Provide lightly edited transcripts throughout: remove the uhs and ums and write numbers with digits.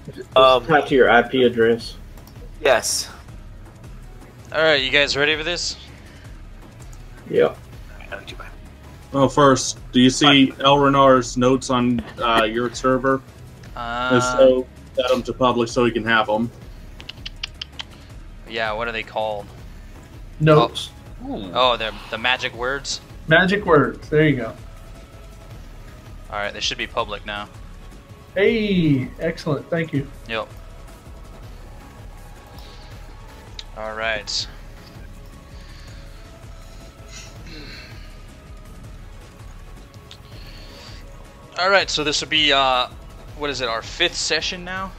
It's tied to your IP address. Yes. Alright, you guys ready for this? Yeah. Well, first, do you see Elrenar's notes on your server? If so, set them to public so he can have them. Yeah, what are they called? Notes. Oh, they're the magic words? Magic words. There you go. Alright, they should be public now. Hey, excellent. Thank you. Yep. Alright. Alright, so this will be, what is it, our 5th session now?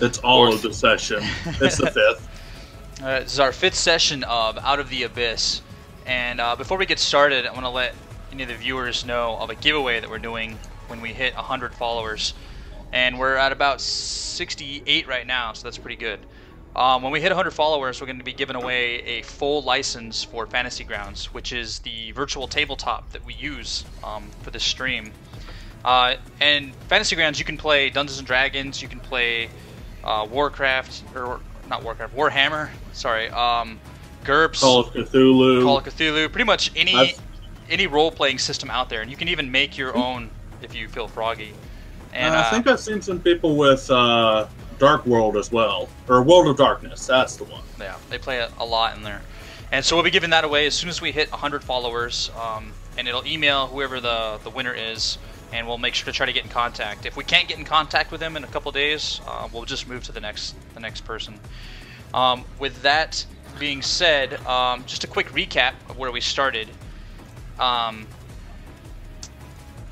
It's all of the session. It's the 5th. Alright, this is our 5th session of Out of the Abyss. And before we get started, I want to let any of the viewers know of a giveaway that we're doing when we hit 100 followers. And we're at about 68 right now, so that's pretty good. When we hit 100 followers, we're going to be giving away a full license for Fantasy Grounds, which is the virtual tabletop that we use for this stream. And Fantasy Grounds, you can play Dungeons and Dragons, you can play Warcraft, or not Warcraft, Warhammer, sorry, GURPS, Call of Cthulhu, pretty much any role-playing system out there, and you can even make your own if you feel froggy. And I think I've seen some people with Dark World as well, or World of Darkness, that's the one. Yeah, they play a lot in there. And so we'll be giving that away as soon as we hit 100 followers, and it'll email whoever the winner is, and we'll make sure to try to get in contact. If we can't get in contact with them in a couple days, we'll just move to the next person. With that being said, just a quick recap of where we started.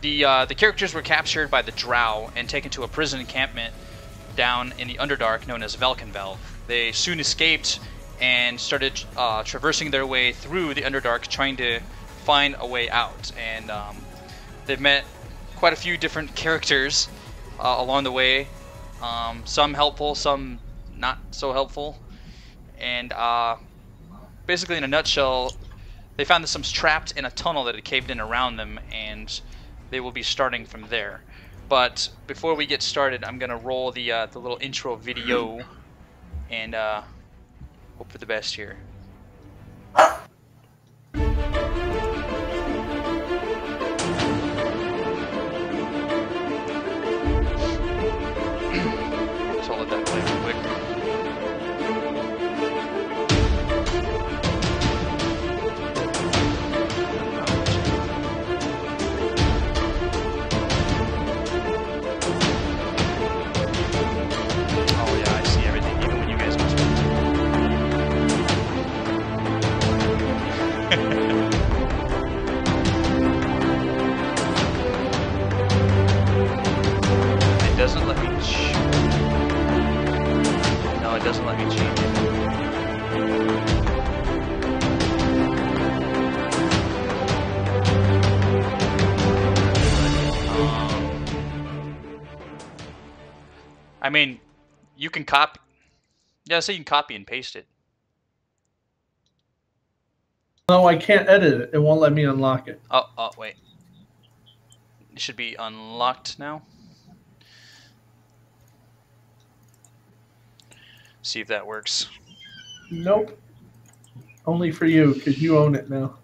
The characters were captured by the Drow and taken to a prison encampment down in the Underdark known as Velkenvelv. They soon escaped and started traversing their way through the Underdark, trying to find a way out. And they've met quite a few different characters along the way. Some helpful, some not so helpful. And basically, in a nutshell, they found themselves trapped in a tunnel that had caved in around them, and they will be starting from there. But before we get started, I'm gonna roll the little intro video and hope for the best here. So I'll let that play real quick. Oh yeah, I see everything, even when you guys don't speak. It doesn't let me No, it doesn't let me change it. I mean, you can copy. Yeah, so you can copy and paste it. No, I can't edit it. It won't let me unlock it. Oh, wait. It should be unlocked now. See if that works. Nope. Only for you, because you own it now.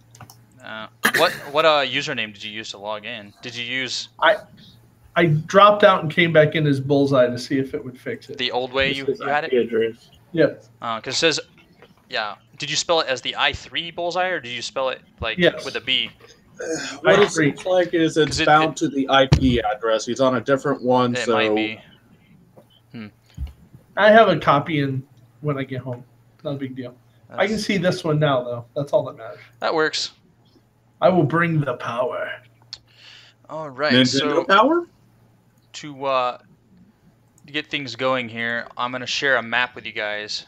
What username did you use to log in? Did you use I dropped out and came back in as Bullseye to see if it would fix it. the old way you had it? Address. Yep. Because it says, yeah. Did you spell it as the I3 Bullseye, or did you spell it like Yes. with a B? What it seems like is it's bound to the IP address. He's on a different one, It so might be. I have a copy in when I get home. Not a big deal. I can see this one now, though. That's all that matters. That works. I will bring the power. All right. Nintendo Power? To get things going here, I'm gonna share a map with you guys.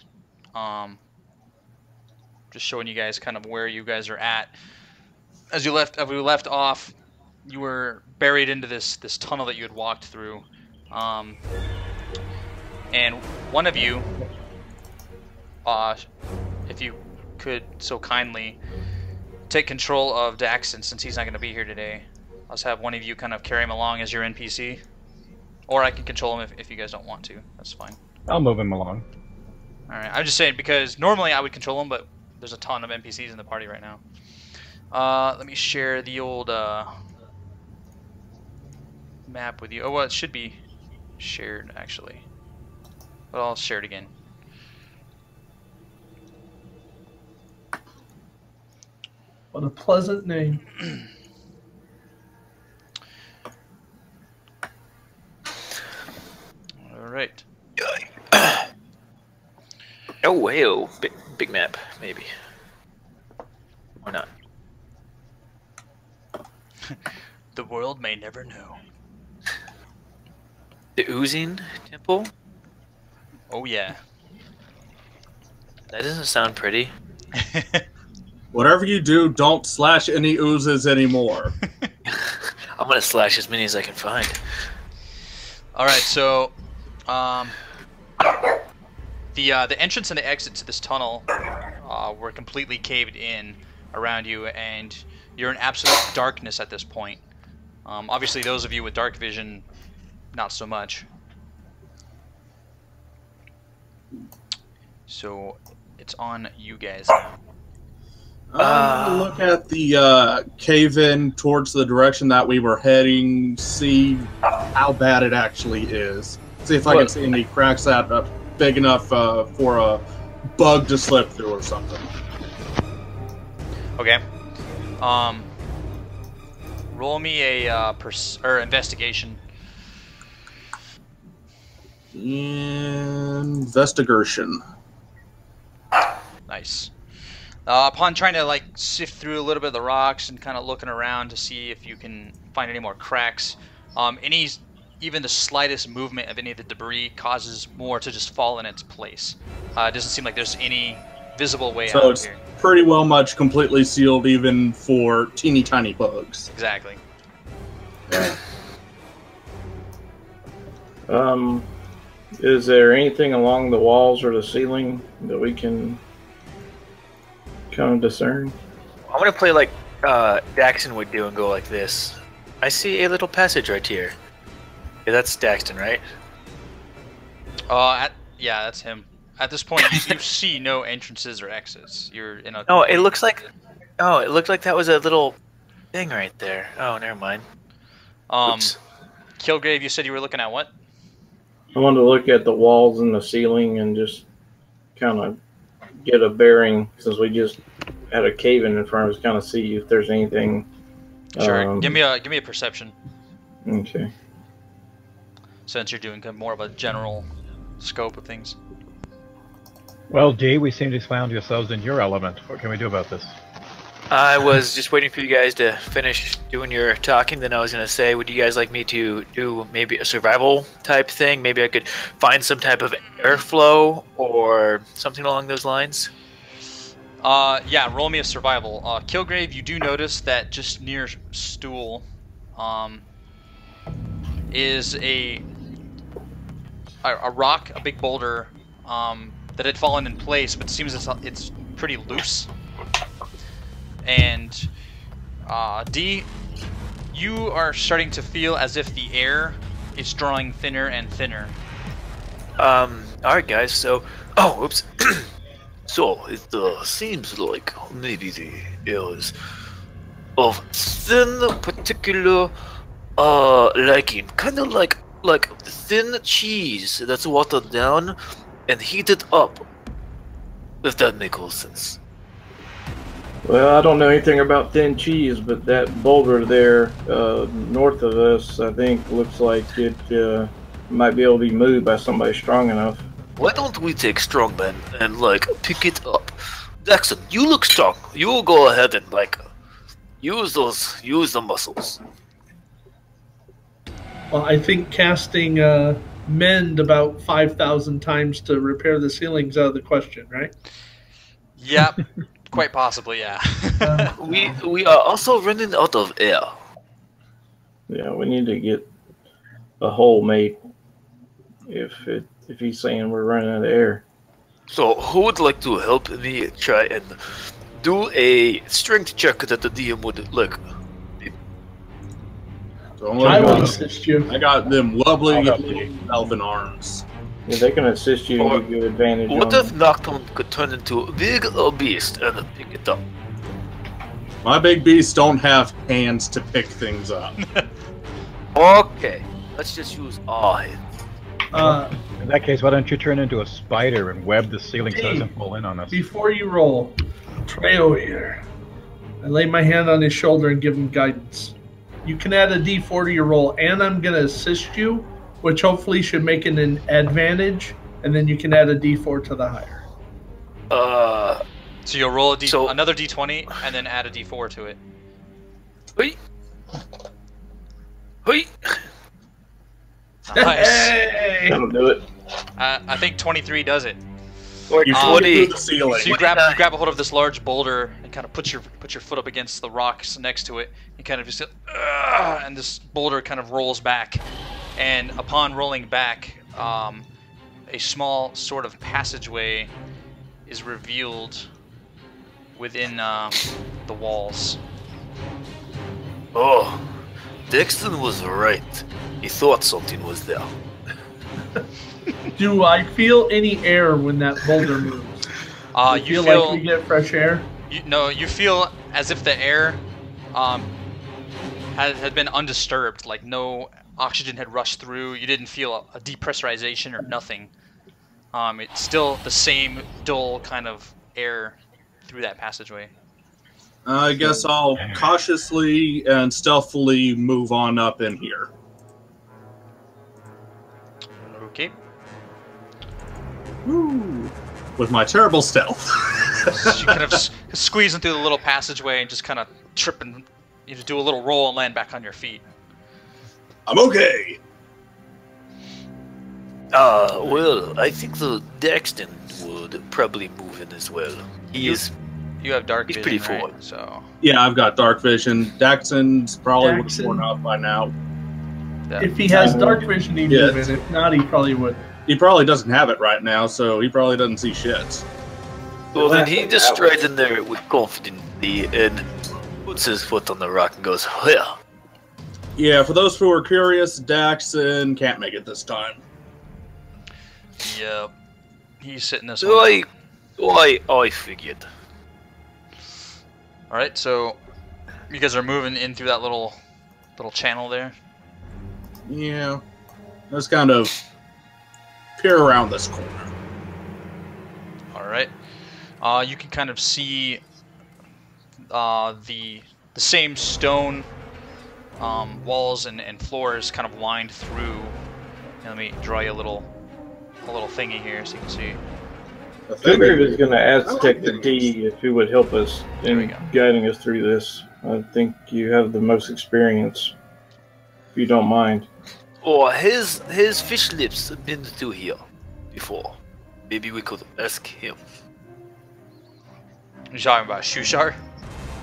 Just showing you guys kind of where you guys are at. As we left off, you were buried into this tunnel that you had walked through. And one of you, if you could so kindly take control of Daxton, since he's not going to be here today. Let's have one of you kind of carry him along as your NPC Or I can control him if you guys don't want to. That's fine. I'll move him along. Alright, I'm just saying because normally I would control him, but there's a ton of NPCs in the party right now. Let me share the old map with you. Oh, well, it should be shared, actually. But I'll share it again. What a pleasant name. Alright. Oh, hey, big map, maybe. Or not. The world may never know. The Oozing Temple? Oh, yeah. That doesn't sound pretty. Whatever you do, don't slash any oozes anymore. I'm gonna slash as many as I can find. Alright, so the entrance and the exit to this tunnel were completely caved in around you, and you're in absolute darkness at this point. Obviously, those of you with dark vision, not so much. So it's on you guys now. Look at the cave-in towards the direction that we were heading, see how bad it actually is. See if I can see any cracks that are big enough for a bug to slip through or something. Okay. Roll me a investigation. Investigation. Nice. Upon trying to like sift through a little bit of the rocks and kind of looking around to see if you can find any more cracks, even the slightest movement of any of the debris causes more to just fall in its place. It doesn't seem like there's any visible way out it's here. Pretty well much completely sealed, even for teeny tiny bugs. Exactly. Is there anything along the walls or the ceiling that we can kind of discern? I'm gonna play like Daxton would do and go like this. I see a little passage right here. Yeah, that's Daxton, right? Yeah, that's him. At this point, you see no entrances or exits. You're in a. Oh, it looks like. Oh, it looked like that was a little thing right there. Oh, never mind. Oops. Kilgrave, you said you were looking at what? I wanted to look at the walls and the ceiling and just kind of get a bearing, since we just had a cave-in in front of us, kind of see if there's anything. Sure. Give me a perception. Okay. Since you're doing more of a general scope of things. Well, Dee, we seem to have found yourselves in your element. What can we do about this? I was just waiting for you guys to finish doing your talking. Then I was going to say, would you guys like me to do maybe a survival type thing? Maybe I could find some type of airflow or something along those lines? Yeah, roll me a survival. Kilgrave, you do notice that just near Stool is a rock, a big boulder that had fallen in place, but it seems it's pretty loose. And D, you are starting to feel as if the air is drawing thinner and thinner. Alright guys, so... Oh, oops. So, it seems like maybe the air is of thin particular liking. Kind of like thin cheese that's watered down and heated up. If that makes all sense. Well, I don't know anything about thin cheese, but that boulder there north of us, I think, looks like it might be able to be moved by somebody strong enough. Why don't we take strongman and like pick it up? Daxton, you look strong. You will go ahead and like use the muscles. Well, I think casting mend about 5,000 times to repair the ceiling's out of the question, right? Yep, quite possibly, yeah. We are also running out of air. Yeah, we need to get a hole made if he's saying we're running out of air. So, who would like to help me try and do a strength check that the DM would like? Don't I worry will about it. assist you. I got them lovely I'll help you. elven arms. Yeah, they can assist you Or- and give you advantage What on if Nocturne could turn into a big beast and pick it up? My big beasts don't have hands to pick things up. Okay, let's just use our hands. In that case, why don't you turn into a spider and web the ceiling so it doesn't pull in on us? Before you roll, Treo here. I lay my hand on his shoulder and give him guidance. You can add a D4 to your roll, and I'm going to assist you, which hopefully should make it an advantage, and then you can add a D4 to the higher. So you'll roll So- another D20 and then add a D4 to it. Hey. Hey. Nice. Hey! That'll do it. I think 23 does it. Or You 20. through the ceiling. So you grab a hold of this large boulder and kind of put your foot up against the rocks next to it. You kind of just and this boulder kind of rolls back, and upon rolling back, a small sort of passageway is revealed within the walls. Oh, Dexton was right. He thought something was there. Do I feel any air when that boulder moves? You feel feel like we get fresh air? you feel as if the air had been undisturbed, like no oxygen had rushed through. You didn't feel a depressurization or nothing. It's still the same dull kind of air through that passageway. I guess I'll cautiously and stealthily move on up in here. Okay. Woo. With my terrible stealth. So you kind of squeeze into the little passageway and just kind of trip and do a little roll and land back on your feet. I'm okay. Well, I think the Dexton would probably move in as well. You have dark He's vision, pretty right? forward. So Yeah, I've got dark vision. Daxon's probably would have Daxon. worn out by now. yeah. If he has dark vision, he'd Yes. move in. If not, he probably would. He probably doesn't have it right now, so he probably doesn't see shit. Well, then he just strides in there with confidence and puts his foot on the rock and goes, yeah. Yeah, for those who are curious, Daxon can't make it this time. Yeah. He's sitting this So one. I figured. All right, so you guys are moving in through that little channel there. Yeah. Let's kind of peer around this corner. All right. You can kind of see the same stone walls and floors kind of lined through. And let me draw you a little thingy here so you can see. I Figured think was going to Aztec the D if he would help us There we in go. guiding us through this. I think you have the most experience, if you don't mind. Or his fish lips have been through here before. Maybe we could ask him. You're talking about Shushar?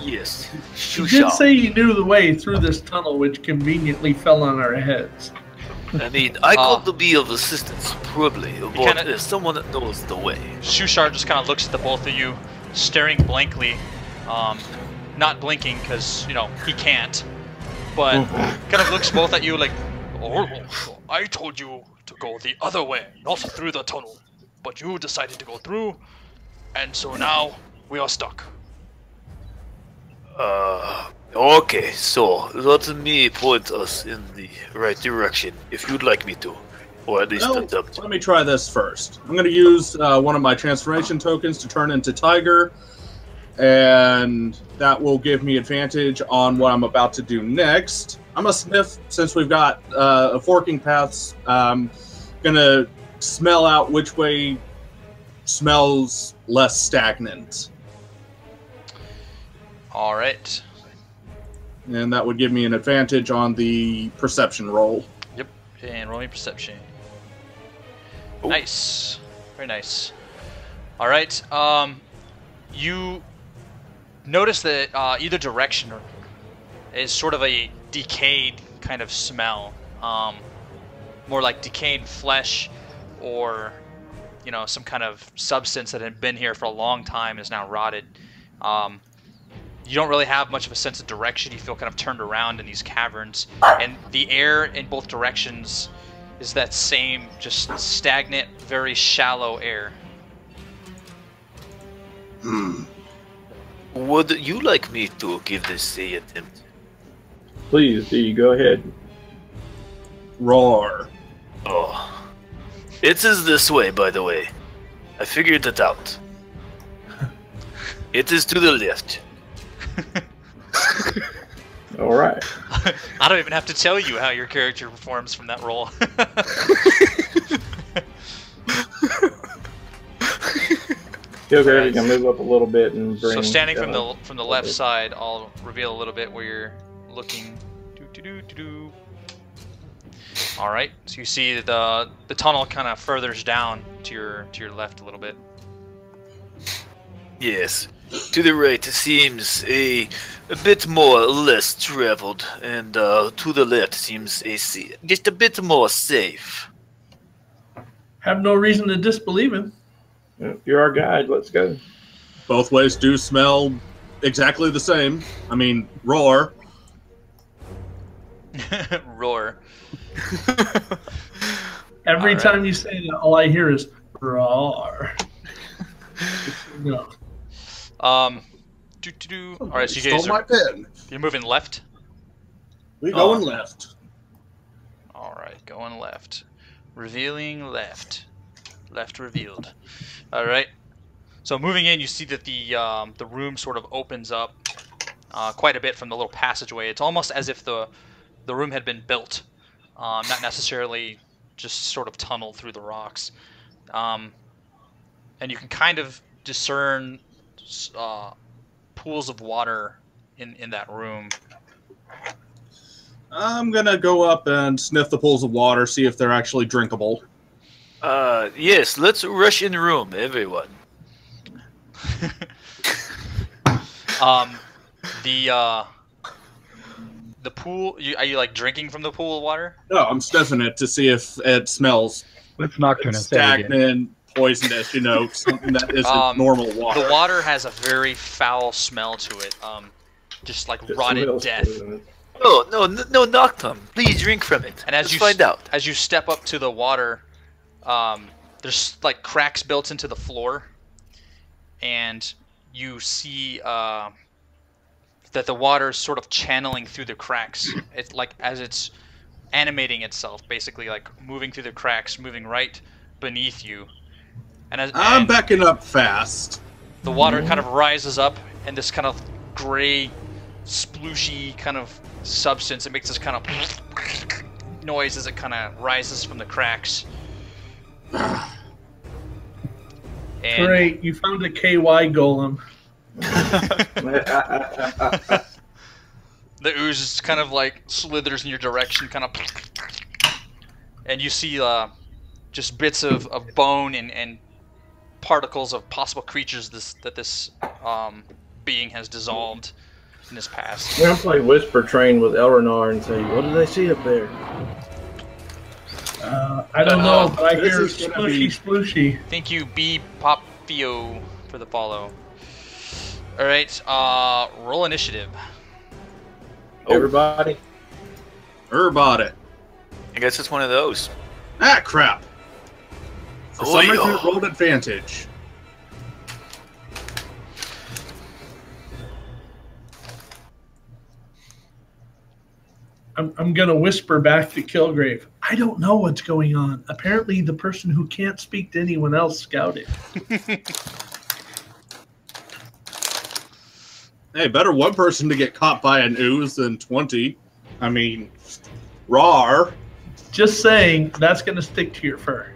Yes. He did say he knew the way through this tunnel, which conveniently fell on our heads. I mean, I could be of assistance, probably, but kinda- someone that knows the way. Shushar just kind of looks at the both of you, staring blankly, not blinking because he can't, but kind of looks both at you like, "Oh, I told you to go the other way, not through the tunnel, but you decided to go through, and so now we are stuck." Okay, so let me point us in the right direction, if you'd like me to, or at least No, attempt. let me try this first. I'm going to use one of my transformation tokens to turn into Tiger, and that will give me advantage on what I'm about to do next. I'm going to sniff, since we've got a forking paths, going to smell out which way smells less stagnant. All right. And that would give me an advantage on the perception roll. Yep. And roll me perception. Ooh. Nice. Very nice. All right. You notice that either direction is sort of a decayed kind of smell. More like decayed flesh, or some kind of substance that had been here for a long time is now rotted. you don't really have much of a sense of direction. You feel kind of turned around in these caverns, and the air in both directions is that same, just stagnant, very shallow air. Would you like me to give this a attempt? Please, D, go ahead. Roar. Oh. It is this way, by the way. I figured it out. It is to the left. All right. I don't even have to tell you how your character performs from that roll. Kilgrave, you can move up a little bit and bring. So standing from the left side, I'll reveal a little bit where you're looking. All right. So you see the tunnel kind of furthers down to your left a little bit. Yes. To the right seems a bit more less traveled, and to the left seems just a bit more safe. Have no reason to disbelieve him. You're our guide. Let's go. Both ways do smell exactly the same. I mean, roar. Roar. Every All right. time you say that, all I hear is roar. No. All right, so you guys Stole my pen. you're moving left. We going left. All right, going left. Revealing left. Left revealed. All right. So moving in, you see that the room sort of opens up quite a bit from the little passageway. It's almost as if the room had been built, not necessarily just sort of tunneled through the rocks. And you can kind of discern pools of water in that room. I'm gonna go up and sniff the pools of water, see if they're actually drinkable. Yes, let's rush in the room, everyone. The pool. Are you like drinking from the pool of water? No, I'm sniffing it to see if it smells Let's Nocturne and say it again. stagnant, poisonous, something that isn't normal water. The water has a very foul smell to it. Just like It rotted smells death. good. No, Noctum. Please drink from it. And as let's you find out. as you step up to the water, there's like cracks built into the floor, and you see that the water is sort of channeling through the cracks. It's like as it's animating itself, basically like moving through the cracks, moving right beneath you. And I'm backing up fast. the water kind of rises up, and this kind of gray, splooshy kind of substance. It makes this kind of noise as it kind of rises from the cracks. And Great, you found a KY golem. the ooze is kind of like slithers in your direction, kind of, and you see just bits of bone and particles of possible creatures that this being has dissolved in his past. We're gonna play Whisper Train with Elrenar and say, "What do they see up there?" I don't know, but I this hear is gonna splooshy be- splooshy. Thank you, B Pop Theo, for the follow. All right, roll initiative. Everybody. About it. I guess it's one of those. Ah, crap. For Oh, some reason, yo. it rolled advantage. I'm gonna whisper back to Kilgrave. I don't know what's going on. Apparently, the person who can't speak to anyone else scouted. Hey, better one person to get caught by an ooze than 20. I mean, rawr. Just saying, that's gonna stick to your fur.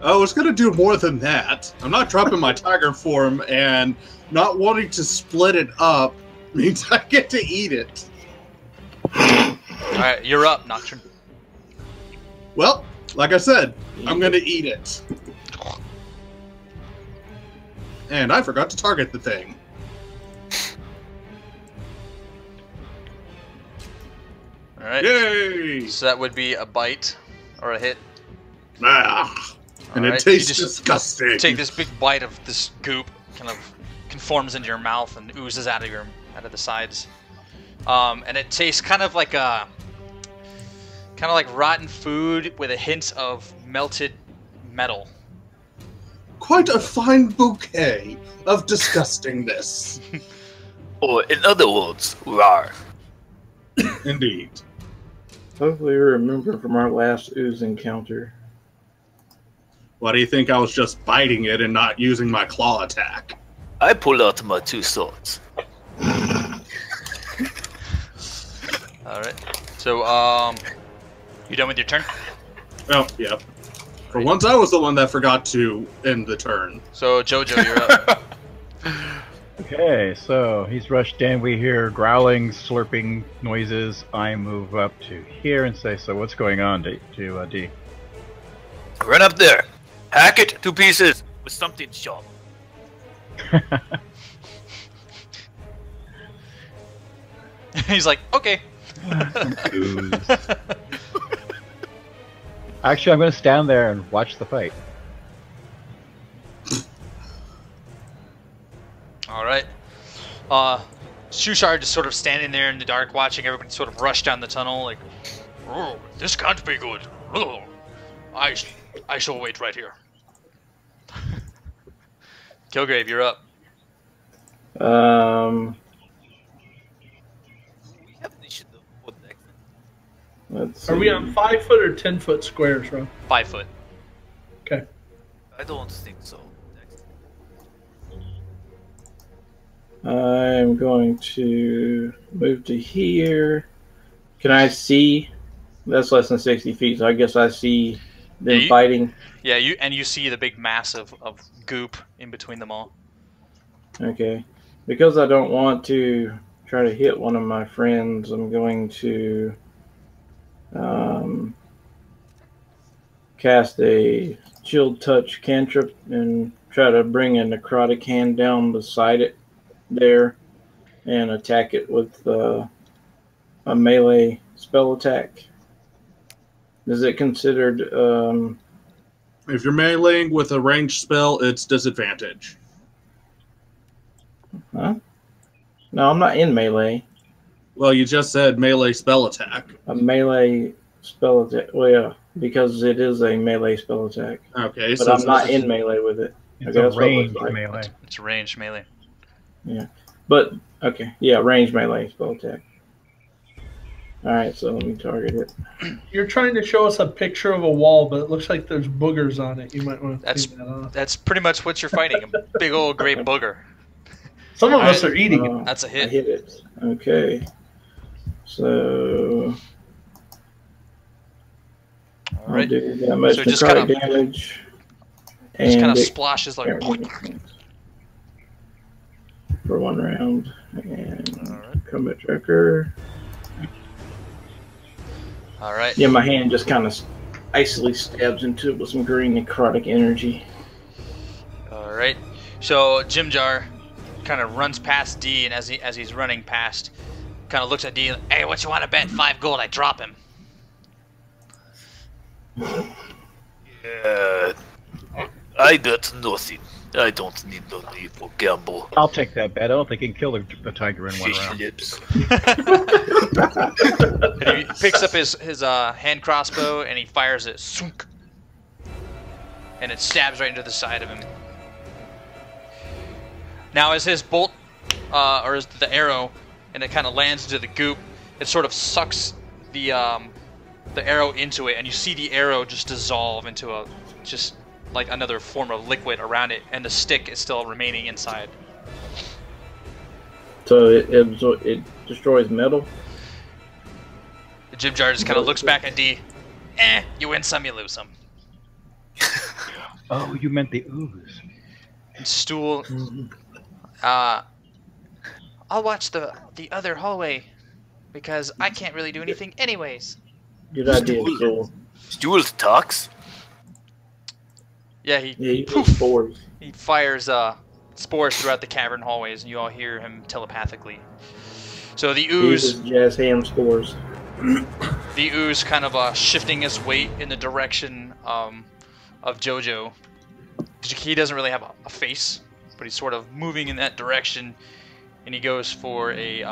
Oh, it's gonna do more than that. I'm not dropping my tiger form, and not wanting to split it up means I get to eat it. All right, you're up, Nocturne. Well, like I said, I'm gonna eat it. And I forgot to target the thing. All right. Yay! So that would be a bite or a hit. Ah, and Alright, it tastes you just disgusting. Take this big bite of this goop, kind of conforms into your mouth and oozes out of the sides. And it tastes kind of like rotten food with a hint of melted metal. Quite a fine bouquet of disgustingness. Or in other words, rar. Indeed. Hopefully we remember from our last ooze encounter. Why do you think I was just biting it and not using my claw attack? I pull out my 2 swords. Alright. So, you done with your turn? Oh, yeah. For once, I was the one that forgot to end the turn. So, Jojo, you're up. Okay, so he's rushed in. We hear growling, slurping noises. I move up to here and say, so what's going on to D? Run up there. Hack it to pieces with something sharp. He's like, okay. Actually, I'm going to stand there and watch the fight. Alright. Shushar just sort of standing there in the dark watching everybody sort of rush down the tunnel like, oh, this can't be good. Oh, I shall wait right here. Kilgrave, you're up. Let's see. Are we on 5 foot or 10 foot squares, Rob? 5 foot. Okay. I don't think so. I'm going to move to here. Can I see? That's less than 60 feet, so I guess I see them fighting. Yeah, you see the big mass of goop in between them all. Okay. Because I don't want to try to hit one of my friends, I'm going to cast a Chilled Touch cantrip and try to bring a necrotic hand down beside it there and attack it with a melee spell attack. Is it considered... If you're meleeing with a ranged spell, it's disadvantage. Huh? No, I'm not in melee. Well, you just said melee spell attack. A melee spell attack. Well, yeah, because it is a melee spell attack. Okay, but I'm not in melee with it. It's Okay, a that's what it ranged looks like. melee. It's ranged melee. Yeah. But, okay. Yeah, ranged melee spell attack. Alright, so let me target it. You're trying to show us a picture of a wall, but it looks like there's boogers on it. You might want to clean that off. That's pretty much what you're fighting. A big old great booger. Some of us are eating it. That's a I hit. hit it. Okay. So... I'll Alright. do that much So just necrotic kinda- damage. Just kind of it- splashes like. for 1 round. And Alright. combat tracker. Alright. Yeah, my hand just kind of icily stabs into it with some green necrotic energy. Alright. So Jimjar kind of runs past D, and as he's running past, kind of looks at D. Hey, what you want to bet? 5 gold. I drop him. I bet nothing. I don't need no need for gamble. I'll take that bet. I don't think he can kill the tiger in 1 Fish round. lips. And he picks up his hand crossbow and he fires it. Sunk. And it stabs right into the side of him. Now, as his bolt, or as the arrow, and it kind of lands into the goop, it sort of sucks the arrow into it, and you see the arrow just dissolve into just like another form of liquid around it, and the stick is still remaining inside. So it destroys metal? The Jimjar just kind of looks back at D. You win some, you lose some. Oh, you meant the ooze. And Stool, I'll watch the other hallway, because I can't really do anything anyways. Good idea, Joel. Jules talks. Yeah, Yeah, you put spores. he fires spores throughout the cavern hallways, and you all hear him telepathically. So the He ooze, uses jazz ham spores. the ooze, kind of shifting his weight in the direction of Jojo. He doesn't really have a face, but he's sort of moving in that direction, and he goes for a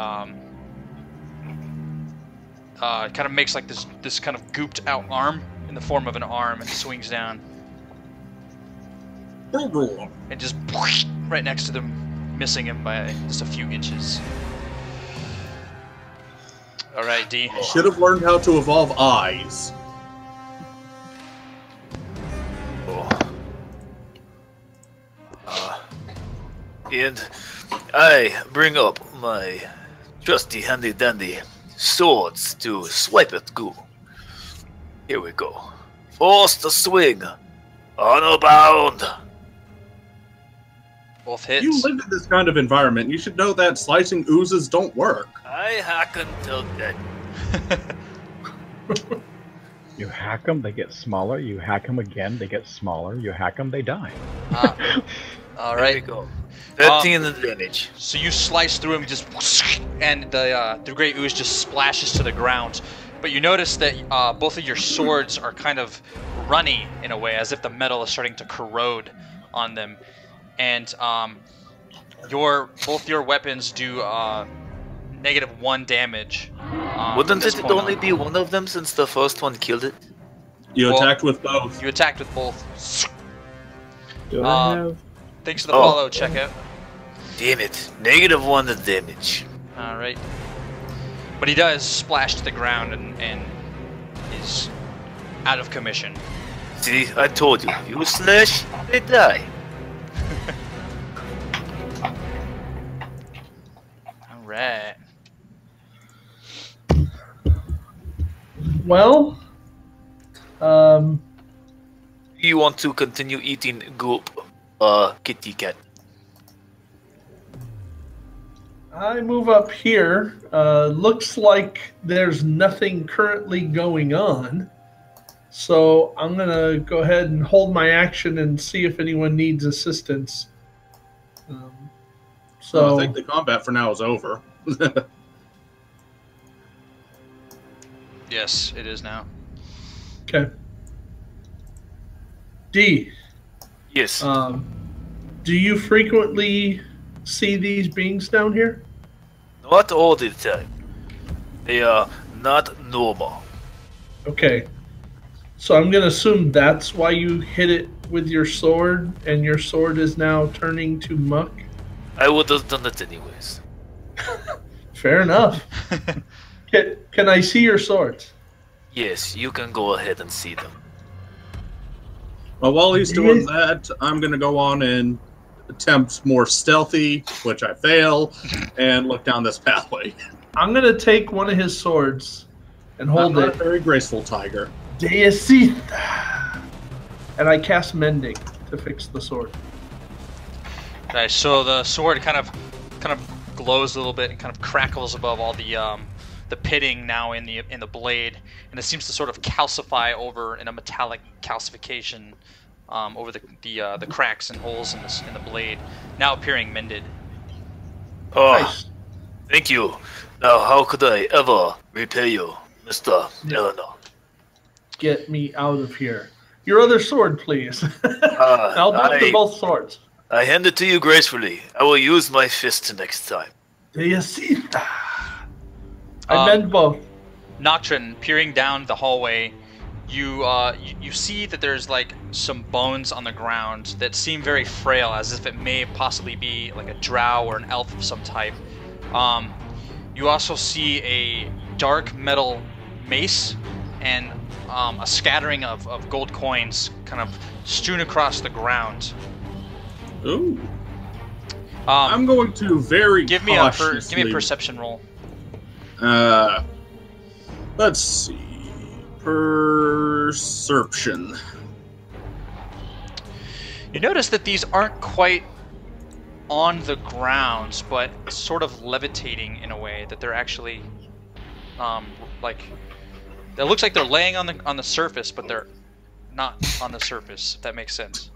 kind of makes like this kind of gooped out arm in the form of an arm, and swings down and just right next to them, missing him by just a few inches. All right, D. Should have learned how to evolve eyes. And I bring up my trusty handy dandy swords to swipe at goo. Here we go. Force the swing. Honor bound. Both hits. You live in this kind of environment. You should know that slicing oozes don't work. I hack until dead. You hack them, they get smaller. You hack them again, they get smaller. You hack them, they die. All There we right. go. 13 damage. So you slice through him, just and the gray ooze just splashes to the ground. But you notice that both of your swords are kind of runny in a way, as if the metal is starting to corrode on them. And both your weapons do -1 damage. Wouldn't it only be one of them since the first one killed it? You Well, attacked with both. You attacked with both. Do I have? Thanks for the follow, checkout. Damn it. -1 damage. All right. But he does splash to the ground and is out of commission. See, I told you. You slash, they die. All right. Well, You want to continue eating goop, kitty cat. I move up here. Looks like there's nothing currently going on. So I'm going to go ahead and hold my action and see if anyone needs assistance. So I think the combat for now is over. Yes, it is now. Okay. D, Yes. do you frequently see these beings down here? Not all the time. They are not normal. Okay. So I'm going to assume that's why you hit it with your sword, and your sword is now turning to muck. I would have done it anyways. Fair enough. Can I see your swords? Yes, you can go ahead and see them. Well, while he's doing that, I'm going to go on and attempt more stealthy, which I fail, and look down this pathway. I'm going to take one of his swords and I'm hold not a it. very graceful tiger. Deicita. And I cast Mending to fix the sword. Okay, so the sword kind of glows a little bit and kind of crackles above all the pitting now in the blade, and it seems to sort of calcify over in a metallic calcification over the cracks and holes in the blade, now appearing mended. Oh, Nice. thank you. Now, how could I ever repay you, Mr. Eleanor? Get me out of here. Your other sword, please. I'll do it to both swords. I hand it to you gracefully. I will use my fist next time. Deicita. I mend both. Nocturne, peering down the hallway, you see that there's like some bones on the ground that seem very frail, as if it may possibly be like a drow or an elf of some type. You also see a dark metal mace and a scattering of gold coins kind of strewn across the ground. Ooh. I'm going to very give me a cautiously... perception roll. Let's see. Perception. You notice that these aren't quite on the ground, but sort of levitating in a way, that they're actually like, it looks like they're laying on the surface, but they're not on the surface, if that makes sense.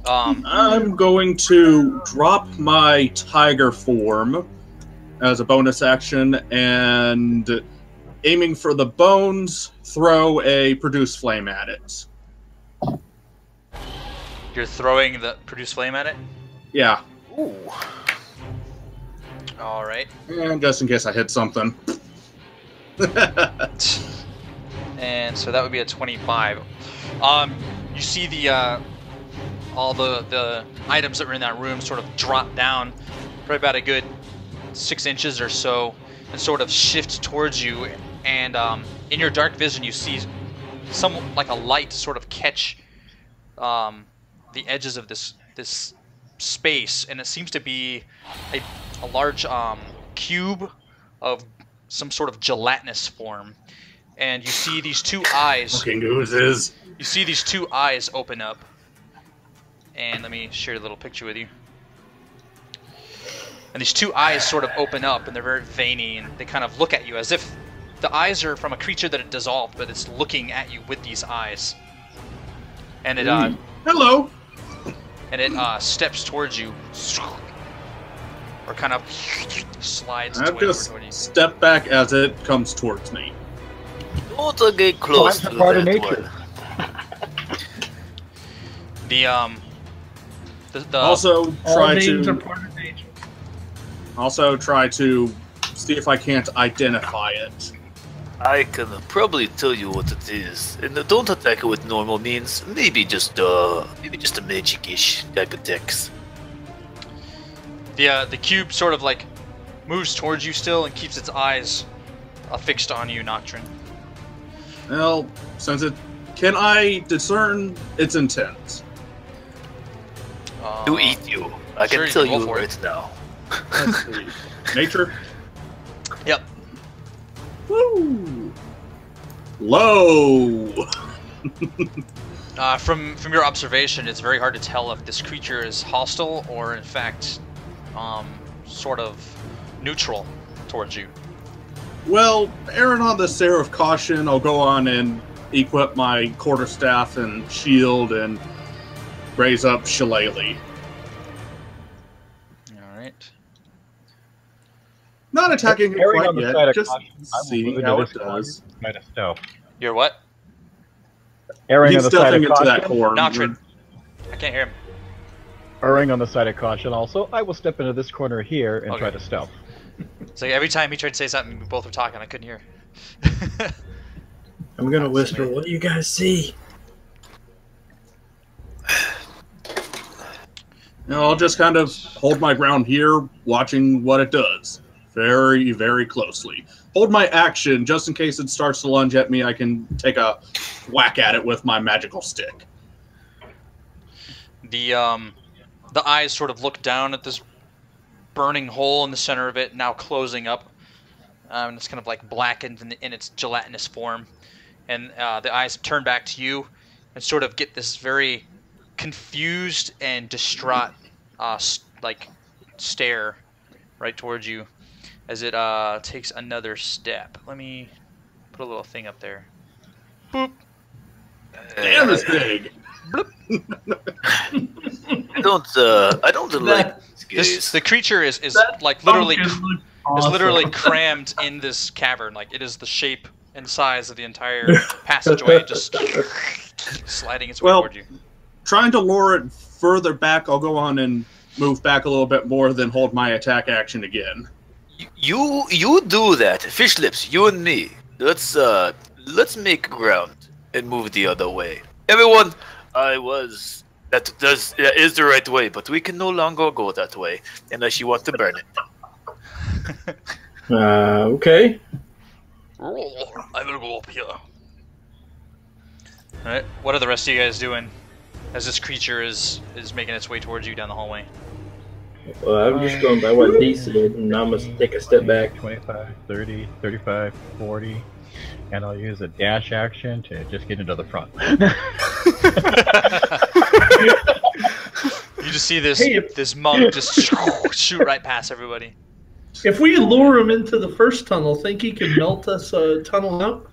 I'm going to drop my tiger form as a bonus action, and aiming for the bones, throw a produce flame at it. You're throwing the produce flame at it? Yeah. Ooh. Alright. And just in case I hit something. And so that would be a 25. You see the all the items that were in that room sort of drop down probably about a good 6 inches or so and sort of shift towards you, and in your dark vision you see some like a light sort of catch the edges of this space, and it seems to be a large cube of some sort of gelatinous form. And you see these two eyes. Fucking oozes. You see these two eyes open up. And let me share a little picture with you. And these two eyes sort of open up, and they're very veiny, and they kind of look at you as if the eyes are from a creature that had dissolved, but it's looking at you with these eyes. And it Hello. and it steps towards you, or kind of slides I toward you. just step back as it comes towards me. Don't get close to part of that nature. one. The Also All try names are to part of nature. see if I can't identify it. I can probably tell you what it is, and don't attack it with normal means. Maybe just a magic-ish type of dex. the cube sort of like moves towards you still and keeps its eyes fixed on you, Nocturne. Well, can I discern its intent? To eat you. I sure, can you tell can roll you for it. right now. Let's see. Nature? Yep. Woo! Low! From your observation, it's very hard to tell if this creature is hostile or, in fact, sort of neutral towards you. Well, erring on the side of caution, I'll go on and equip my quarterstaff and shield and raise up Shillelagh. All right. Not attacking it Erring quite on the side yet, of just caution, I will see move how into it this corner. does. Try to stealth. You're what? Erring He's on the side stealthing of into that caution. corner. Nocturne. I can't hear him. Erring on the side of caution. Also, I will step into this corner here and Okay. try to stealth. So every time he tried to say something, we both were talking. I couldn't hear. I'm gonna whisper, what do you guys see? I'll just kind of hold my ground here, watching what it does. Very, very closely. Hold my action, just in case it starts to lunge at me, I can take a whack at it with my magical stick. The eyes sort of look down at this burning hole in the center of it, now closing up. And it's kind of like blackened in its gelatinous form. And the eyes turn back to you and sort of get this very confused and distraught stare right towards you as it takes another step. Let me put a little thing up there. Boop. Damn, it's big! I don't like this. The creature is That like literally pumpkin looks is awesome. literally crammed in this cavern. Like it is the shape and size of the entire passageway, just sliding its way Well, toward you. Trying to lure it further back, I'll go on and move back a little bit more, then hold my attack action again. You do that, fish lips. You and me. Let's make ground and move the other way. Everyone, that is the right way, but we can no longer go that way unless you want to burn it. Okay. I will go up here. Alright, what are the rest of you guys doing as this creature is making its way towards you down the hallway? Well, I'm just going by what D said, and I'm going to take a step back. 25, 30, 35, 40. And I'll use a dash action to just get into the front. You just see this Hey, this monk just shoot right past everybody. If we lure him into the first tunnel, think he can melt us a tunnel out?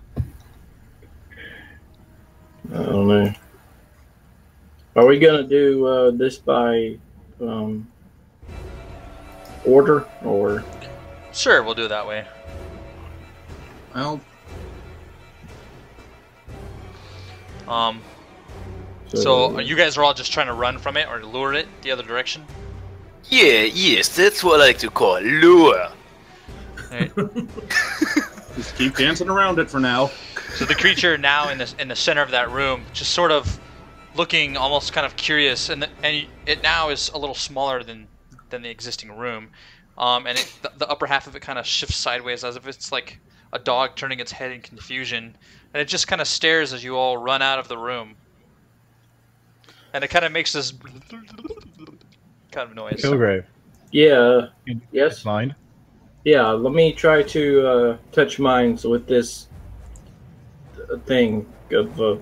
I don't know. Are we going to do this by order, or? Sure, we'll do it that way. Well, So So you guys are all just trying to run from it or lure it the other direction? Yes, that's what I like to call lure. Right. Just keep dancing around it for now. So the creature now in the center of that room, just sort of looking almost kind of curious, and it now is a little smaller than the existing room, and the upper half of it kind of shifts sideways as if it's like a dog turning its head in confusion, and it just kind of stares as you all run out of the room, and it kind of makes this kind of noise. Kilgrave. Yeah. Yes. Mind? Yeah. Let me try to touch minds with this thing of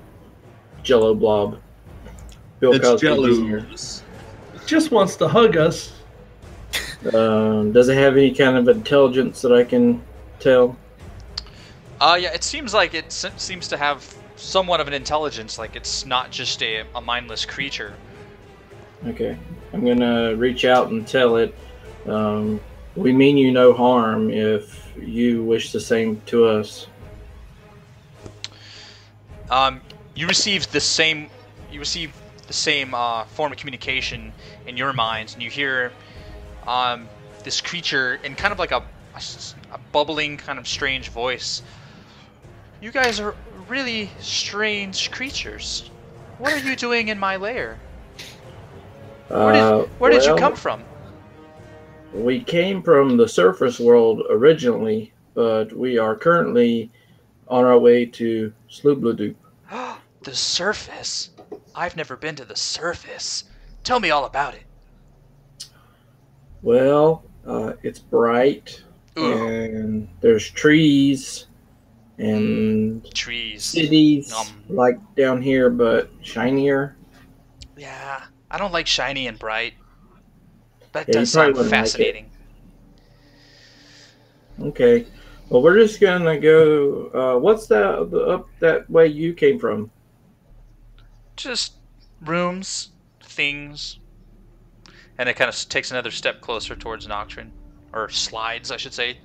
Jello blob. Bill It's Cosby Jello. Jr. It just wants to hug us. Does it have any kind of intelligence that I can tell? Yeah, it seems like it seems to have somewhat of an intelligence. Like it's not just a mindless creature. Okay. I'm gonna reach out and tell it. We mean you no harm if you wish the same to us. You receive the same. Form of communication in your minds, and you hear this creature in kind of like a bubbling, kind of strange voice. You guys are really strange creatures. What are you doing in my lair? Where did you come from? We came from the surface world originally, but we are currently on our way to Sloobladoop. The surface? I've never been to the surface. Tell me all about it. Well, it's bright, Ooh. and there's trees, and Trees. cities like down here, but shinier. Yeah, I don't like shiny and bright. That Yeah, you does probably sound wouldn't like it. fascinating. Okay, well, we're just gonna go. What's up that way you came from? Just rooms, things. And it kind of takes another step closer towards Nocturne. Or slides, I should say.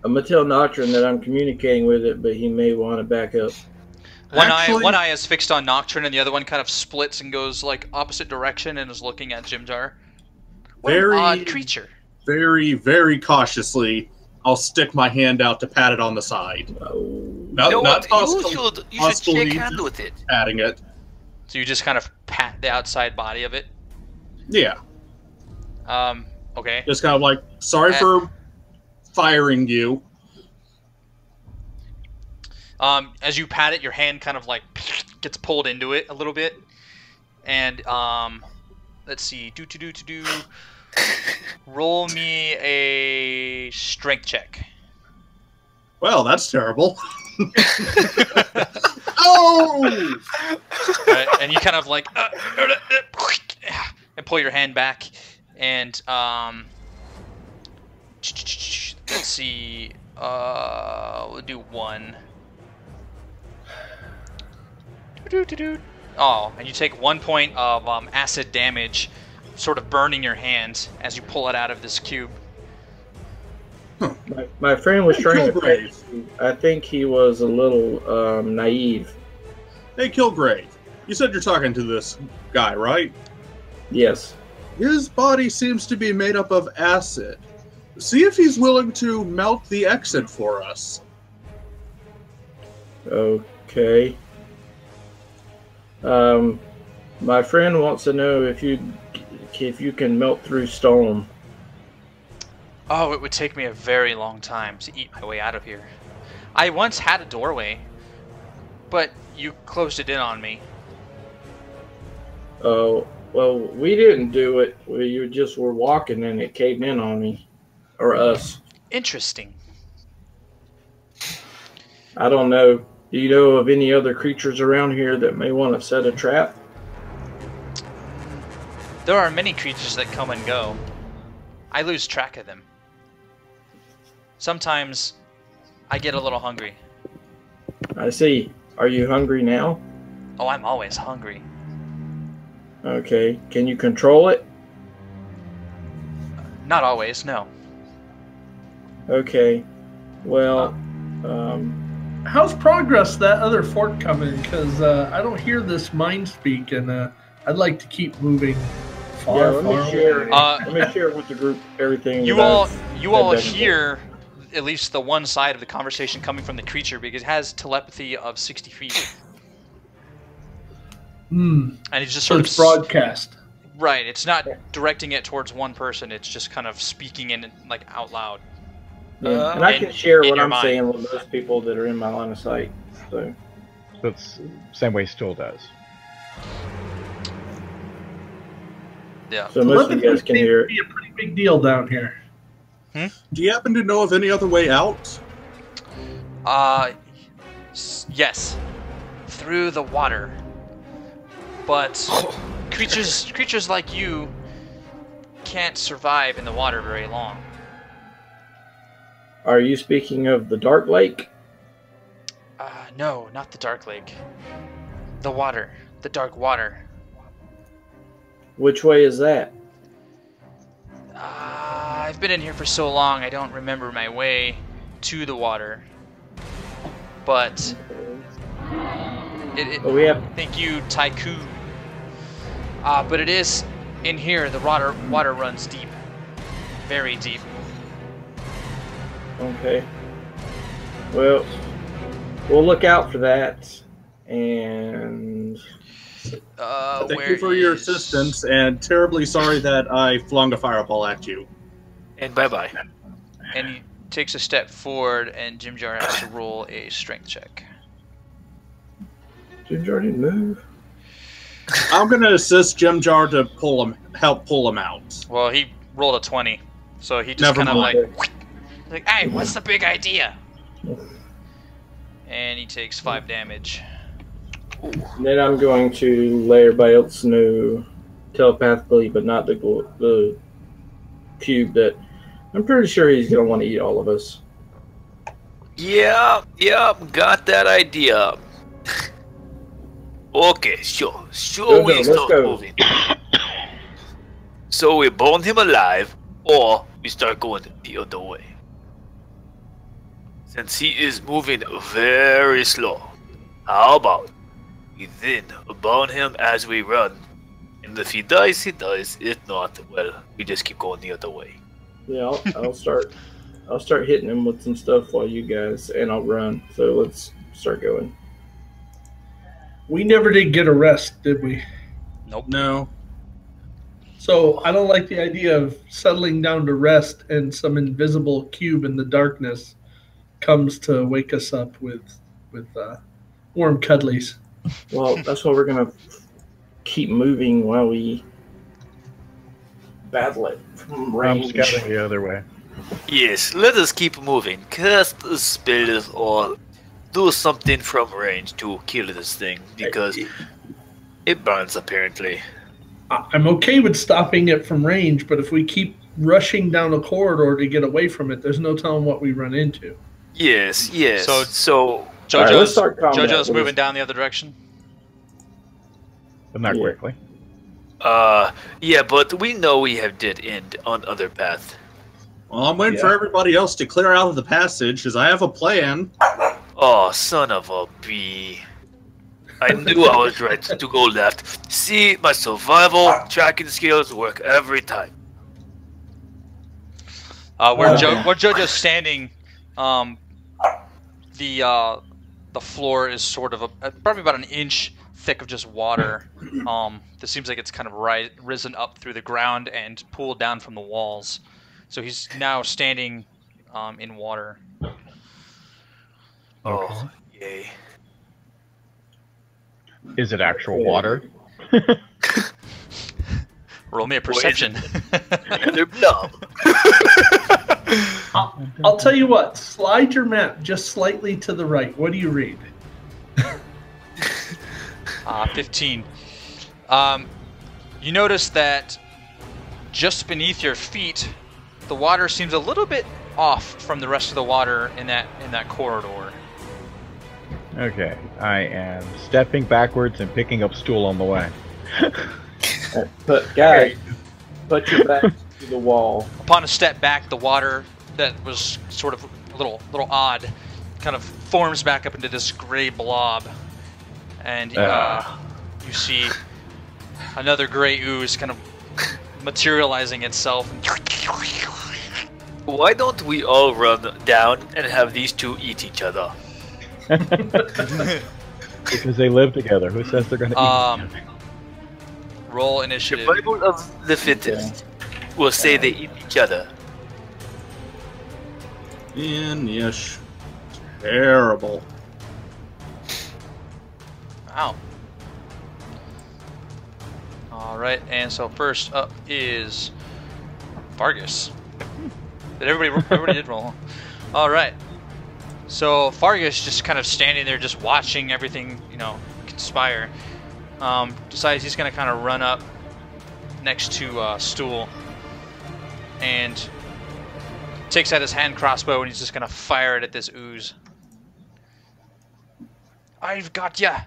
I'm gonna tell Nocturne that I'm communicating with it, but he may want to back up. One eye is fixed on Nocturne, and the other one kind of splits and goes like opposite direction and is looking at Jimjar. What an odd creature. Very, very cautiously, I'll stick my hand out to pat it on the side. No, Not you should shake hands with it. patting it. So you just kind of pat the outside body of it. Yeah, Okay. just kind of like, sorry for firing you. As you pat it, your hand kind of like gets pulled into it a little bit, and let's see, roll me a strength check. Well, that's terrible. Oh! Right, and you kind of like and pull your hand back, and let's see, we'll do one. Oh, and you take 1 point of acid damage, sort of burning your hand as you pull it out of this cube. My friend was Hey, trying to Kilgrave. fix you. I think he was a little naive. Hey, Kilgrave. You said you're talking to this guy, right? Yes. His body seems to be made up of acid. See if he's willing to melt the exit for us. Okay. My friend wants to know if you can melt through stone. Oh, it would take me a very long time to eat my way out of here. I once had a doorway, but you closed it in on me. Oh, well, we didn't do it. You just were walking and it caved in on me. Or us. Interesting. I don't know. Do you know of any other creatures around here that may want to set a trap? There are many creatures that come and go. I lose track of them. Sometimes I get a little hungry. I see. Are you hungry now? Oh, I'm always hungry. Okay. Can you control it? Not always, no. Okay. Well, how's progress that other fort coming? Because I don't hear this mind speak, and I'd like to keep moving far, let far me share. away. Let me share with the group everything. You that all I've been hear at least the one side of the conversation coming from the creature because it has telepathy of 60 feet. And it's just So sort it's of broadcast. right. It's not directing it towards one person. It's just kind of speaking in like out loud. Yeah. And I can share in what your I'm mind. saying with those people that are in my line of sight. So That's the same way Stool does. Yeah. so most of you guys can Telepathy hear would it. be a pretty big deal down here. Do you happen to know of any other way out? Yes, through the water. But creatures like you can't survive in the water very long. Are you speaking of the Dark Lake? No, not the Dark Lake. The water, the dark water. Which way is that? I've been in here for so long, I don't remember my way to the water. But Well, we have. thank you, Tycoon. But it is in here. The water runs deep, very deep. Okay. Well, we'll look out for that. And Thank you for your assistance, and terribly sorry that I flung a fireball at you. And bye-bye. And he takes a step forward, and Jim Jar has to roll a strength check. Jim Jar didn't move. I'm gonna assist Jim Jar to help pull him out. Well, he rolled a 20, so he just Never kind of mind. like, hey, what's the big idea? And he takes 5 damage. Then I'm going to let everybody else know telepathically, but not the cube, that I'm pretty sure he's going to want to eat all of us. Yeah, got that idea. Okay, sure, we Let's start go. moving. So we bone him alive, or we start going the other way. Since he is moving very slow, how about we then bone him as we run? And if he dies, he dies. If not, well, we just keep going the other way. Yeah, I'll start hitting him with some stuff while you guys, and I'll run. So let's start going. We never did get a rest, did we? Nope. No. So I don't like the idea of settling down to rest and some invisible cube in the darkness comes to wake us up with warm cuddlies. Well, that's why we're going to keep moving while we battle it from I'm range. scouting the other way. Yes, let us keep moving. Cast a spell or do something from range to kill this thing, because it burns apparently. I'm okay with stopping it from range, but if we keep rushing down a corridor to get away from it, there's no telling what we run into. Yes. So All right, let's start combat. JoJo's moving down the other direction. But not Yeah. quickly. yeah, but we know we have dead end on other path. Well, I'm waiting for everybody else to clear out of the passage, because I have a plan. Oh, son of a bee. I knew I was right to go left. See, my survival tracking skills work every time. Where JoJo's standing, the floor is sort of probably about an inch thick of just water. This seems like it's kind of risen up through the ground and pooled down from the walls. So he's now standing in water. Oh, yay. Is it actual water? Roll me a perception. They're dumb. I'll tell you what, slide your map just slightly to the right. What do you read? 15. You notice that just beneath your feet, the water seems a little bit off from the rest of the water in that corridor. Okay, I am stepping backwards and picking up Stool on the way. But guys, put your back to the wall. Upon a step back, the water that was sort of a little odd kind of forms back up into this gray blob, and you see another gray ooze kind of materializing itself. Why don't we all run down and have these two eat each other? Because they live together. Who says they're going to eat? Roll initiative. Survival of the fittest will say they eat each other. Yes. Terrible. Wow. Alright, and so first up is Fargus. Did everybody did roll? Alright. So Fargus just kind of standing there just watching everything, you know, conspire. Decides he's gonna kind of run up next to Stool and takes out his hand crossbow and he's just gonna fire it at this ooze. I've got ya!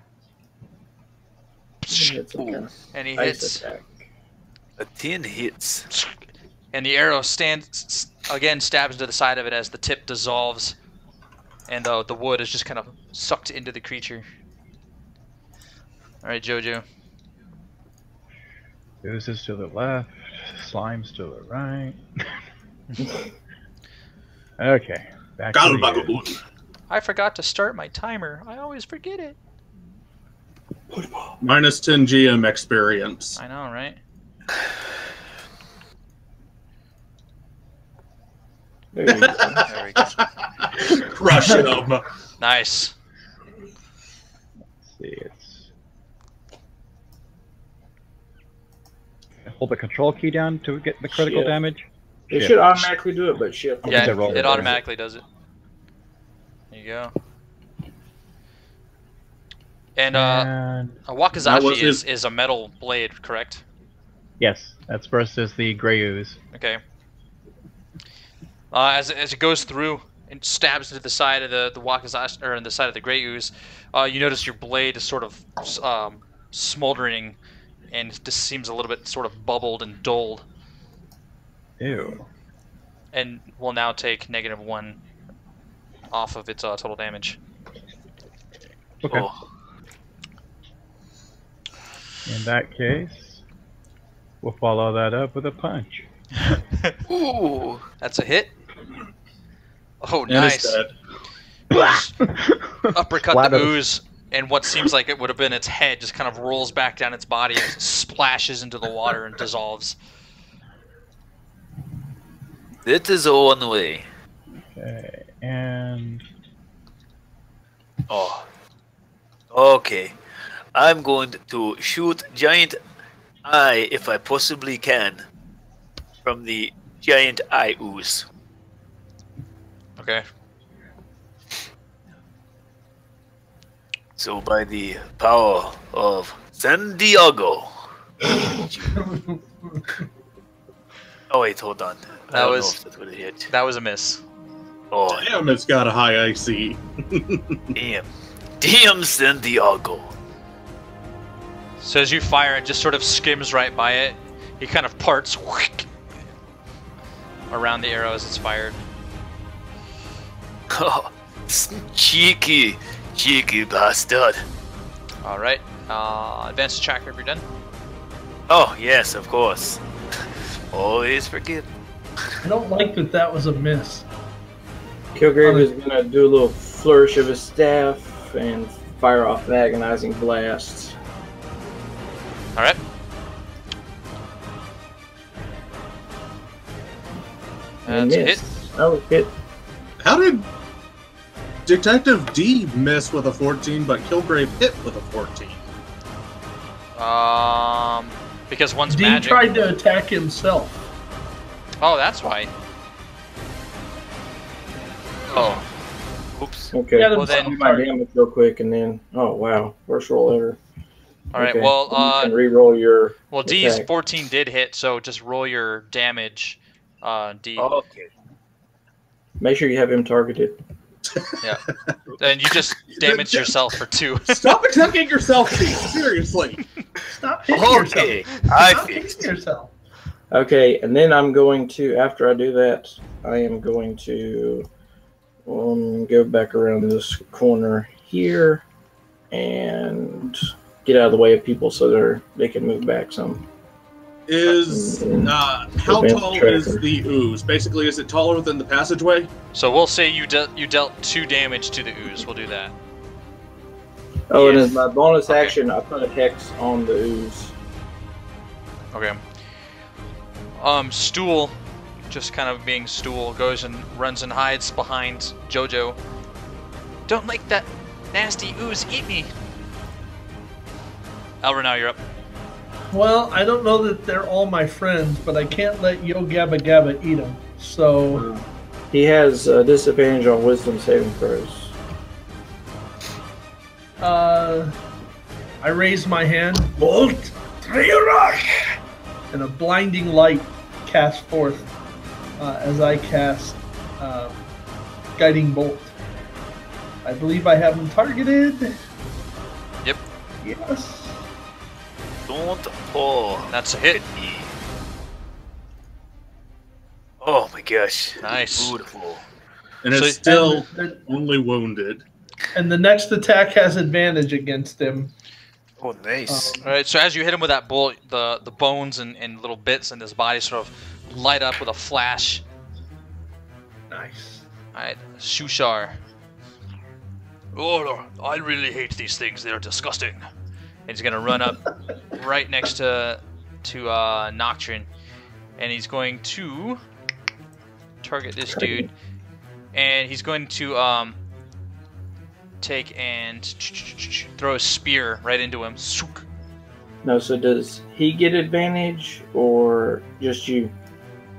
And he hits. A 10 hits. And the arrow stabs into the side of it as the tip dissolves. And the wood is just kind of sucked into the creature. Alright, Jojo. Oozes to the left, slimes to the right. Okay, back to you. I forgot to start my timer. I always forget it. Minus 10 GM experience. I know, right? There you go. There we go. Crush him. Nice. Let's see, it's... Hold the control key down to get the critical Shit. damage. It should automatically do it, but shit. Yeah, I rolled it it. automatically does it. There you go. And a That was wakizashi his- is a metal blade, correct? Yes, that's versus the gray ooze. Okay. As it goes through and stabs into the side of the wakizashi, or in the side of the gray ooze, you notice your blade is sort of smoldering, and it just seems a little bit sort of bubbled and dulled, Ew. and will now take -1 off of its total damage. Okay. Oh. In that case, we'll follow that up with a punch. Ooh. That's a hit. Oh, And nice. it's dead. Uppercut Flat the of- ooze, and what seems like it would have been its head just kind of rolls back down its body and splashes into the water and dissolves. That is all one way. Okay, and Oh. Okay. I'm going to shoot giant eye if I possibly can from the giant eye ooze. Okay. So by the power of San Diego. Oh wait, hold on. I That don't was- know if that would have hit. That was a miss. Oh Damn, it's got a high IC. damn. Damn San Diego. So as you fire, it just sort of skims right by it. He kind of parts around the arrow as it's fired. Cheeky bastard. Alright. Advanced tracker if you're done. Oh yes, of course. Always forget. I don't like that that was a miss. Kilgrave is gonna do a little flourish of his staff and fire off an agonizing blast. Alright. And That's a hit. miss. Oh, hit. How did Detective D miss with a 14, but Kilgrave hit with a 14? Because one's D magic. tried to attack himself. Oh, that's why. Oh. Oops. Okay. Yeah, Well, then- do my damage real quick and then. Oh wow, worst roll ever. Alright, Okay. well, you can re-roll your. well, D's attack. 14 did hit, so just roll your damage, D. Okay. Make sure you have him targeted. Yeah. And you just damage yourself for 2. Stop attacking yourself, D. Seriously. Stop hitting Okay. yourself. I Stop fixed hitting yourself. Okay, and then I'm going to, after I do that, I am going to Go back around this corner here and get out of the way of people so they can move back some. How tall is the ooze? Basically, is it taller than the passageway? So we'll say you dealt 2 damage to the ooze. We'll do that. Oh, and as my bonus action, I put a hex on the ooze. Okay. Stool, just kind of being Stool, goes and runs and hides behind Jojo. Don't let that nasty ooze eat me. Elrenau, you're up. Well, I don't know that they're all my friends, but I can't let Yo Gabba Gabba eat them. So he has a disadvantage on wisdom saving throws. I raise my hand, Bolt, Rush, and a blinding light casts forth as I cast Guiding Bolt. I believe I have him targeted. Yep. Yes. Don't pull. That's a hit. Oh my gosh. Nice. Beautiful. And it's still only wounded. And the next attack has advantage against him. Oh, nice. All right. So as you hit him with that bolt, the bones and little bits in his body sort of light up with a flash. Nice. All right, Shushar. Oh, I really hate these things. They're disgusting. And he's gonna run up right next to Nocturne, and he's going to target this dude, and he's going to take and throw a spear right into him. No, so does he get advantage or just you?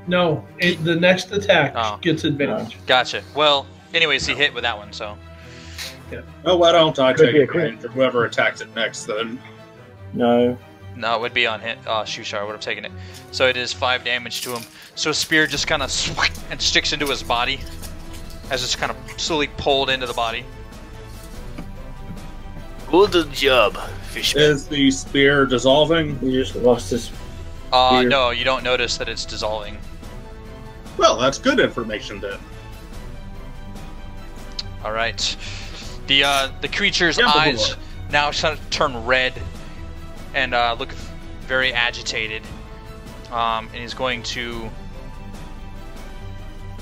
No, the next attack gets advantage. Gotcha. Well, anyways, he hit with that one, so. Yeah. Oh, why don't I take advantage of whoever attacks it next then? No. No, it would be on hit. Shushar would have taken it. So it is 5 damage to him. So a spear just kind of and sticks into his body as it's kind of slowly pulled into the body. Good job, Fishman. Is the spear dissolving? He just lost his. No, you don't notice that it's dissolving. Well, that's good information then. All right. The creature's eyes now sort of turn red and look very agitated. And he's going to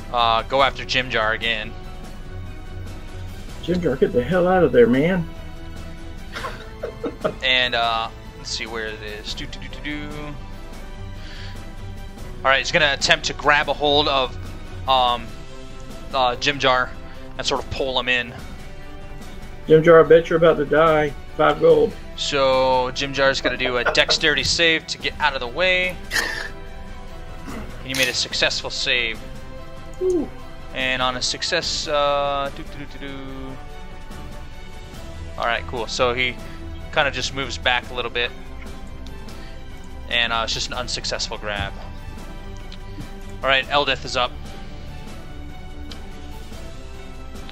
go after Jimjar again. Jimjar, get the hell out of there, man. And let's see where it is. Alright, he's going to attempt to grab a hold of Jimjar and sort of pull him in. Jimjar, I bet you're about to die. 5 gold. So Jimjar's going to do a dexterity save to get out of the way. And he made a successful save. Ooh. And on a success... Alright, cool. So he kind of just moves back a little bit. And it's just an unsuccessful grab. Alright, Eldith is up.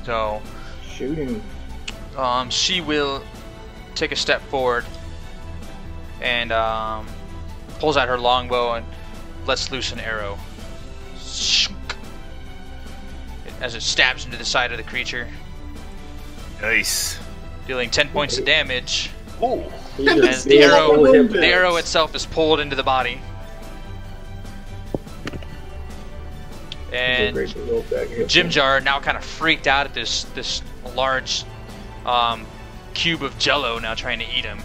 So... Shoot him. She will take a step forward and pulls out her longbow and lets loose an arrow. As it stabs into the side of the creature. Nice. Dealing 10 points of damage. Ooh. As the arrow itself is pulled into the body. And Jimjar, now kind of freaked out at this large cube of jello now trying to eat him.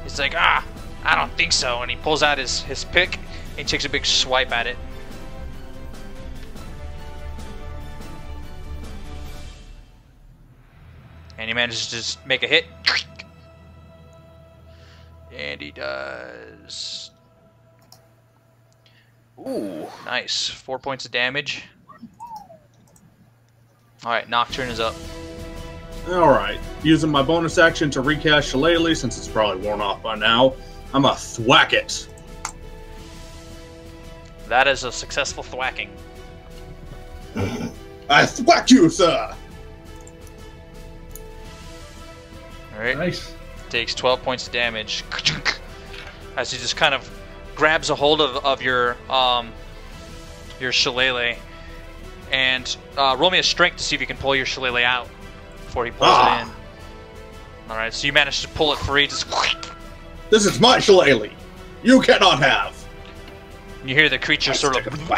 He's like, I don't think so. And he pulls out his pick and he takes a big swipe at it. And he manages to just make a hit. And he does. Ooh, nice. 4 points of damage. Alright, Nocturne is up. Alright, using my bonus action to recast Shillelagh, since it's probably worn off by now, I'm a thwack it. That is a successful thwacking. I thwack you, sir! Alright. Nice. Takes 12 points of damage. As he just kind of grabs a hold of your shillelagh And roll me a strength to see if you can pull your shillelagh out before he pulls it in. Alright, so you managed to pull it free. Just This is my shillelagh. You cannot have. you hear the creature sort of...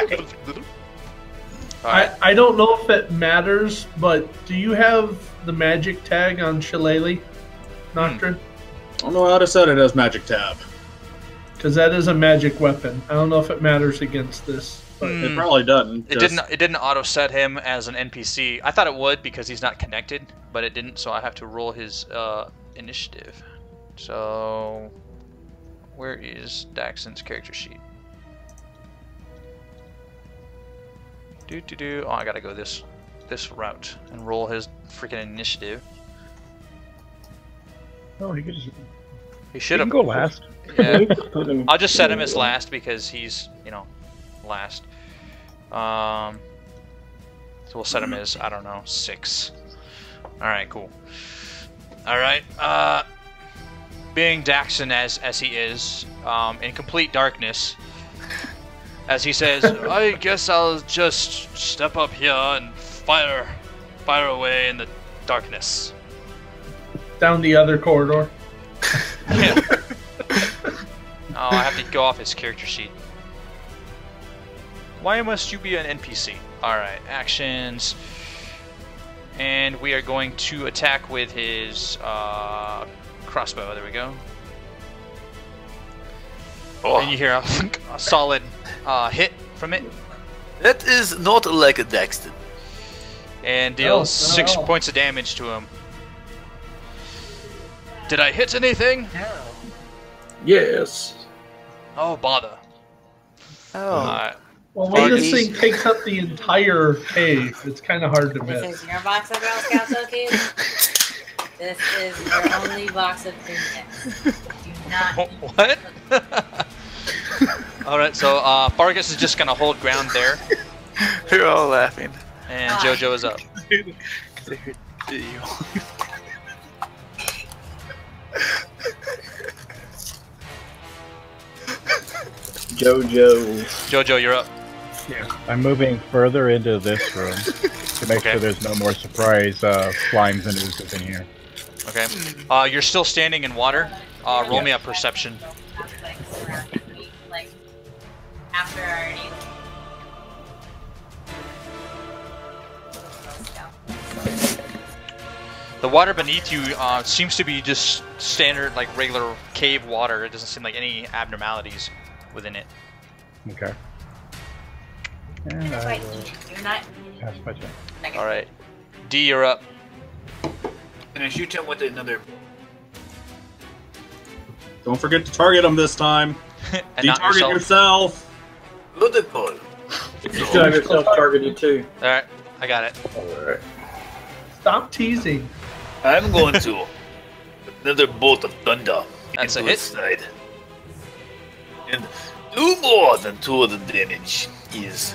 I don't know if it matters, but do you have the magic tag on Shillelagh, Nocturne? I don't know how to set it as magic tab. Because that is a magic weapon. I don't know if it matters against this. But It probably doesn't. It didn't auto set him as an NPC. I thought it would because he's not connected, but it didn't. So I have to roll his initiative. So where is Daxon's character sheet? Oh, I gotta go this route and roll his freaking initiative. Oh, he could just. He should He have can go last. Yeah. Put him- I'll just set him as last because he's, last. So we'll set him as, I don't know, 6. Alright, cool. Alright, being Daxon as he is, in complete darkness, as he says, I guess I'll just step up here and fire away in the darkness. down the other corridor. Yeah. Oh, I have to go off his character sheet. Why must you be an NPC? Alright, actions. And we are going to attack with his crossbow. There we go. Oh, And you hear a solid hit from it. that is not like a Daxton. And deals Oh, 6 no. points of damage to him. Did I hit anything? Yes. Oh, bother. Oh. Well, when this Fargus. thing takes up the entire cave, it's kind of hard to This miss. is your box of Girl Scouts cookies. This is your only box of Kleenex. Do not. What? Alright, so Fargus is just going to hold ground there. They're all laughing. And Jojo is up. They heard you. Jojo. Jojo, you're up. I'm moving further into this room to make Okay. sure there's no more surprise slimes and oozes in here. Okay. You're still standing in water. Roll me a perception. Like, after already. The water beneath you seems to be just standard, like regular cave water. It doesn't seem like any abnormalities within it. Okay. And That's I why will you're not. pass my turn. All right. D, you're up. And I shoot him with another. Don't forget to target him this time. And not Detarget yourself. yourself. Protocol. You still have yourself targeted too. All right, I got it. Alright. Stop teasing. I'm going to another bolt of thunder That's into a his side. And do more than 2 of the damage is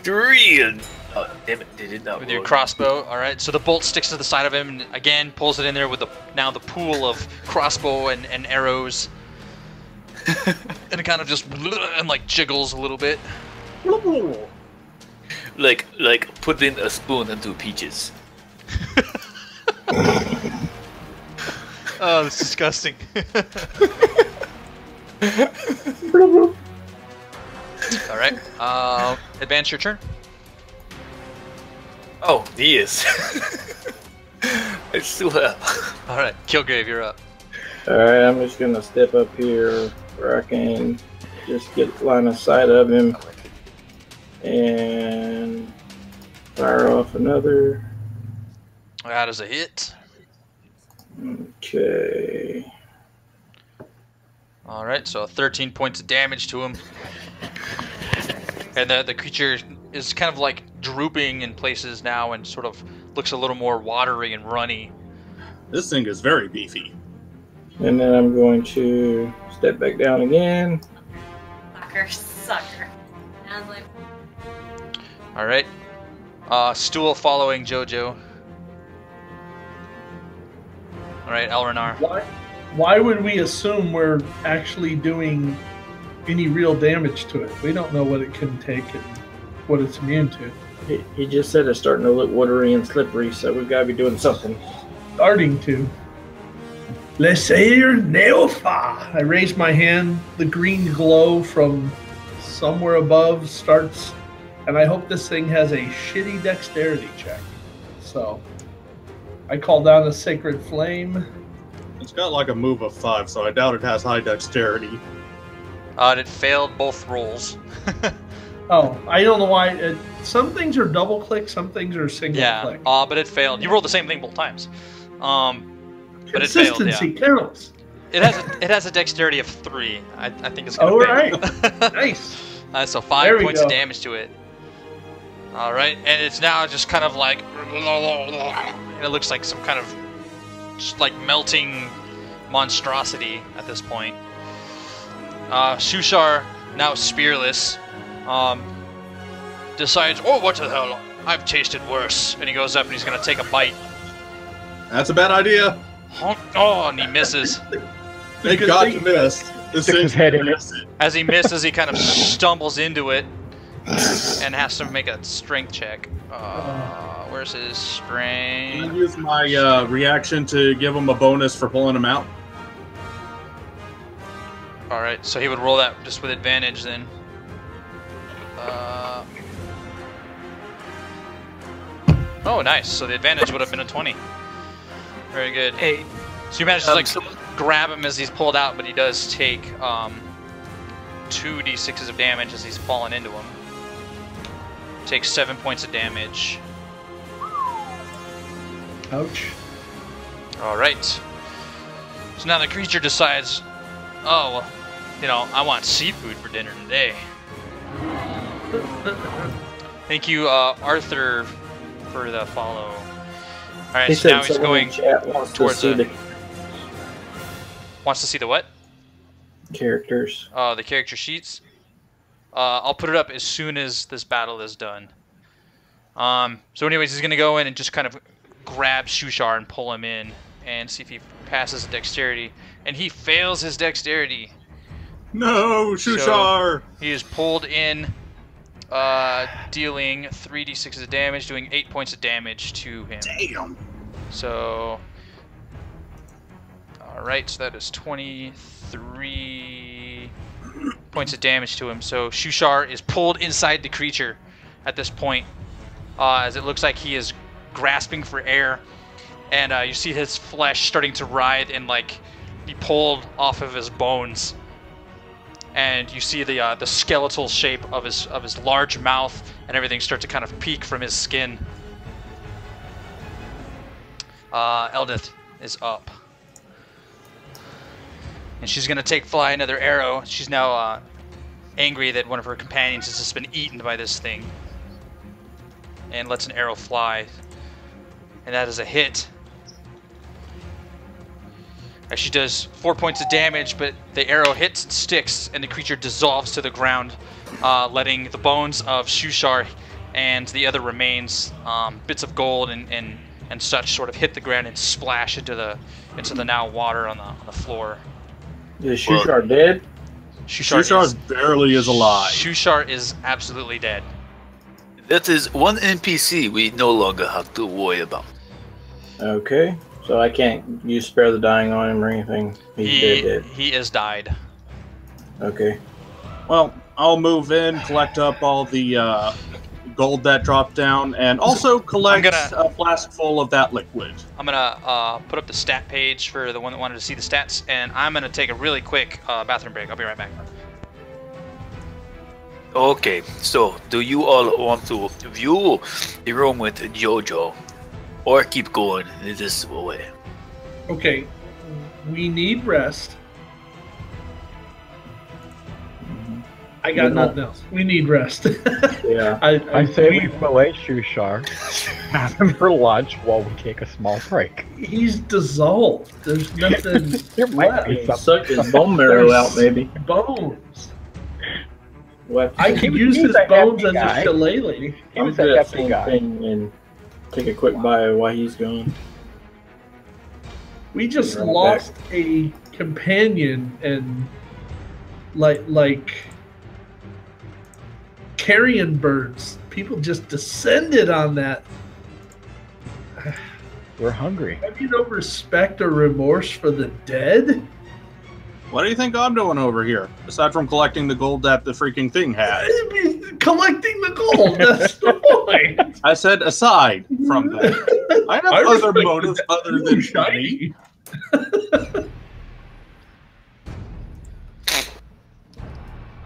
3 and damn it, they did not With your roll. crossbow. All right. So the bolt sticks to the side of him, and again pulls it in there with the pool of crossbow and arrows, and it kind of just and like jiggles a little bit. like putting a spoon into peaches. Oh, that's disgusting. All right. Advance your turn. Oh, he is. I still have. All right, Kilgrave, you're up. Alright, I'm just gonna step up here where I can just get line of sight of him and fire off another. That is a hit. Okay. All right, so 13 points of damage to him, and the creature is kind of like drooping in places now, and sort of looks a little more watery and runny. This thing is very beefy. And then I'm going to step back down again. Sucker. Sounds like. All right, Stool following Jojo. All right, Elrenar. Why would we assume we're actually doing any real damage to it? We don't know what it can take. And what it's immune to. He just said it's starting to look watery and slippery, so we've got to be doing something. Starting to. Laissez Neofa! I raise my hand. The green glow from somewhere above starts, and I hope this thing has a shitty dexterity check. So, I call down a sacred flame. It's got like a move of 5, so I doubt it has high dexterity. It failed both rolls. Oh, I don't know why. Some things are double click, some things are single click. Yeah, but it failed. You rolled the same thing both times. But it failed, Consistency yeah. counts. It has a dexterity of 3. I think it's gonna All fail. right. Nice. So There 5 we points go. of damage to it. All right, and it's now just kind of like, and it looks like some kind of just like melting monstrosity at this point. Shushar, now spearless, decides, oh, what the hell? I've tasted worse. And he goes up and he's gonna take a bite. That's a bad idea. Oh, and he misses. Thank Good God thing- you missed. This Sticks his thing's head in it. missed. As he misses, he kind of stumbles into it and has to make a strength check. Where's his Can strength? I use my reaction to give him a bonus for pulling him out? All right, so he would roll that just with advantage then. Oh, nice. So the advantage would have been a 20. Very good. Hey, So you manage to like someone- grab him as he's pulled out, but he does take 2d6s of damage as he's fallen into him. Takes 7 points of damage. Ouch. All right. So now the creature decides, oh, well, you know, I want seafood for dinner today. Thank you, Arthur, for the follow. All right, He so now said he's someone in going chat wants to towards see the- the wants to see the what? characters. The character sheets. I'll put it up as soon as this battle is done. So anyways, he's gonna go in and just kind of grab Shushar and pull him in and see if he passes the dexterity. And he fails his dexterity. No, Shushar! He is pulled in, dealing 3d6 of damage, doing 8 points of damage to him. Damn. So, alright, so that is 23 points of damage to him. So Shushar is pulled inside the creature at this point, as it looks like he is grasping for air. And you see his flesh starting to writhe and like be pulled off of his bones. And you see the skeletal shape of his large mouth and everything start to kind of peek from his skin. Eldith is up, and she's gonna fly another arrow. She's now angry that one of her companions has just been eaten by this thing, and lets an arrow fly, and that is a hit. She does 4 points of damage, but the arrow hits and sticks, and the creature dissolves to the ground, letting the bones of Shushar and the other remains, bits of gold and such, sort of hit the ground and splash into the now water on the floor. Is Shushar dead? Shushar's barely is alive. Shushar is absolutely dead. that is one NPC we no longer have to worry about. Okay. So I can't use Spare the Dying on him or anything. He's dead. He is died. Okay. Well, I'll move in, collect up all the gold that dropped down, and also collect a flask full of that liquid. I'm gonna put up the stat page for the one that wanted to see the stats, and I'm gonna take a really quick bathroom break. I'll be right back. Okay, so do you all want to view the room with Jojo, or keep going in this way? Okay, we need rest. I got nothing else. We need rest. Yeah. I say we fillet Shushar, have him for lunch while we take a small break. He's dissolved. There's nothing There might be left. Suck his bone marrow out, maybe. Bones. What? I can He use was his a bones hefty as guy. a shillelagh. He I'll was do a that hefty same guy. thing and take a quick bite while he's gone. We just Run it lost a companion, and like carrion birds. People just descended on that. We're hungry. Have you no respect or remorse for the dead? What do you think I'm doing over here? Aside from collecting the gold that the freaking thing had. Collecting the gold. That's the point. I said aside from that. I have other motives other than shiny.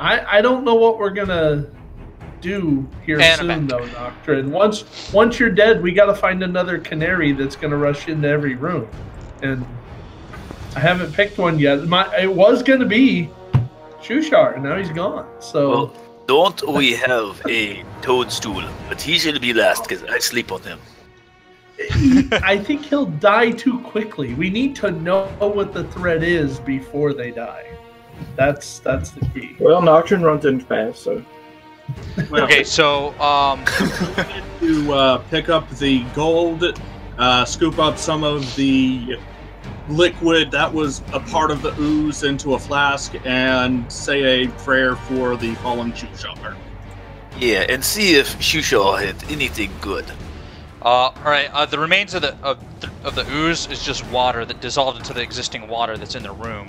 I don't know what we're gonna do here soon, though, Nocturne. Once you're dead, we got to find another canary that's gonna rush into every room, and I haven't picked one yet. It was gonna be Shushar, and now he's gone. So well, don't we have a toadstool? But he should be last because I sleep on him. I think he'll die too quickly. We need to know what the threat is before they die. That's the key. Well, Nocturne runs in fast, so. Well, Okay, so to pick up the gold, scoop up some of the liquid that was a part of the ooze into a flask, and say a prayer for the fallen Shushar. Yeah, and see if Shusha had anything good. all right. The remains of the ooze is just water that dissolved into the existing water that's in the room.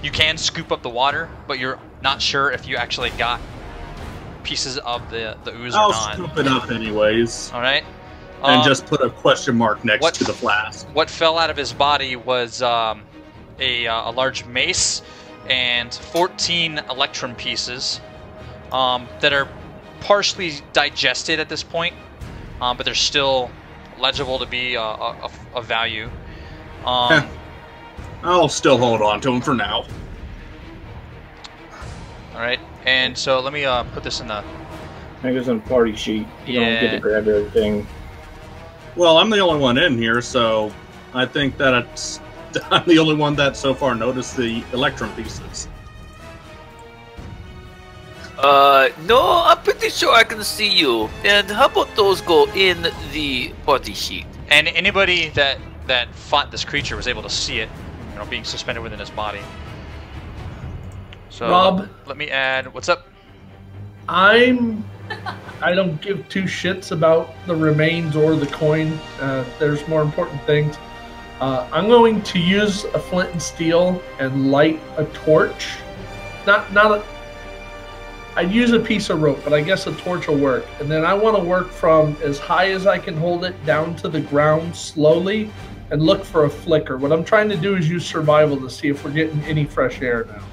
You can scoop up the water, but you're not sure if you actually got pieces of the ooze or I'll not. scoop it up anyways, All right. and just put a question mark next to the flask. What fell out of his body was a large mace and 14 electrum pieces that are partially digested at this point, but they're still legible to be of value. I'll still hold on to them for now. All right, and so let me put this in the. I think it's on the party sheet. You don't get to grab everything. Well, I'm the only one in here, so I think that I'm the only one that so far noticed the electrum pieces. No, I'm pretty sure I can see you. And how about those go in the party sheet? And anybody that fought this creature was able to see it, being suspended within his body. So Rob, let me add. What's up? I don't give two shits about the remains or the coin. There's more important things. I'm going to use a flint and steel and light a torch. I'd use a piece of rope, but I guess a torch will work. And then I want to work from as high as I can hold it down to the ground slowly and look for a flicker. What I'm trying to do is use survival to see if we're getting any fresh air now.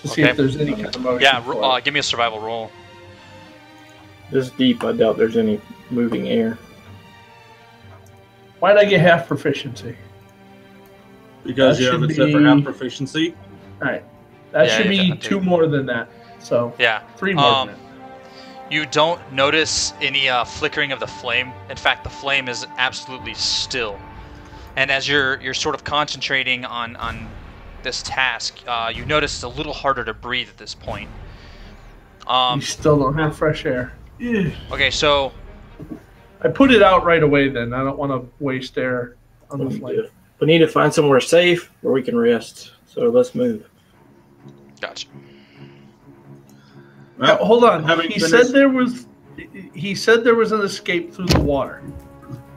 To see if there's any kind of motion. Yeah, give me a survival roll. This deep, I doubt there's any moving air. Why'd I get half proficiency? Because you have it set for half proficiency. Alright. That should be 2 more than that. So, yeah. 3 more than that. You don't notice any flickering of the flame. In fact, the flame is absolutely still. And as you're sort of concentrating on this task, you notice it's a little harder to breathe at this point. You still don't have fresh air. Okay, so I put it out right away then. I don't want to waste air on the flame. We need to find somewhere safe where we can rest. So let's move. Gotcha. Well, hold on. He said there was an escape through the water.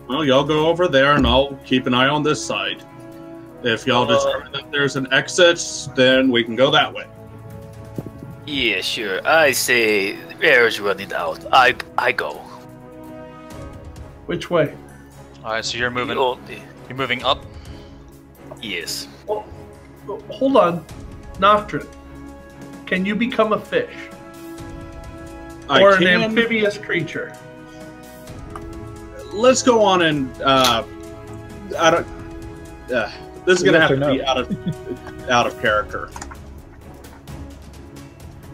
Well, y'all go over there, and I'll keep an eye on this side. If y'all determine that there's an exit, then we can go that way. Yeah, sure. I say air is running out. I go. Which way? All right, so you're moving. You're moving up. Yes. Oh, hold on, Nocturne. Can you become a fish? Or an amphibious creature? Let's go on and this is gonna have to be out of character.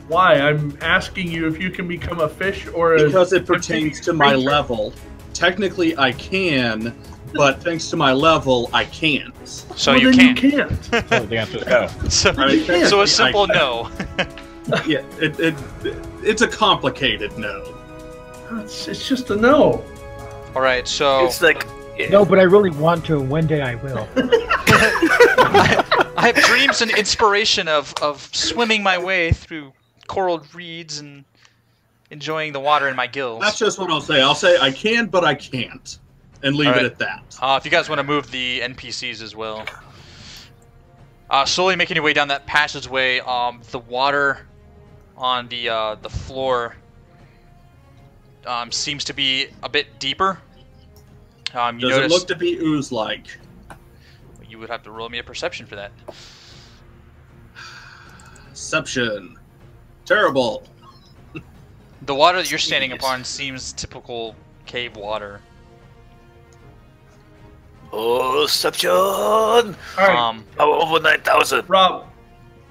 Why? I'm asking you if you can become a fish or because it pertains to my level. Technically, I can, but thanks to my level, I can't. So you can't. So the answer is no. So a simple no. Yeah, it's a complicated no. It's just a no. All right, so it's like no, but I really want to. One day I will. I have dreams and inspiration of swimming my way through coral reeds and enjoying the water in my gills. That's just what I'll say. I'll say I can, but I can't, and leave it at that. If you guys want to move the NPCs as well. Slowly making your way down that passageway, the water on the floor seems to be a bit deeper. Does it look to be ooze-like? You would have to roll me a perception for that. Perception. Terrible. The water that you're standing upon seems typical cave water. Perception! Alright. Over 9,000. Rob,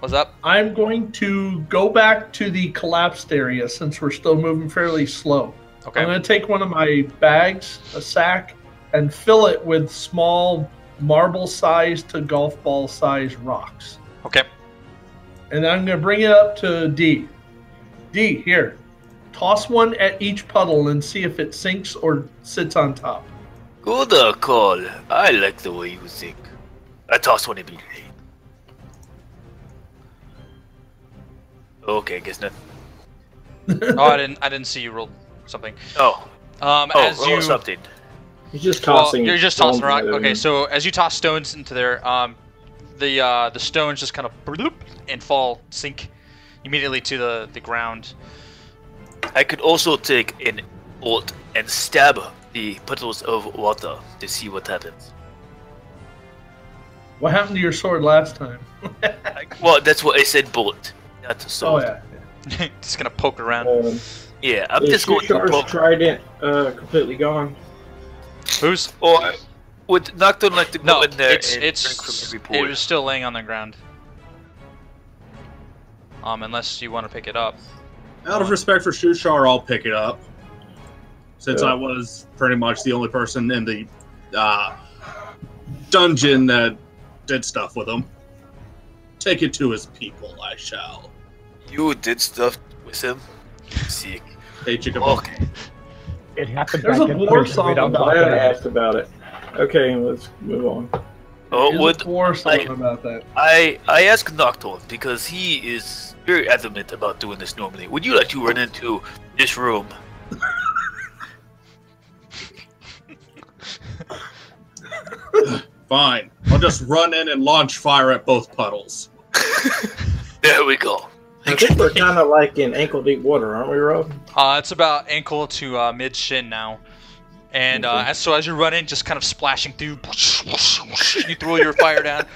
What's up? I'm going to go back to the collapsed area since we're still moving fairly slow. Okay. I'm going to take one of my bags, a sack, and fill it with small marble-sized to golf ball-sized rocks. Okay. And then I'm going to bring it up to D. D, here. Toss one at each puddle and see if it sinks or sits on top. Good call. I like the way you think. I toss one immediately. Okay, guess not. Oh, I didn't see you roll something. Oh. As roll you something. He's just tossing. you're just tossing rock. stones at Okay, him. so as you toss stones into there, the stones just kind of bloop and sink immediately to the ground. I could also take an bolt and stab the puddles of water to see what happens. What happened to your sword last time? Well, that's what I said, bolt, not Oh, sword. yeah. Just gonna poke around. Yeah, I'm Is just going to Shushar's poke. trident completely gone? Who's? Or would Nocturne like to go No, in there it's and drink from every it pool? was still laying on the ground. Unless you want to pick it up. Out of respect for Shushar, I'll pick it up. Since I was pretty much the only person in the dungeon that did stuff with him. Take it to his people, I shall. You did stuff with him? Sick. Hey, Chicken. Okay. It happened There's back a in war prison. song We don't about talk Glad I about it. asked about it. Okay, let's move on. Oh, There's would a war song I- about that. I asked Nocturne because he is very adamant about doing this normally. Would you like to run into this room? Fine. I'll just run in and launch fire at both puddles. There we go. I think we're kind of like in ankle deep water, aren't we, Rob? It's about ankle to mid shin now. And as you run in, just kind of splashing through, you throw your fire down,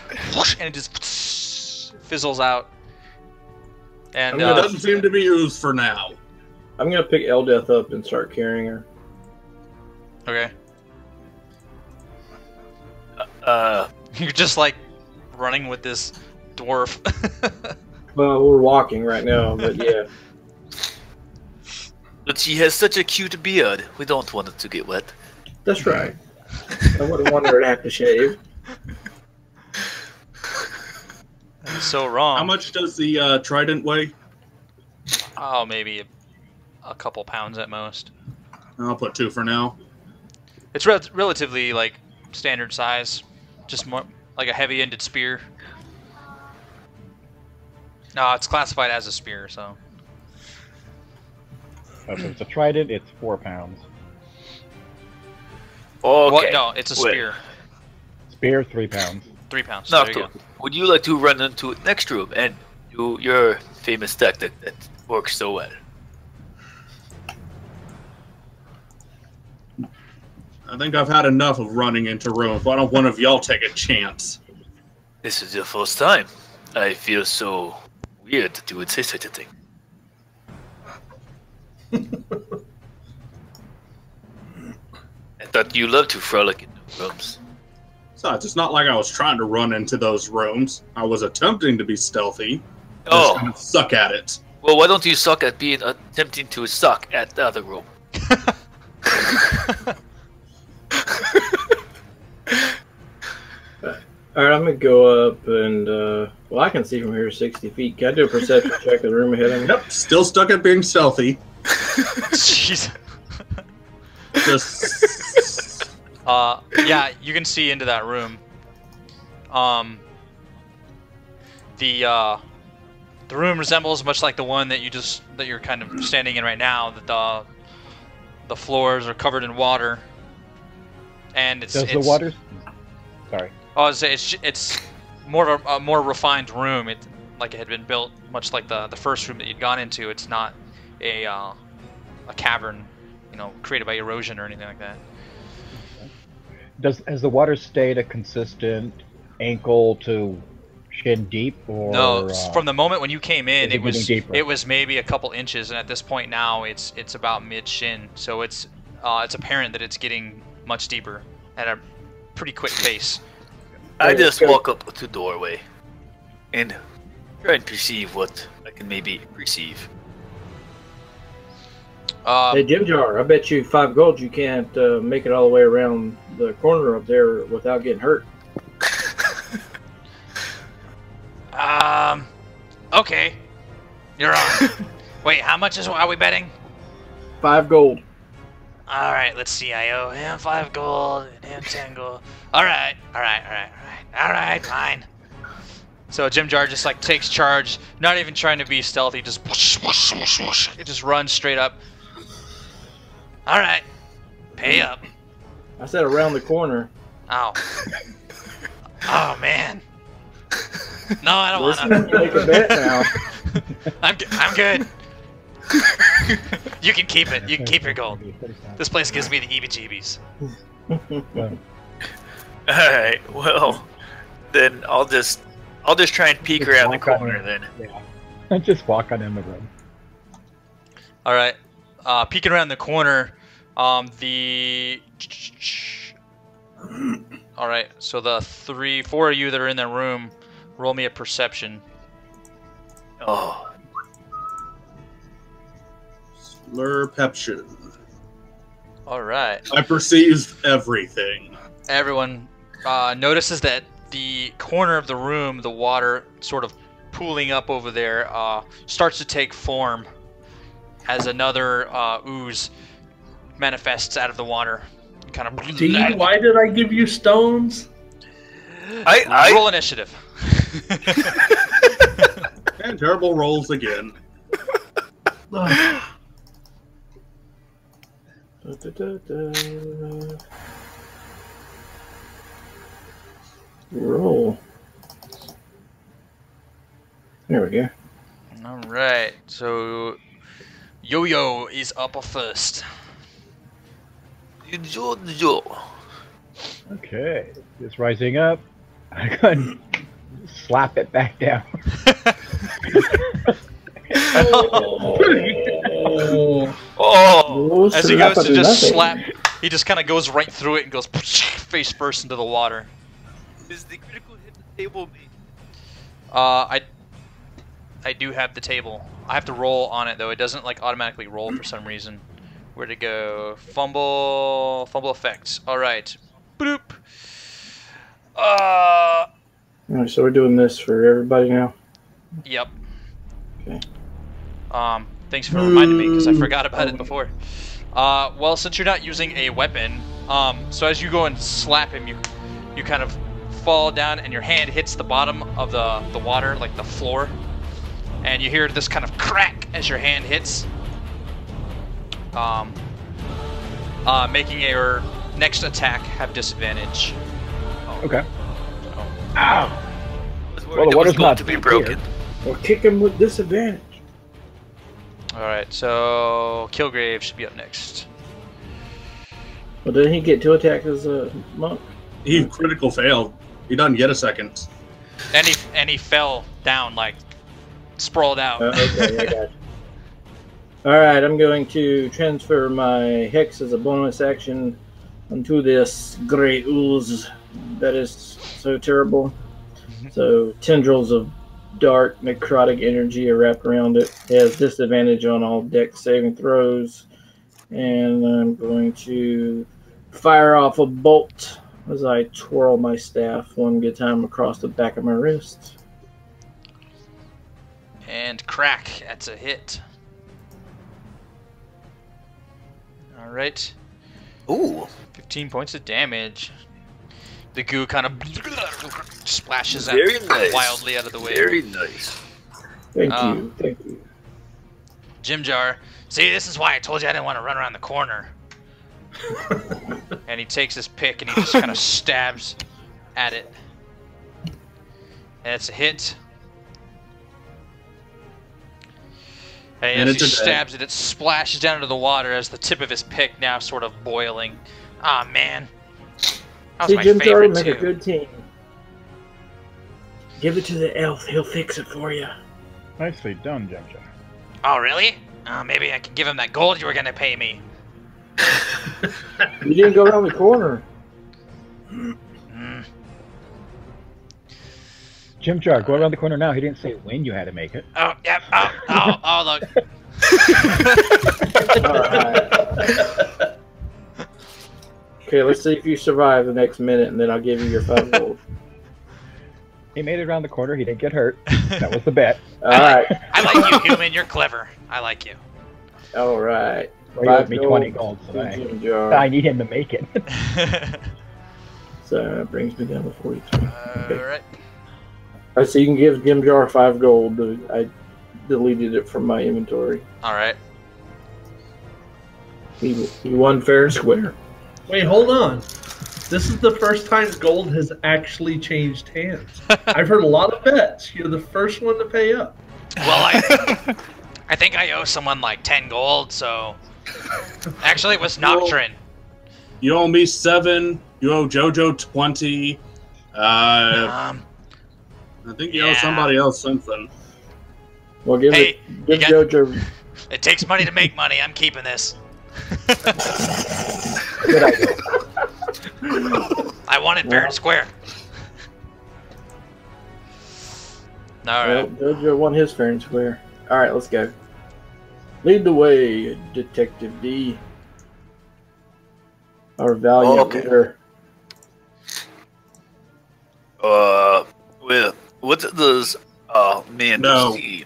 and it just fizzles out. And It doesn't seem to be ooze for now. I'm gonna pick Eldeth up and start carrying her. okay, You're you're just like running with this dwarf. Well, we're walking right now, but yeah. But she has such a cute beard. We don't want it to get wet. That's right. I wouldn't want her to have to shave. So wrong. How much does the trident weigh? Oh, maybe a couple pounds at most. I'll put 2 for now. It's relatively like standard size, just more like a heavy-ended spear. No, it's classified as a spear, so. If it's a trident, it's 4 pounds. Okay. What? No, it's a Wait. spear. Spear, 3 pounds. 3 pounds. There you go. Nocturne, would you like to run into the next room and do your famous tactic that works so well? I think I've had enough of running into rooms. Why don't one of y'all take a chance? This is your first time. I feel so weird that you would say such a thing. I thought you loved to frolic in the rooms. Besides, it's not like I was trying to run into those rooms. I was attempting to be stealthy. Just Oh, kind of suck at it. well, why don't you suck at being attempting to suck at the other room? Alright, I'm gonna go up and, well, I can see from here 60 feet. Can I do a perception check of the room ahead of me? Yep, still stuck at being stealthy. Jeez. Just Yeah, you can see into that room. The The room resembles much like the one that you're kind of standing in right now. That the floors are covered in water, and it's the water? Sorry. Oh, it's more of a more refined room. It like it had been built much like the first room that you'd gone into. It's not a cavern, created by erosion or anything like that. Has the water stayed a consistent ankle to shin deep, or no? From the moment when you came in, it was maybe a couple inches, and at this point now it's about mid shin. So it's apparent that it's getting much deeper at a pretty quick pace. I just walk up to the doorway and try and perceive what I can maybe perceive. Hey, Jim Jar, I bet you 5 gold you can't make it all the way around the corner up there without getting hurt. Okay. You're on. Wait, how much are we betting? 5 gold. Alright, let's see. I owe him 5 gold and him 10 gold. Alright, fine. So Jim Jar just like takes charge, not even trying to be stealthy, just it just runs straight up. Alright. Pay up. I said around the corner. Ow. Oh man. No, I don't want to make a bet now. I'm good. You can keep it. You can keep your gold. This place gives me the heebie-jeebies. Alright, well, then I'll just try and peek around the corner then. Yeah. Just walk on in the room. Alright. Peeking around the corner, Alright, so the 4 of you that are in that room, roll me a perception. Oh. Perception. Alright. I perceive everything. Everyone notices that the corner of the room, the water sort of pooling up over there, starts to take form as another ooze manifests out of the water. Kind of. Gee, why did I give you stones? I roll initiative. And terrible rolls again. Roll. There we go. Alright, so Yo-Yo is up first. Okay, it's rising up. I can slap it back down. Oh! As he goes to just slap, he just kind of goes right through it and goes face first into the water. Is the critical hit the table made? I do have the table. I have to roll on it though. It doesn't like automatically roll for some reason. Where'd it go? Fumble effects. All right. Boop. Alright, so we're doing this for everybody now. Yep. Okay. Thanks for reminding me because I forgot about it before. Well, since you're not using a weapon, so as you go and slap him, you kind of fall down and your hand hits the bottom of the water, like the floor, and you hear this kind of crack as your hand hits, making your next attack have disadvantage. Okay. So. Ow! Well, the water's not to be broken. Or kick him with disadvantage. Alright, so Kilgrave should be up next. Well, didn't he get 2 attacks as a monk? He critical failed. He doesn't get a second. And he fell down, like, sprawled out. Okay, I got you. Alright, I'm going to transfer my Hex as a bonus action onto this great ooze that is so terrible. So, tendrils of dark necrotic energy are wrapped around it. It has disadvantage on all dex saving throws. And I'm going to fire off a bolt as I twirl my staff one good time across the back of my wrist. And crack, that's a hit. Alright. Ooh. 15 points of damage. The goo kind of splashes out Very nice. wildly out of the way. Very nice. Thank you. Thank you. Jim Jar. See, this is why I told you I didn't want to run around the corner. And he takes his pick and he just kind of stabs at it. And it's a hit. And as he stabs it, it splashes down into the water as the tip of his pick now sort of boiling. Ah, man. That was my Jim Jar favorite, make too. a good team. Give it to the elf. He'll fix it for you. Nicely done, Jim Jar. Oh, really? Oh, maybe I can give him that gold you were going to pay me. You didn't go around the corner. Jim Jar, go around the corner now. He didn't say when you had to make it. Oh, yep. Oh, look. Alright. Okay, let's see if you survive the next minute, and then I'll give you your 5 gold. He made it around the corner. He didn't get hurt. That was the bet. Alright. I like you, human. You're clever. I like you. Alright. Well, he owed me 20 gold, so Jim Jar. I need him to make it. So that brings me down to 43. Okay. Alright. Alright, so you can give Jim Jar 5 gold. I deleted it from my inventory. Alright. He won fair and square. Wait, hold on. This is the first time gold has actually changed hands. I've heard a lot of bets. You're the first one to pay up. Well, I think I owe someone like 10 gold, so... Actually, it was Nocturne. You owe me 7. You owe JoJo 20. I think you owe somebody else something. Well, give JoJo. It takes money to make money. I'm keeping this. Good idea. I want it fair and square. Alright. Well, JoJo won his fair and square. Alright, let's go. Lead the way, Detective D. Our valiant leader. Well, what does man see?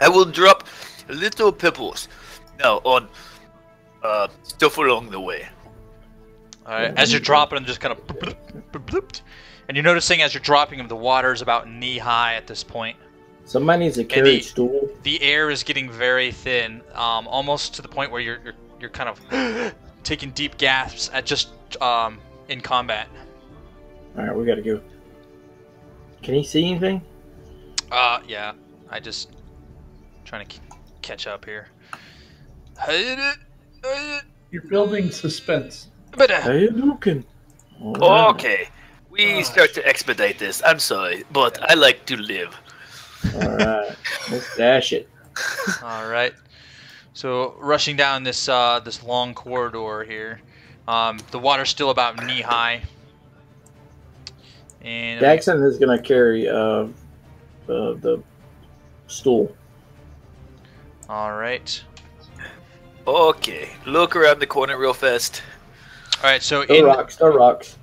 I will drop little pebbles now on stuff along the way. Alright, as you're dropping them, just kind of bloop, bloop, bloop, and you're noticing as you're dropping them, the water is about knee high at this point. Somebody needs a carriage stool. The air is getting very thin, almost to the point where you're kind of taking deep gasps at just in combat. Alright, we gotta go. Can he see anything? Yeah. I just trying to catch up here. You're building suspense. But how you looking? Okay, we start to expedite this. I'm sorry, but I like to live. Alright, let's dash it. Alright. So rushing down this this long corridor here. The water's still about knee high. And Jackson is gonna carry the stool. Alright. Okay, look around the corner real fast. Alright, so Star rocks.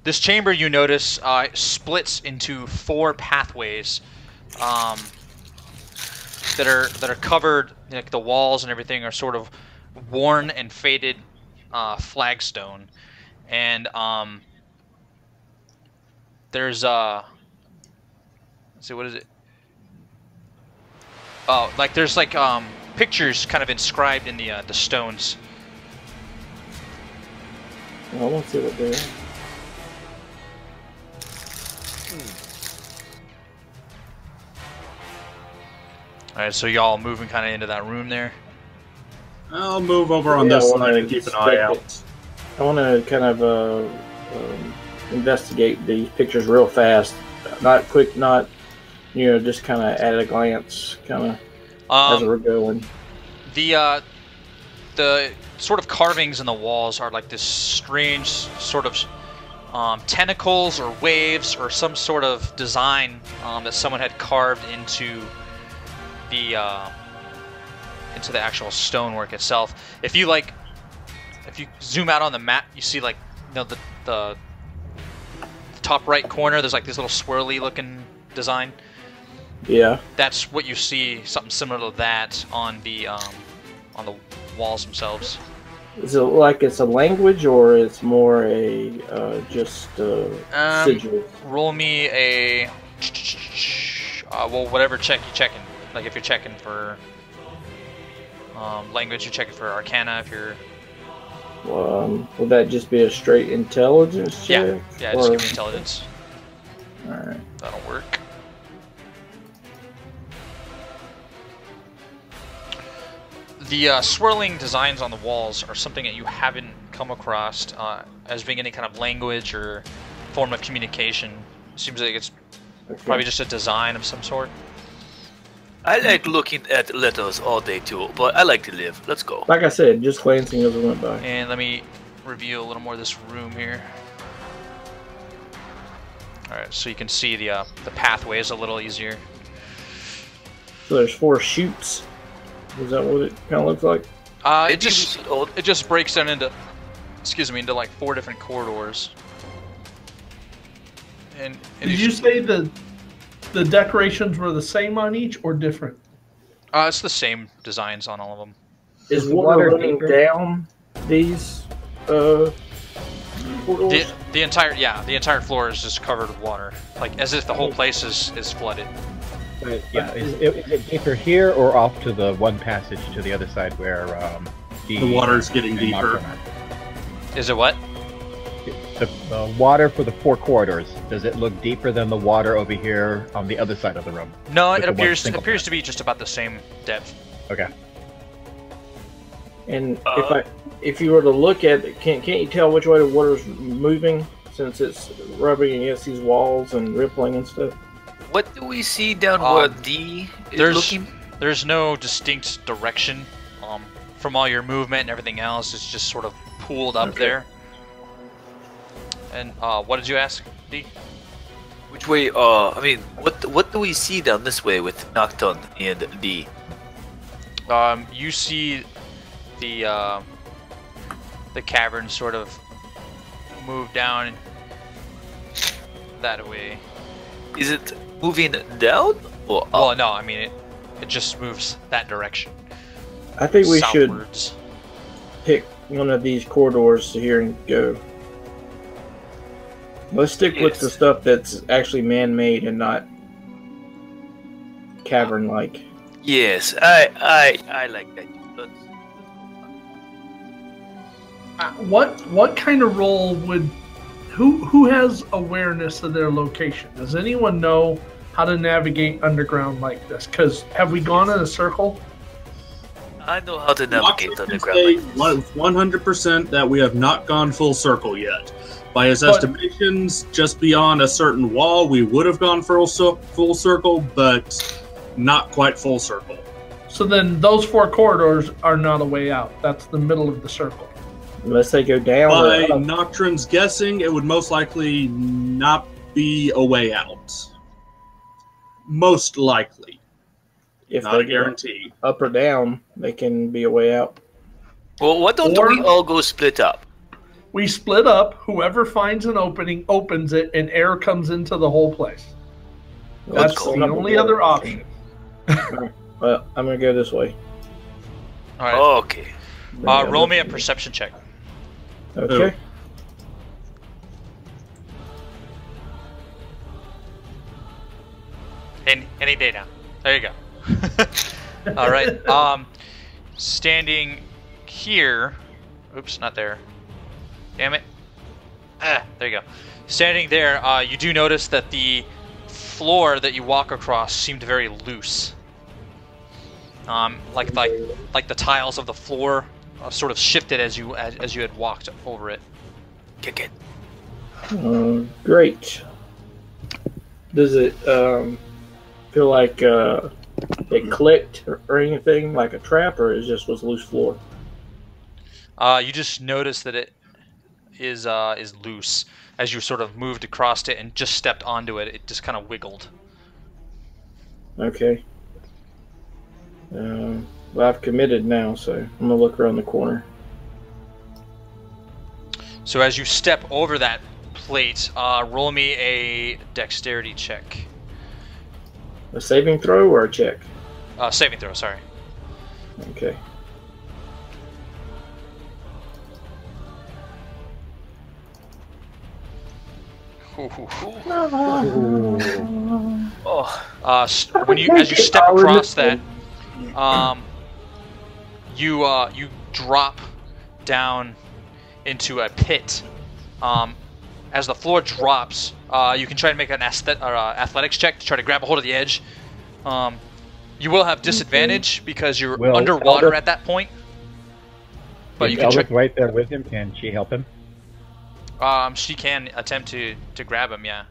This chamber, you notice, splits into 4 pathways that are covered. Like the walls and everything are sort of worn and faded flagstone, and there's let's see, what is it? Oh, like there's like pictures kind of inscribed in the stones. Well, I won't see what they are. Alright, so y'all moving kind of into that room there? I'll move over on this side and keep an eye out. I want to kind of investigate these pictures real fast. Not quick, not, just kind of at a glance, kind of as we're going. The sort of carvings in the walls are like this strange sort of tentacles or waves or some sort of design that someone had carved into the actual stonework itself. If you zoom out on the map, you see like the top right corner. There's like this little swirly looking design. Yeah. That's what you see. Something similar to that on the walls themselves. Is it like it's a language, or it's more a just sigil? Roll me a well, whatever check you're checking. Like if you're checking for language, you're checking for Arcana. If you're Would that just be a straight intelligence check? Yeah, just give me intelligence. All right, That'll work. The swirling designs on the walls are something that you haven't come across as being any kind of language or form of communication. Seems like it's probably just a design of some sort. I like looking at letters all day too, but I like to live. Let's go. like I said, just glancing as we went by. And let me review a little more of this room here. Alright, so you can see the pathway is a little easier. So there's 4 chutes. Is that what it kind of looks like? It just breaks down into, into like 4 different corridors. And did you say the decorations were the same on each or different? It's the same designs on all of them. Is water running down these corridors? The entire floor is just covered with water, like as if the whole place is flooded. But, yeah, is it deeper here or off to the one passage to the other side where the water's getting deeper? Is it what? The water for the 4 corridors, does it look deeper than the water over here on the other side of the room? No, it appears to be just about the same depth. Okay. And if you were to look at it, can't you tell which way the water's moving since it's rubbing against these walls and rippling and stuff? What do we see down where D is looking? There's no distinct direction. From all your movement and everything else, it's just sort of pooled up there. And what did you ask, D? Which way? I mean, what do we see down this way with Nocturne and D? You see the cavern sort of move down that way. Is it moving down or up? Well, no, I mean it just moves that direction. I think we southwards. should pick one of these corridors to here and go. Let's stick with the stuff that's actually man-made and not cavern-like. Yes, I like that. What kind of role would who has awareness of their location? Does anyone know how to navigate underground like this? Because have we gone in a circle? I know how to navigate underground. Say 100% that we have not gone full circle yet. By his estimations, just beyond a certain wall, we would have gone full circle, but not quite full circle. So then those 4 corridors are not a way out. That's the middle of the circle. Unless they go down. By Nocturne's guessing, it would most likely not be a way out. Most likely. If not a guarantee. Up or down, they can be a way out. Well, why don't we all go split up? We split up. Whoever finds an opening opens it, and air comes into the whole place. That's the only other option. Well, I'm gonna go this way. All right. Okay. Roll me a perception check. Okay. Any day now. There you go. All right. Standing here. Oops, not there. Damn it. There you go. Standing there, you do notice that the floor that you walk across seemed very loose. Like the tiles of the floor sort of shifted as you had walked over it. Kick it. Great. Does it feel like it clicked or anything like a trap, or it just was loose floor? You just notice that it is loose. As you sort of moved across it and just stepped onto it, it just kind of wiggled. Okay. Well, I've committed now, so I'm gonna look around the corner. So as you step over that plate, roll me a dexterity check. A saving throw or a check? Saving throw, sorry. Okay. Oh, as you step across that, you drop down into a pit. As the floor drops, you can try to make an athletics check to try to grab a hold of the edge. You will have disadvantage because you're underwater at that point. But you can Eldith right there with him. Can she help him? She can attempt to grab him. Yeah.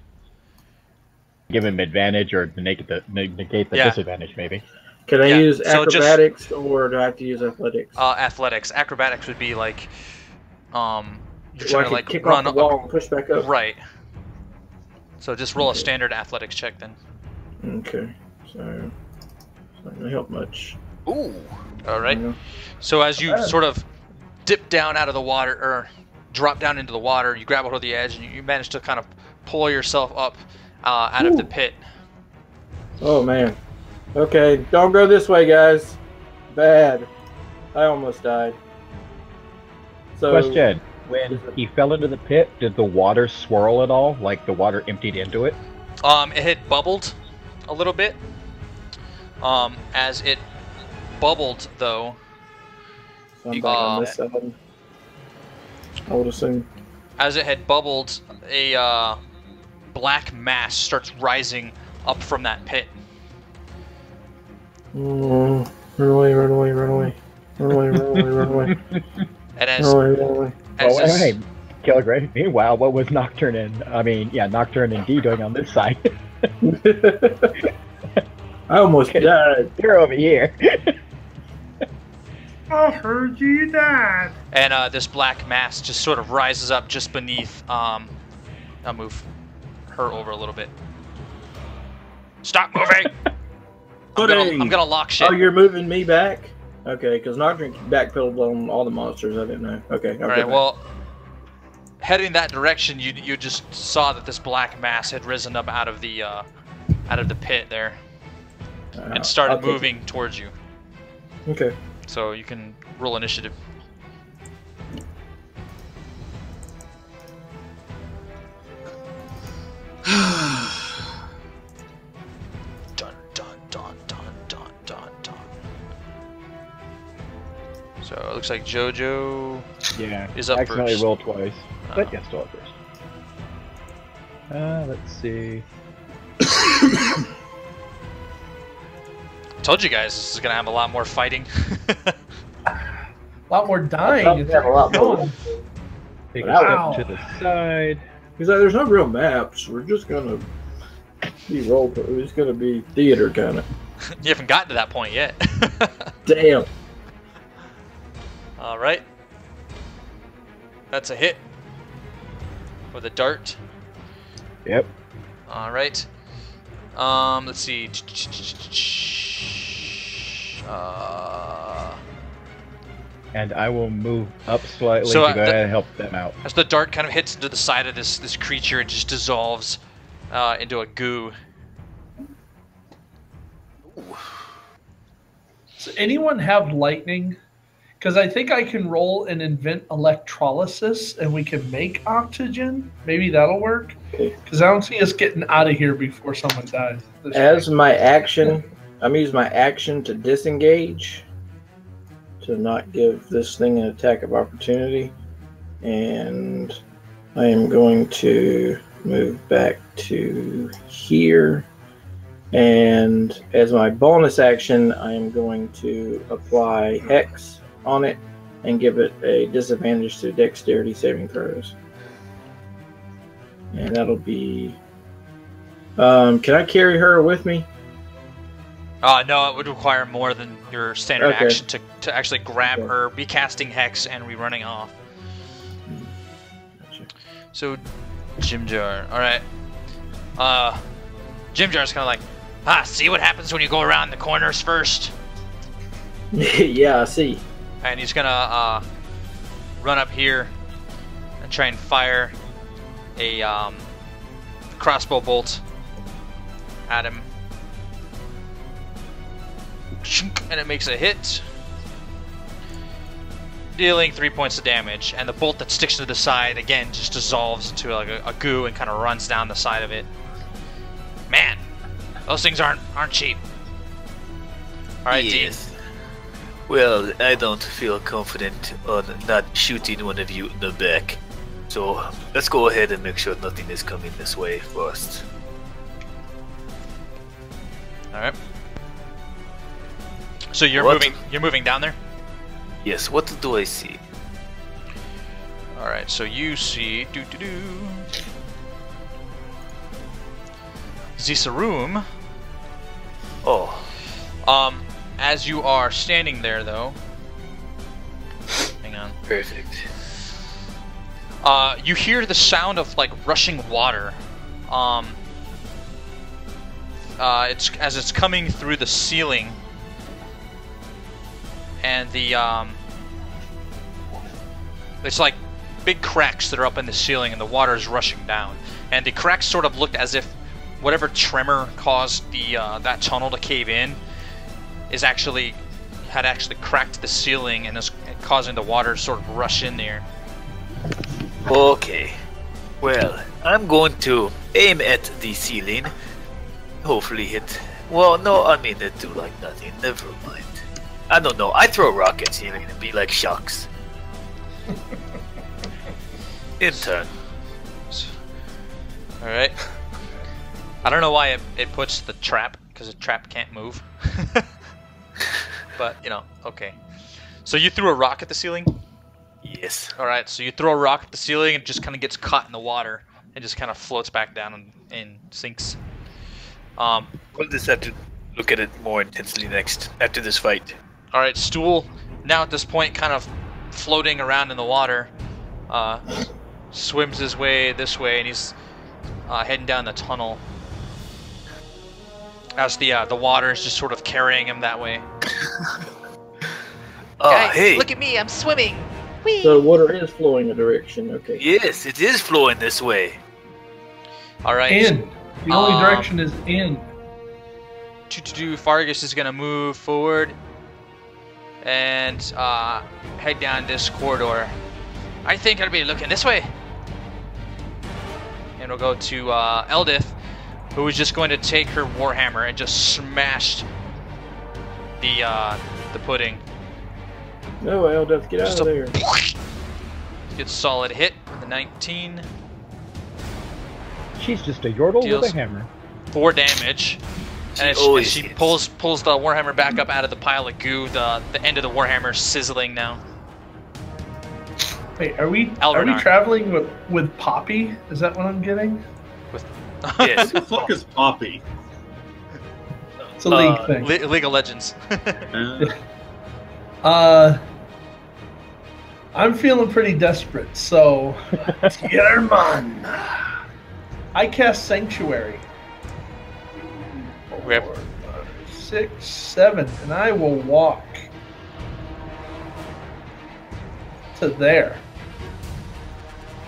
Give him advantage or negate the disadvantage, maybe. Can I use acrobatics or do I have to use athletics? Athletics. Acrobatics would be like, you're trying to like kick run off the wall and push back up. Right. So just roll a standard athletics check then. Okay. So it's not gonna help much. ooh. All right. So as you sort of dip down out of the water or drop down into the water, you grab a hold of the edge and you manage to kind of pull yourself up out of the pit. Oh man. Okay, don't go this way, guys. Bad. I almost died. So, Question: when he fell into the pit, did the water swirl at all? Like the water emptied into it? It had bubbled a little bit. As it bubbled, though, I'm back on this side. I would assume. As it had bubbled, a black mass starts rising up from that pit. Run away, run away, run away. Run away, run away, run away. And as, Run away, run away. as Hey, Kilgrave. Meanwhile, what was Nocturne and Nocturne and D doing on this side? I almost died. You're over here. I heard you died. And this black mass just sort of rises up just beneath. I'll move her over a little bit. Stop moving! I'm gonna lock shit. Oh, you're moving me back? Okay, because Nocturne backpedaled on all the monsters. I didn't know. Okay. All right. Well, heading that direction, you just saw that this black mass had risen up out of the pit there, and started moving towards you. Okay. So you can roll initiative. Dun dun dun dun dun dun dun. So it looks like JoJo is up accidentally first. rolled twice, but yeah, still up first. Let's see. Told you guys this is gonna have a lot more fighting. A lot more dying. Have a lot more. Take a Wow. step to the side. He's like, there's no real maps. We're just gonna be role. It's gonna be theater kind of. You haven't gotten to that point yet. Damn. All right. That's a hit with a dart. Yep. All right. Let's see. And I will move up slightly So, to go ahead and help them out. As the dart kind of hits into the side of this creature, it just dissolves into a goo. Does anyone have lightning? Because I think I can roll and invent electrolysis and we can make oxygen. Maybe that'll work. Because I don't see us getting out of here before someone dies. As my action, I'm using my action to disengage to not give this thing an attack of opportunity. And I am going to move back to here. And as my bonus action, I am going to apply Hex on it and give it a disadvantage to dexterity saving throws. And that'll be... can I carry her with me? No, it would require more than your standard Okay. action to actually grab Okay. her, be casting Hex, and rerunning off. Gotcha. So, Jimjar. Alright. Jimjar's kind of like, see what happens when you go around the corners first? Yeah, I see. And he's gonna run up here and try and fire a crossbow bolt at him. And it makes a hit. dealing 3 points of damage, and the bolt that sticks to the side again just dissolves into like a goo and kind of runs down the side of it. Man, those things aren't cheap. All right, yes. Well, I don't feel confident on not shooting one of you in the back. So let's go ahead and make sure nothing is coming this way first. All right. So you're moving down there? Yes, what do I see? Alright, so you see Zisarum. Oh. As you are standing there though. Hang on. Perfect. You hear the sound of like rushing water. It's coming through the ceiling. And the it's like big cracks that are up in the ceiling, and the water is rushing down. And the cracks sort of looked as if whatever tremor caused the that tunnel to cave in had actually cracked the ceiling and is causing the water to sort of rush in there. Okay. Well, I'm going to aim at the ceiling. Hopefully hit. Well, no, I mean it do like nothing. Never mind. I don't know. I throw rockets here and it'd be like shocks. In turn. Alright. I don't know why it puts the trap, because the trap can't move. But, you know, okay. So you threw a rock at the ceiling? Yes. Alright, so you throw a rock at the ceiling and it just kind of gets caught in the water and just kind of floats back down and sinks. We'll just have to look at it more intensely next, after this fight. Alright, Stool, now at this point kind of floating around in the water, swims his way this way, and he's heading down the tunnel. As the water is just sort of carrying him that way. Guys, hey! Look at me, I'm swimming! Whee! So water is flowing a direction, okay. Yes, it is flowing this way. Alright. In. The only direction is in. Fargus is going to move forward and head down this corridor. I think I'll be looking this way. And we'll go to Eldith, who is just going to take her warhammer and just smash the pudding. No, Eldith, get out of there. Good solid hit with the 19. She's just a yordle Deals with a hammer. 4 damage. And she pulls the warhammer back up out of the pile of goo. The end of the warhammer sizzling now. Wait, are we Elrenar. traveling with Poppy? Is that what I'm getting? Yes. What the fuck is Poppy? It's a league thing. League of Legends. I'm feeling pretty desperate, so Yerman. I cast Sanctuary. Rip. 4, 5, 6, 7, and I will walk to there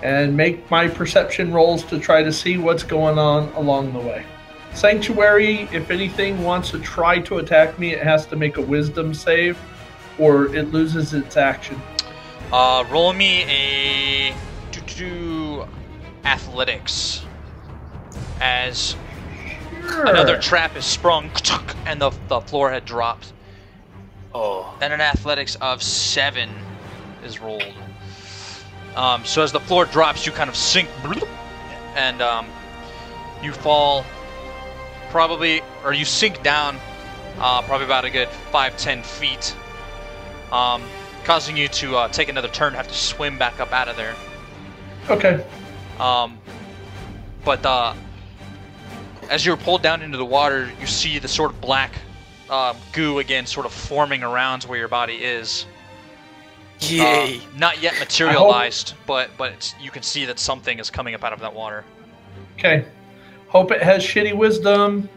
and make my perception rolls to try to see what's going on along the way. Sanctuary, if anything wants to try to attack me, it has to make a wisdom save or it loses its action. Roll me a athletics as another trap is sprung and the floor had dropped. Oh. Then an athletics of 7 is rolled. So as the floor drops, you kind of sink and you fall probably, or you sink down probably about a good 5-10 feet, causing you to take another turn, have to swim back up out of there. Okay. But as you're pulled down into the water, you see the sort of black goo again sort of forming around where your body is. Yay! Not yet materialized, but you can see that something is coming up out of that water. Okay. Hope it has shitty wisdom.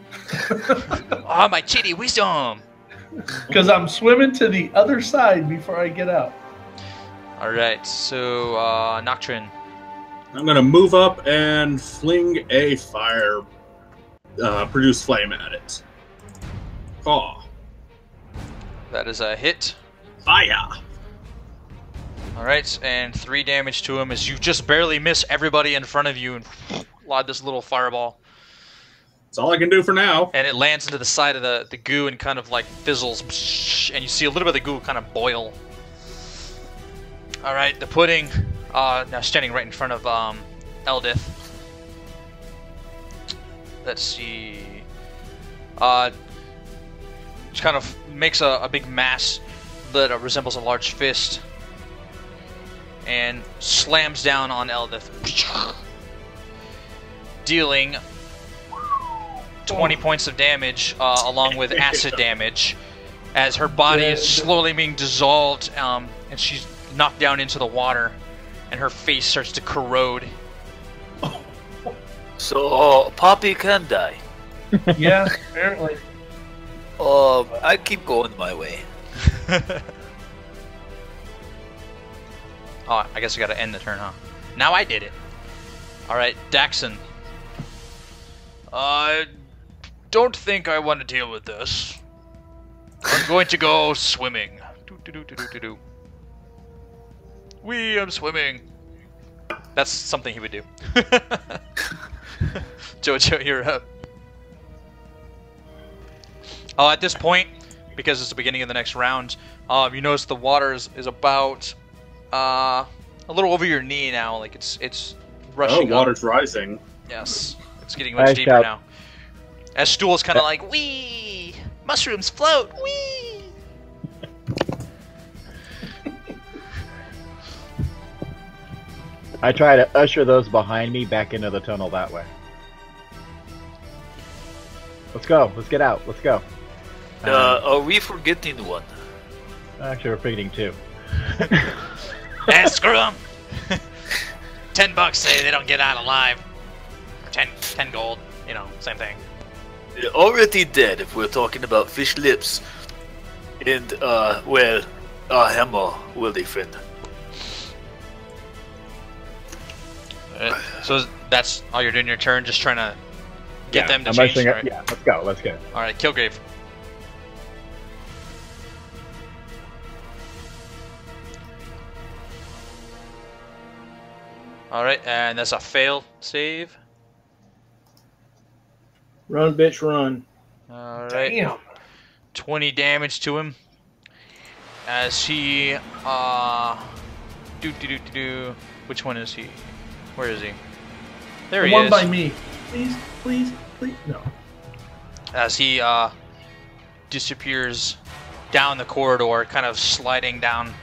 Oh, my shitty wisdom! Because I'm swimming to the other side before I get out. Alright, so Nocturne. I'm gonna move up and fling a fire, produce flame at it. Oh, That is a hit. fire! Alright, and 3 damage to him as you just barely miss everybody in front of you and lob this little fireball. That's all I can do for now. And it lands into the side of the goo and kind of like fizzles. And you see a little bit of the goo kind of boil. Alright, the pudding now standing right in front of Eldith. Let's see. Just kind of makes a big mass that resembles a large fist. And slams down on Eldith. Dealing 20 points of damage along with acid damage as her body is slowly being dissolved and she's knocked down into the water and her face starts to corrode. So, Poppy can die. Yeah, apparently. I keep going my way. Oh, I guess I gotta end the turn, huh? Now I did it. Alright, Daxon. I don't think I want to deal with this. I'm going to go swimming. Wee, I'm swimming. That's something he would do. Jojo, you're up. Oh, at this point, because it's the beginning of the next round, you notice the water is about a little over your knee now. Like it's rushing Oh, water's up. rising. Yes, it's getting much deeper now. As Stool is kind of like, wee! Mushrooms float, wee! I try to usher those behind me back into the tunnel that way. Let's go. Let's get out. Let's go. Are we forgetting one? Actually, we're forgetting 2. Screw them! $10 say they don't get out alive. 10 gold, you know, same thing. They're already dead if we're talking about fish lips. And, well, our hammer will defend. So that's all you're doing your turn, just trying to get them to I'm change, ushering right? Yeah, let's go. Let's go. Alright, Kilgrave. Alright, and that's a fail save. Run, bitch, run. Alright. Damn. 20 damage to him. As he, which one is he? Where is he? There The he one is. by me. Please, please, please. No. As he, disappears down the corridor, kind of sliding down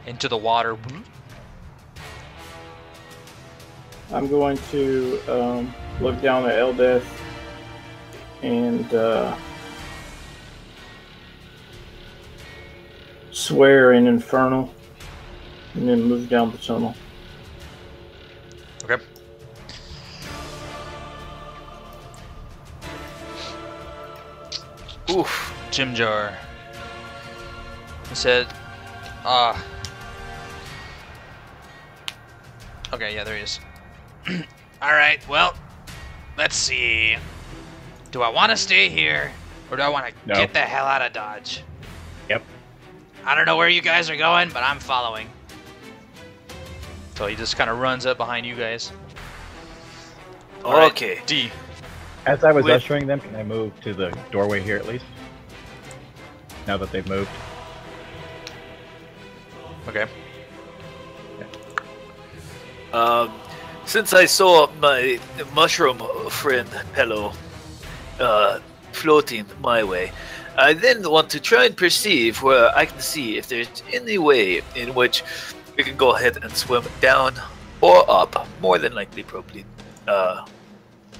into the water. I'm going to look down at Eldeth and swear in Infernal, and then move down the tunnel. Okay. Oof. Jimjar. He said, okay, yeah, there he is. Alright, well, let's see. Do I want to stay here, or do I want to No. get the hell out of Dodge? Yep. I don't know where you guys are going, but I'm following. So he just kind of runs up behind you guys. All right, Okay. D. As I was With- ushering them, can I move to the doorway here at least? Now that they've moved. Okay. Since I saw my mushroom friend, Hello, floating my way, I then want to try and perceive where I can see if there's any way in which we can go ahead and swim down or up. More than likely, probably.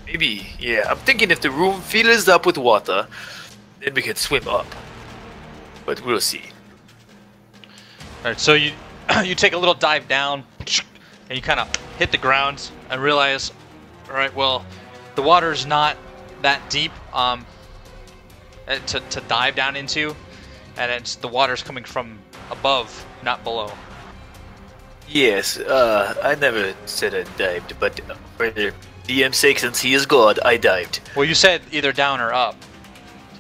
Maybe, yeah. I'm thinking if the room fills up with water, then we can swim up. But we'll see. Alright, so you you take a little dive down, and you kind of hit the ground and realize, alright, well, the water's not that deep to dive down into, and the water's coming from above, not below. Yes, I never said I dived, but for the DM's sake, since he is God, I dived. Well, you said either down or up.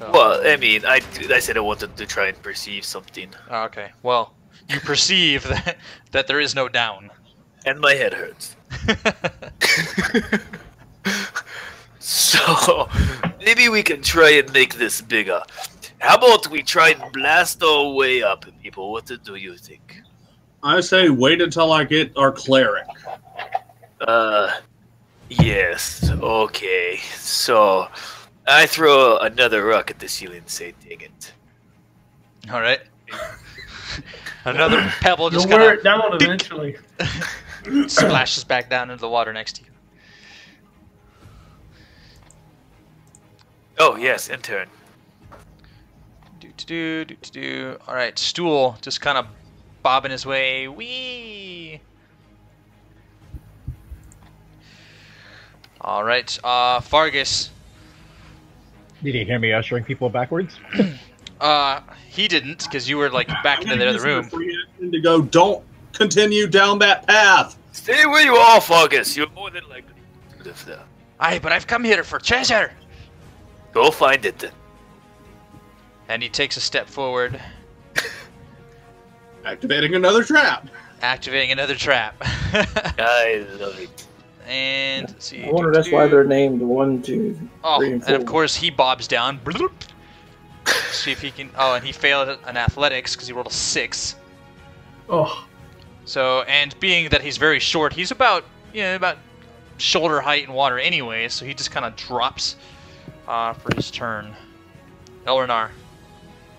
So. Well, I mean, I said I wanted to try and perceive something. Oh, okay. Well, you perceive that there is no down. And my head hurts. So, maybe we can try and make this bigger. How about we try and blast our way up, people? What do you think? I say wait until I get our cleric. Yes, okay. So, I throw another rock at the ceiling and say, dig it. Alright. Another pebble You'll just wear it kind down eventually. of splashes back down into the water next to you. Oh, yes, in turn. Alright, Stool just kind of bobbing his way. Whee! Alright, Fargus. Did you hear me ushering people backwards? He didn't, because you were like back into the other room. To go, don't continue down that path. Stay where you are, Fargus. You're more than likely to live there. Aye, but I've come here for treasure! Go find it then. And he takes a step forward, Activating another trap. activating another trap. I love it. And let's see. I wonder that's why they're named 1, 2, 3, Oh, and and 4. of course he bobs down. Bloop. See if he can. Oh, and he failed an athletics because he rolled a 6. Oh, So, and being that he's very short, he's about about shoulder height in water anyway. So he just kind of drops for his turn. Elrenar.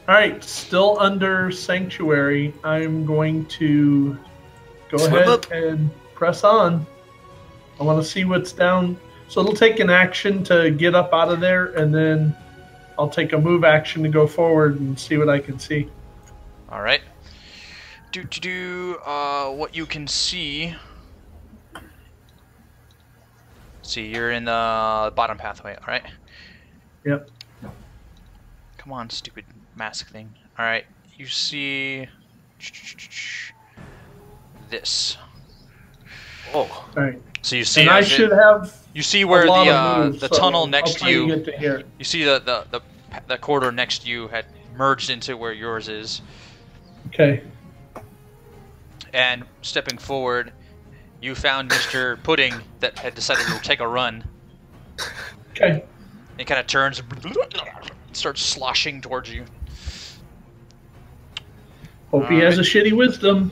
all right. Still under sanctuary. I'm going to go Swim ahead up. and press on. I want to see what's down. So it'll take an action to get up out of there, and then I'll take a move action to go forward and see what I can see. All right. What you can see. See, you're in the bottom pathway. All right. Yep. Come on, stupid mask thing. All right. You see this. Oh, All right. So you see. And I as it- should have You see a where lot of moves, the so tunnel I'll next to try you. get to here. You see the corridor next to you had merged into where yours is. Okay. And stepping forward, you found Mr. Pudding that had decided to take a run. Okay. He kind of turns, starts sloshing towards you. Hope he has a shitty wisdom.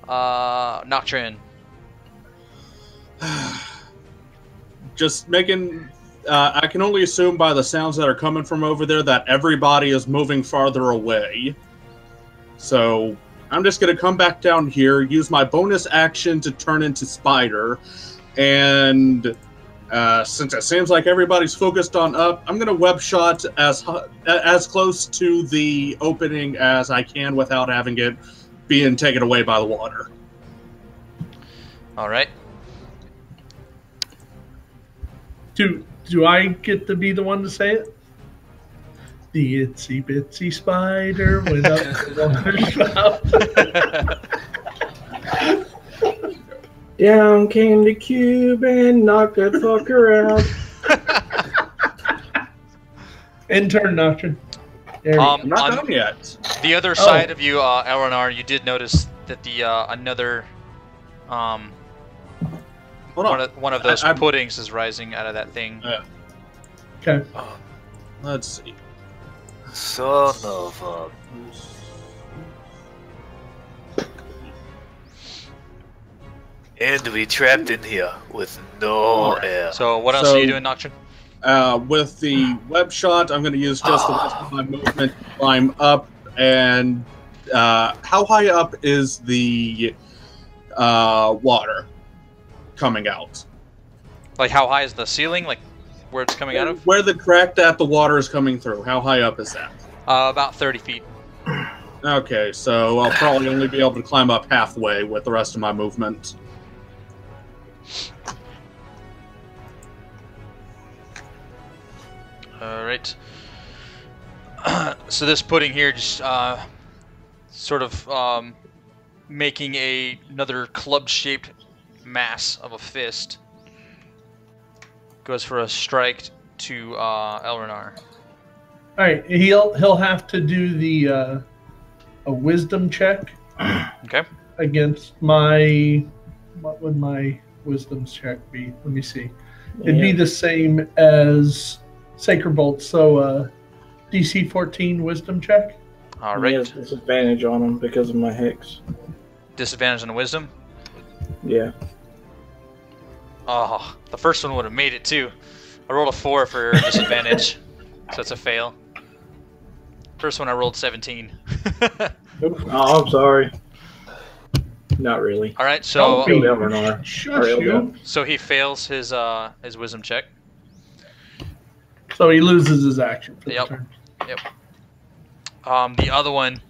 Nocturne. Just making. I can only assume by the sounds that are coming from over there that everybody is moving farther away. So I'm just going to come back down here, use my bonus action to turn into Spider, and since it seems like everybody's focused on up, I'm going to web shot as close to the opening as I can without having it being taken away by the water. All right. Do I get to be the one to say it? The itsy bitsy spider went up the water spout. Down came the cube and knocked that fucker out. Intern Nocturne. There we go. I'm not On done yet. the other side of you, Elrenar, you did notice that the another Hold on. one of those I- puddings is rising out of that thing. Okay. Let's see. son of a... And we trapped in here with no air. So what else are you doing, Nocturne? With the web shot, I'm going to use just the rest of my movement to climb up. And how high up is the water coming out? Like how high is the ceiling? Like where it's coming out of? Where the crack that the water is coming through, how high up is that? About 30 feet. Okay, so I'll probably only be able to climb up halfway with the rest of my movement. All right. So this pudding here just sort of making another club-shaped mass of a fist. Goes for a strike to Elrenar. All right. He'll have to do the a wisdom check Okay. against my. What would my wisdom check be? Let me see. It'd be the same as Sacred Bolt, so DC 14 wisdom check. All He right. has disadvantage on him because of my hex. Disadvantage on the wisdom. Yeah. Oh, the first one would have made it too. I rolled a 4 for disadvantage, so it's a fail. First one I rolled 17. Oh, I'm sorry. Not really. All right, so Killed Elrenar. Shush Or you. Eldel. so he fails his wisdom check. So he loses his action for Yep. the turn. The other one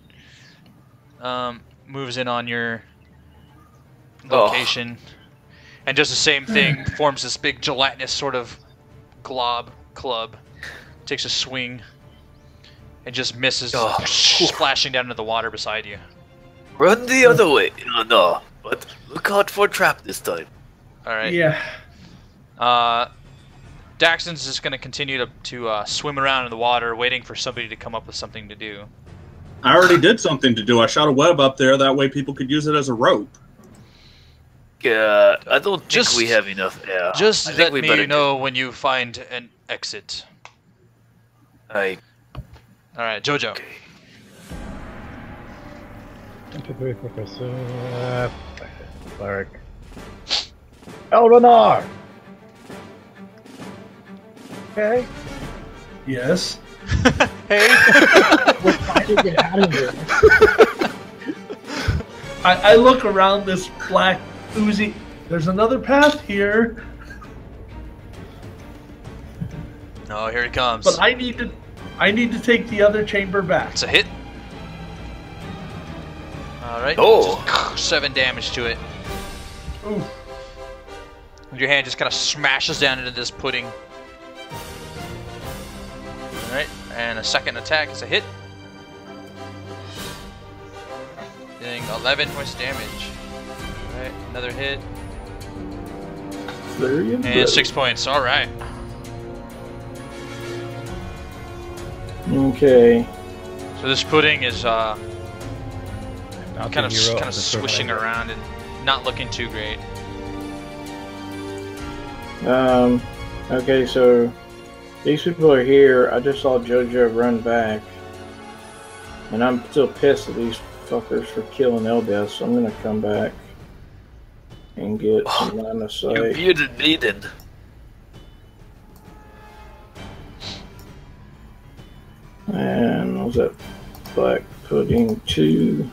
moves in on your location and does the same thing. Forms this big gelatinous sort of club. Takes a swing and just misses, splashing down into the water beside you. Run the other way. No, but look out for a trap this time. All right. Yeah. Daxton's just going to continue to swim around in the water, waiting for somebody to come up with something to do. I already did something to do. I shot a web up there. That way people could use it as a rope. Yeah, I don't think Just- we have enough air. Just I think let we me better know when you find an exit. All right, Jojo. Okay. 1, 2, 3, 4, 5, 6. Cleric. Elrenar! Okay. Yes. Hey. We're trying to get out of here. I look around this black oozy. There's another path here, Oh, here he comes. but I need to take the other chamber back. It's a hit. All right. Oh. Just 7 damage to it. Ooh. Your hand just kind of smashes down into this pudding. All right, and a second attack is a hit. Doing 11 points of damage. All right, another hit. Flurry of And blows. 6 points. All right. Okay. So this pudding is Not kind the of hero the swishing survivor. around and not looking too great. Okay, so these people are here. I just saw JoJo run back. And I'm still pissed at these fuckers for killing Eldeath, so I'm gonna come back and get some line of You sight. bearded maiden. And what was that? Black Pudding 2.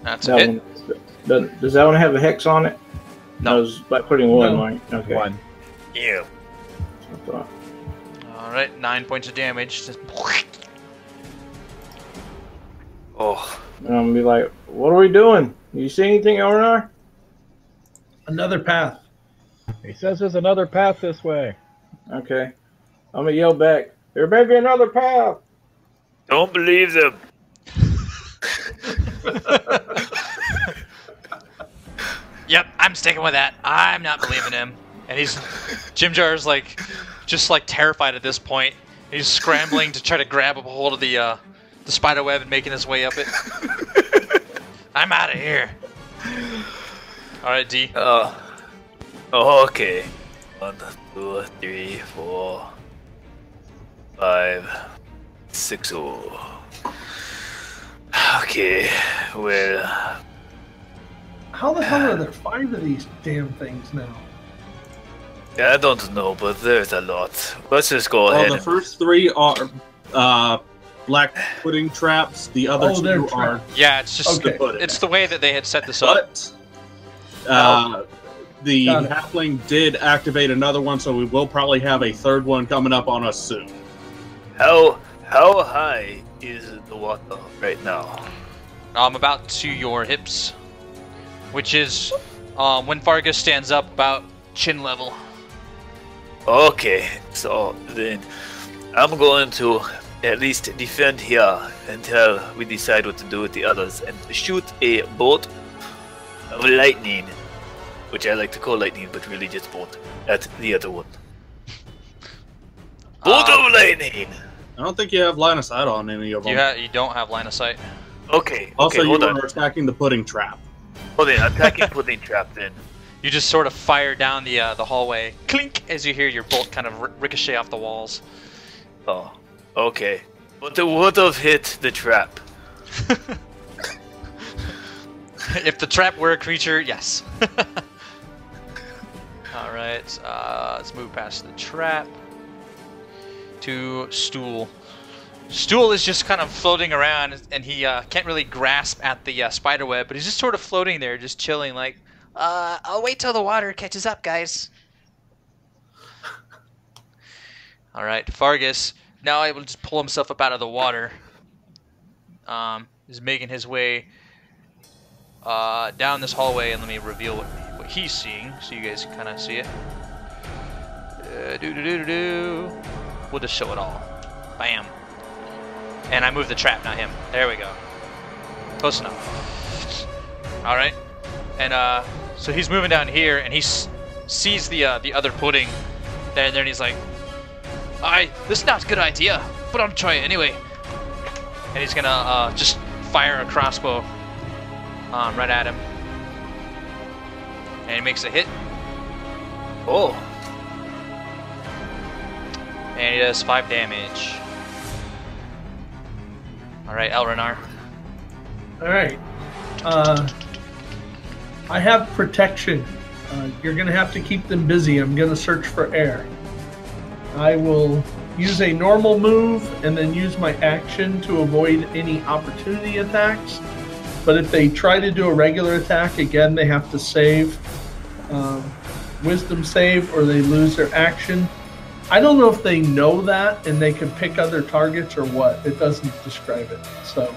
That's a That hit. one, does that one have a hex on it? No. It was Black Pudding 1, No. right? Okay. 1. Yeah. I thought. All right, 9 points of damage. Just Oh. And I'm gonna be like, what are we doing? You see anything, Elrenar? Another path. He says there's another path this way. Okay. I'm gonna yell back, there may be another path! Don't believe them. Yep, I'm sticking with that. I'm not believing him. And Jim Jar's like, just like terrified at this point. He's scrambling to try to grab a hold of the spider web and making his way up it. I'm out of here. All right, D. Okay. 1, 2, 3, 4, 5, 6. Oh. Okay. Well. How the hell are there 5 of these damn things now? I don't know, but there's a lot. Let's just go ahead. Well, the first 3 are black pudding traps. The other Oh, they're 2 are Yeah, it's just Okay. it's the way that they had set this up. but the Got it. halfling did activate another one, so we will probably have a third one coming up on us soon. How high is the water right now? About to your hips, which is when Fargus stands up about chin level. Okay, so then I'm going to at least defend here until we decide what to do with the others and shoot a bolt of lightning which I like to call lightning, but really just bolt at the other one. Bolt of lightning! I don't think you have line of sight on any of them. You don't have line of sight. Okay, Also, okay, you hold on. are attacking the pudding trap. Oh, then attacking pudding trap then. You just sort of fire down the hallway, clink, as you hear your bolt kind of ricochet off the walls. Oh, okay. But it would have hit the trap. If the trap were a creature, yes. Alright, let's move past the trap to Stool. Stool is just kind of floating around, and he can't really grasp at the spider web, but he's just sort of floating there, just chilling, like, I'll wait till the water catches up, guys. Alright, Fargus, now able to just pull himself up out of the water, is making his way down this hallway, and let me reveal what he's seeing, so you guys can kind of see it. We'll just show it all. Bam. And I move the trap, not him. There we go. Close enough. All right. And so he's moving down here, and he sees the other pudding there, and then he's like, this is not a good idea, but I'm trying it anyway. And he's gonna just fire a crossbow right at him. And he makes a hit. Oh. And he does 5 damage. Alright, Elrenar. Alright. I have protection. You're going to have to keep them busy. I'm going to search for air. I will use a normal move and then use my action to avoid any opportunity attacks. But if they try to do a regular attack, again, they have to save. Wisdom save, or they lose their action. I don't know if they know that and they can pick other targets or what. It doesn't describe it. So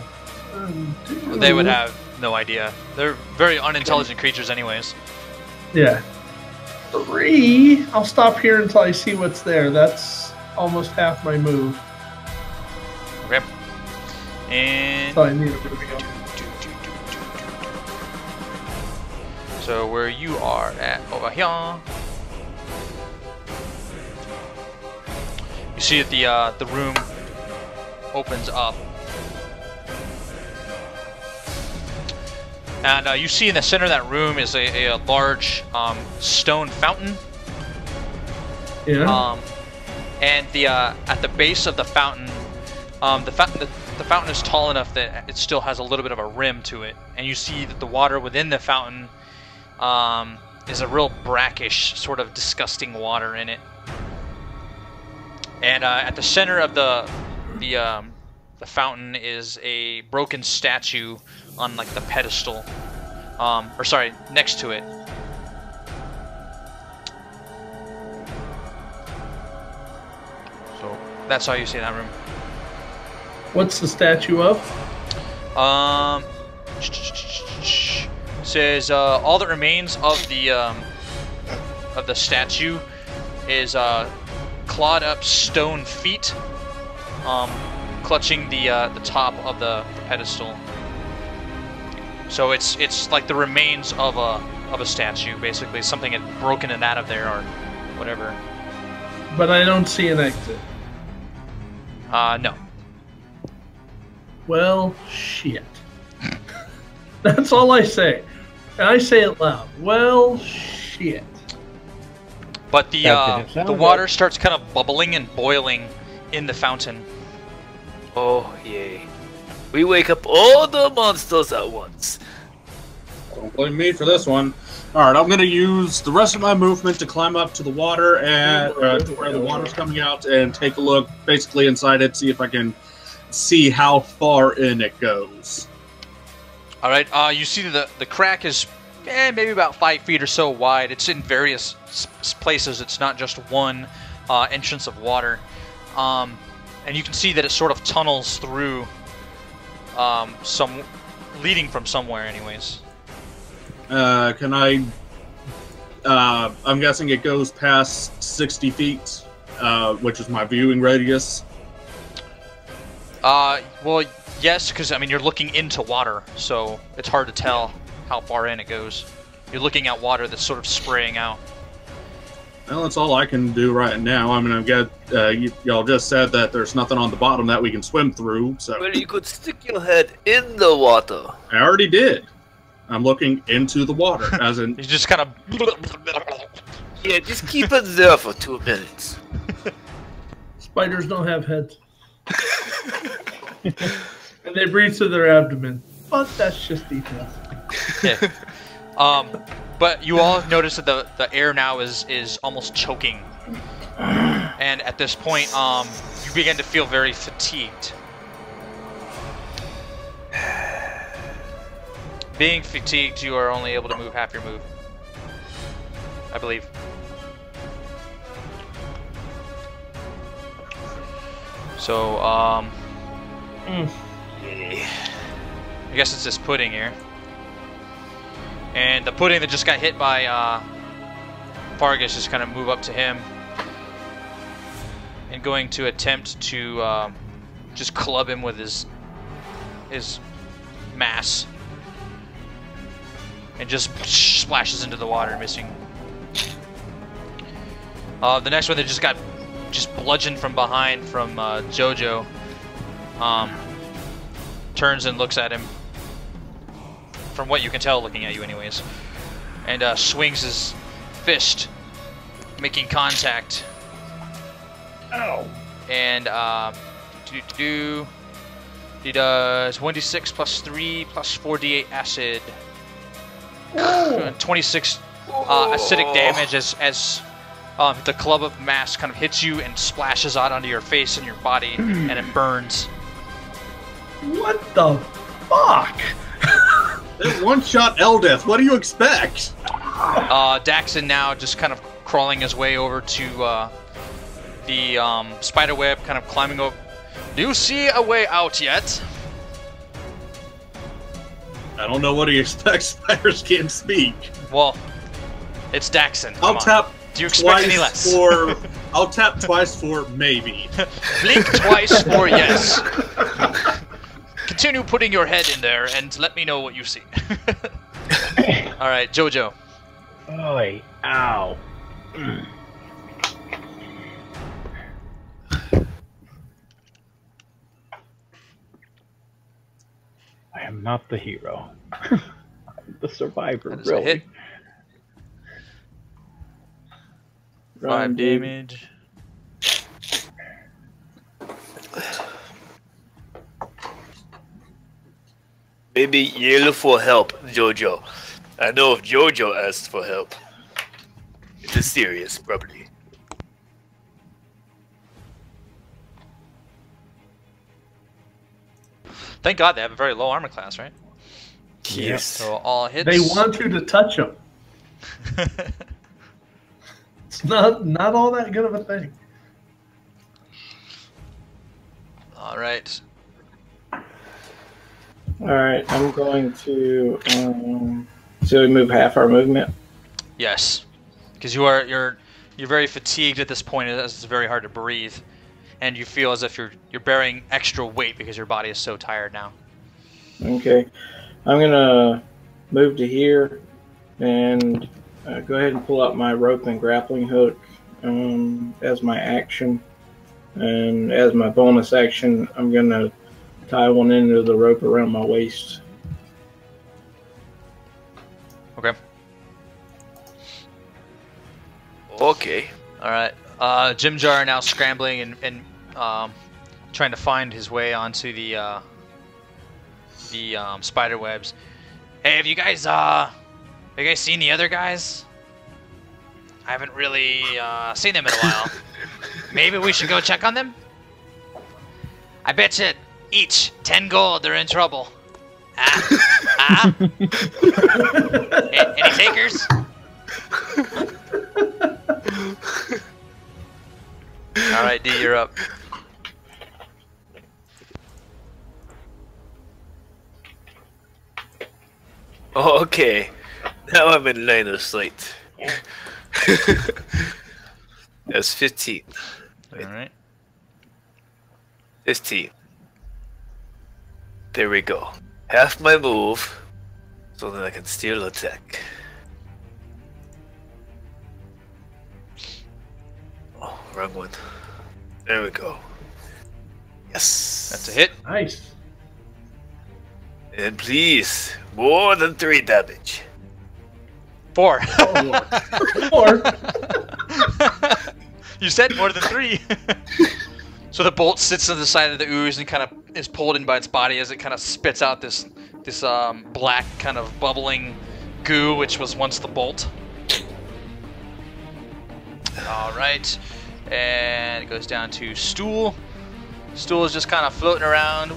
they would have no idea. They're very unintelligent creatures anyways. Yeah. 3. I'll stop here until I see what's there. That's almost half my move. Okay. And So I need a moving up. So where you are at over here. You see that the room opens up, and you see in the center of that room is a large stone fountain. Yeah. And at the base of the fountain, the fountain is tall enough that it still has a little bit of a rim to it, and you see that the water within the fountain is a real brackish, sort of disgusting water in it. And at the center of the fountain is a broken statue on like the pedestal, or sorry, next to it. So that's how you see that room. What's the statue of? Says all that remains of the statue is clawed up stone feet, clutching the top of the pedestal. So it's like the remains of a statue, basically. Something had broken it out of there or whatever. But I don't see an exit. No. Well, shit. That's all I say. And I say it loud. Well, shit. But That didn't the sound water good. starts kind of bubbling and boiling in the fountain. Oh, yay. We wake up all the monsters at once. Don't blame me for this one. Alright, I'm going to use the rest of my movement to climb up to the water and to where the water's coming out and take a look basically inside it, see if I can see how far in it goes. All right. You see the crack is maybe about 5 feet or so wide. It's in various places. It's not just one entrance of water, and you can see that it sort of tunnels through some leading from somewhere, anyways. Can I? I'm guessing it goes past 60 feet, which is my viewing radius. Well, yes, because I mean you're looking into water, so it's hard to tell how far in it goes. You're looking at water that's sort of spraying out. Well, that's all I can do right now. I mean, I've got y'all just said that there's nothing on the bottom that we can swim through. So Well, you could stick your head in the water. I already did. I'm looking into the water, as in You just kind of. Yeah, just keep it there for 2 minutes. Spiders don't have heads. And they breathe through their abdomen. But that's just details. Yeah. But you all notice that the air now is almost choking, and at this point, you begin to feel very fatigued. Being fatigued, you are only able to move half your move, I believe. So, I guess it's this pudding here. And the pudding that just got hit by Fargus just kind of move up to him and going to attempt to just club him with his mass, and just splashes into the water, missing. The next one that just got bludgeoned from behind from Jojo turns and looks at him. From what you can tell, looking at you anyways, and swings his fist, making contact. Ow. And he does 1d6 plus 3 plus 4d8 acid. 26 acidic damage as the club of mass kind of hits you and splashes out onto your face and your body, and it burns. What the fuck? That one-shot Eldeth. What do you expect? Daxon now just kind of crawling his way over to the spider web, kind of climbing over. Do you see a way out yet? I don't know what he expects. Spiders can't speak. Well, it's Daxon. Come I'll on. tap. Do you expect any Twice less? I'll tap twice for maybe. Blink twice for yes. Continue putting your head in there and let me know what you see. Alright, Jojo. Oi, ow. I am not the hero. I'm the survivor, That is a really. hit. 5 Run, dude. damage. Maybe yell for help, Jojo. I know if Jojo asks for help, it's serious, probably. Thank God they have a very low armor class, right? Yes. So all hits. They want you to touch them. It's not all that good of a thing. Alright. Alright, I'm going to so we move half our movement. Yes. Because you're very fatigued at this point, as it's very hard to breathe. And you feel as if you're bearing extra weight because your body is so tired now. Okay. I'm gonna move to here and go ahead and pull out my rope and grappling hook as my action. And as my bonus action, I'm gonna tie one end of the rope around my waist. Okay. Okay. Alright. Jim Jar now scrambling and trying to find his way onto the spider webs. Hey, have you guys seen the other guys? I haven't really seen them in a while. Maybe we should go check on them? I bet you each 10 gold they're in trouble. Any takers? Alright, D, you're up. Oh, okay. Now I'm in line of sight. That's 15. Alright. 15. There we go. Half my move, so that I can still attack. wrong one. There we go. Yes. That's a hit. Nice. And please, more than 3 damage. 4. Or You said more than 3. So the bolt sits on the side of the ooze and kind of is pulled in by its body as it kind of spits out this black kind of bubbling goo, which was once the bolt. All right, and it goes down to Stool. Stool is just kind of floating around.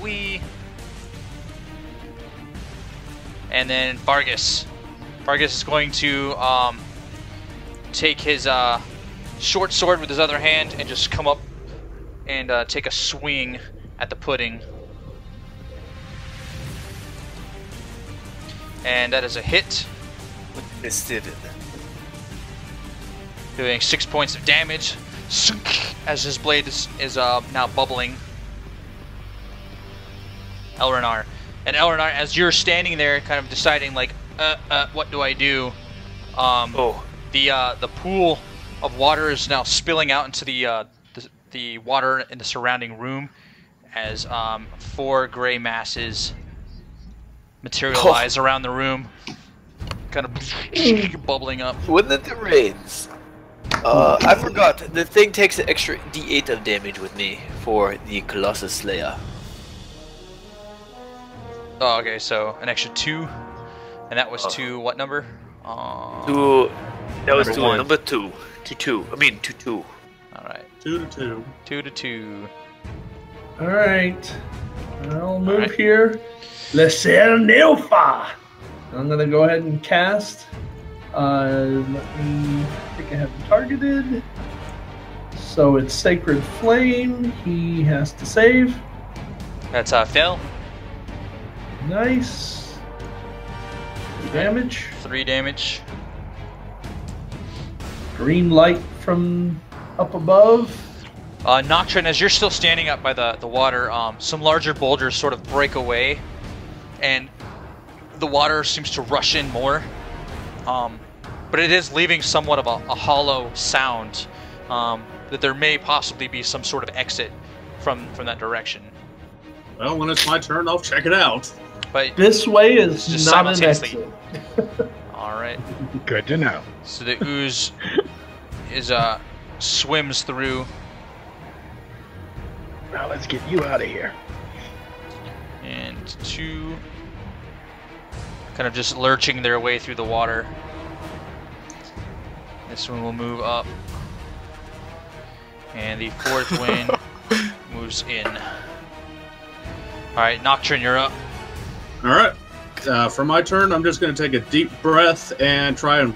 And then Vargas. Vargas is going to take his short sword with his other hand and just come up and take a swing at the pudding. And that is a hit. It's did it. Doing 6 points of damage as his blade is now bubbling. Elrenar. And Elrenar, as you're standing there kind of deciding like, what do I do? The pool of water is now spilling out into the water in the surrounding room as 4 gray masses materialize around the room, kind of bubbling up. When it rains. I forgot. The thing takes an extra D8 of damage with me for the Colossus Slayer. Oh, okay, so an extra 2, and that was to what number? That was to number 2. To 2. I mean, to 2. All right. 2 to 2. 2 to 2. all right. I'll move here. Lesser Nilfa. I'm gonna go ahead and cast. Let me. I think I have him targeted. So it's Sacred Flame. He has to save. That's fail. Nice. 3 damage. 3 damage. Green light from up above. Nocturne, as you're still standing up by the water, some larger boulders sort of break away, and the water seems to rush in more. But it is leaving somewhat of a hollow sound, that there may possibly be some sort of exit from that direction. Well, when it's my turn, I'll check it out. But This way is just not an simultaneously. exit. All right. Good to know. So the ooze is swims through. Now let's get you out of here. And 2 kind of just lurching their way through the water. This one will move up. And the 4th wind moves in. Alright, Nocturne, you're up. Alright. For my turn, I'm just going to take a deep breath and try and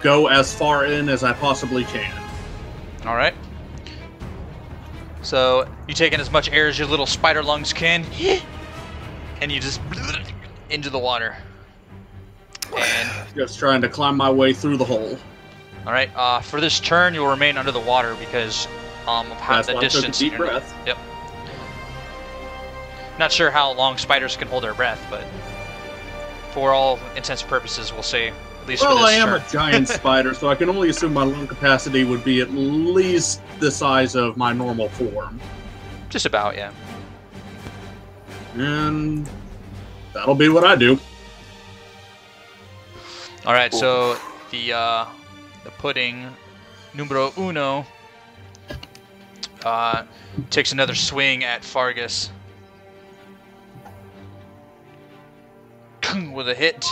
go as far in as I possibly can. Alright. So, you take in as much air as your little spider lungs can. And you just into the water. And Just trying to climb my way through the hole. alright, for this turn you'll remain under the water because of how That's the why I took a distance. deep you're- breath. Yep. Not sure how long spiders can hold their breath, but for all intents and purposes, we'll say at least for Well, this I am turn. a giant spider, so I can only assume my lung capacity would be at least the size of my normal form. Just about, yeah. And that'll be what I do. All right, so the pudding numero uno takes another swing at Fargus with a hit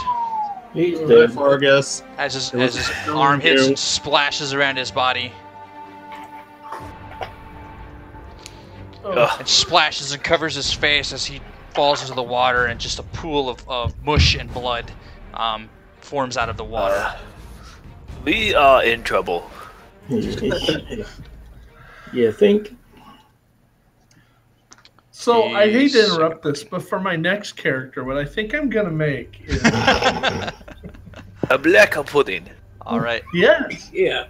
He's Alright, dead. Fargus. as his It was arm hits you. and splashes around his body. It splashes and covers his face as he falls into the water, and just a pool of mush and blood forms out of the water. We are in trouble. You think? So I hate to Jeez. interrupt this, but for my next character, what I think I'm gonna make is A black pudding. All right. yes. Yeah.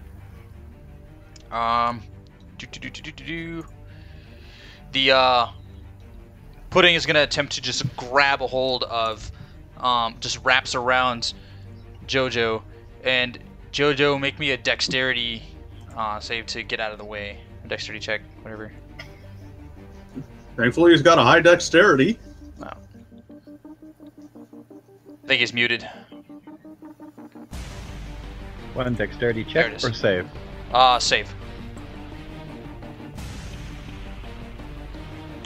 The pudding is gonna attempt to just grab a hold of, just wraps around Jojo, and Jojo, make me a dexterity save to get out of the way. Dexterity check, whatever. Thankfully, he's got a high dexterity. Wow. I think he's muted. One dexterity There check it is. or save. Save.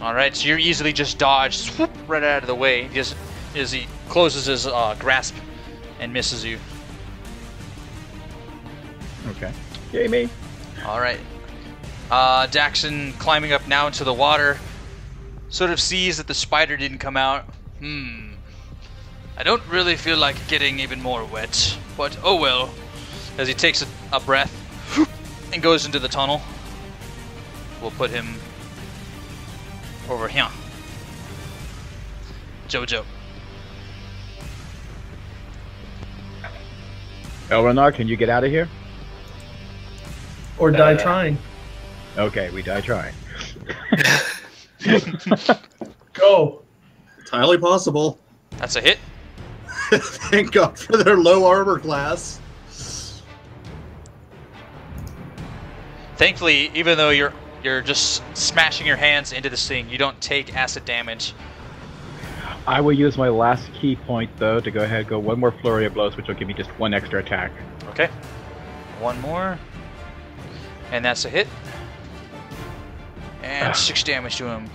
Alright, so you're easily just dodged, swoop, right out of the way, just as he closes his grasp and misses you. Okay. Yay me. Alright. Daxon climbing up now into the water, sort of sees that the spider didn't come out. I don't really feel like getting even more wet, but oh well. As he takes a breath and goes into the tunnel. We'll put him over here. Jojo. Elrenar, can you get out of here? Or die trying. Okay, we die trying. Go. It's highly possible. That's a hit. Thank God for their low armor class. Thankfully, even though you're just smashing your hands into this thing, you don't take acid damage. I will use my last key point, though, to go ahead and go one more flurry of blows, which will give me just one extra attack. Okay. One more. And that's a hit. And 6 damage to him.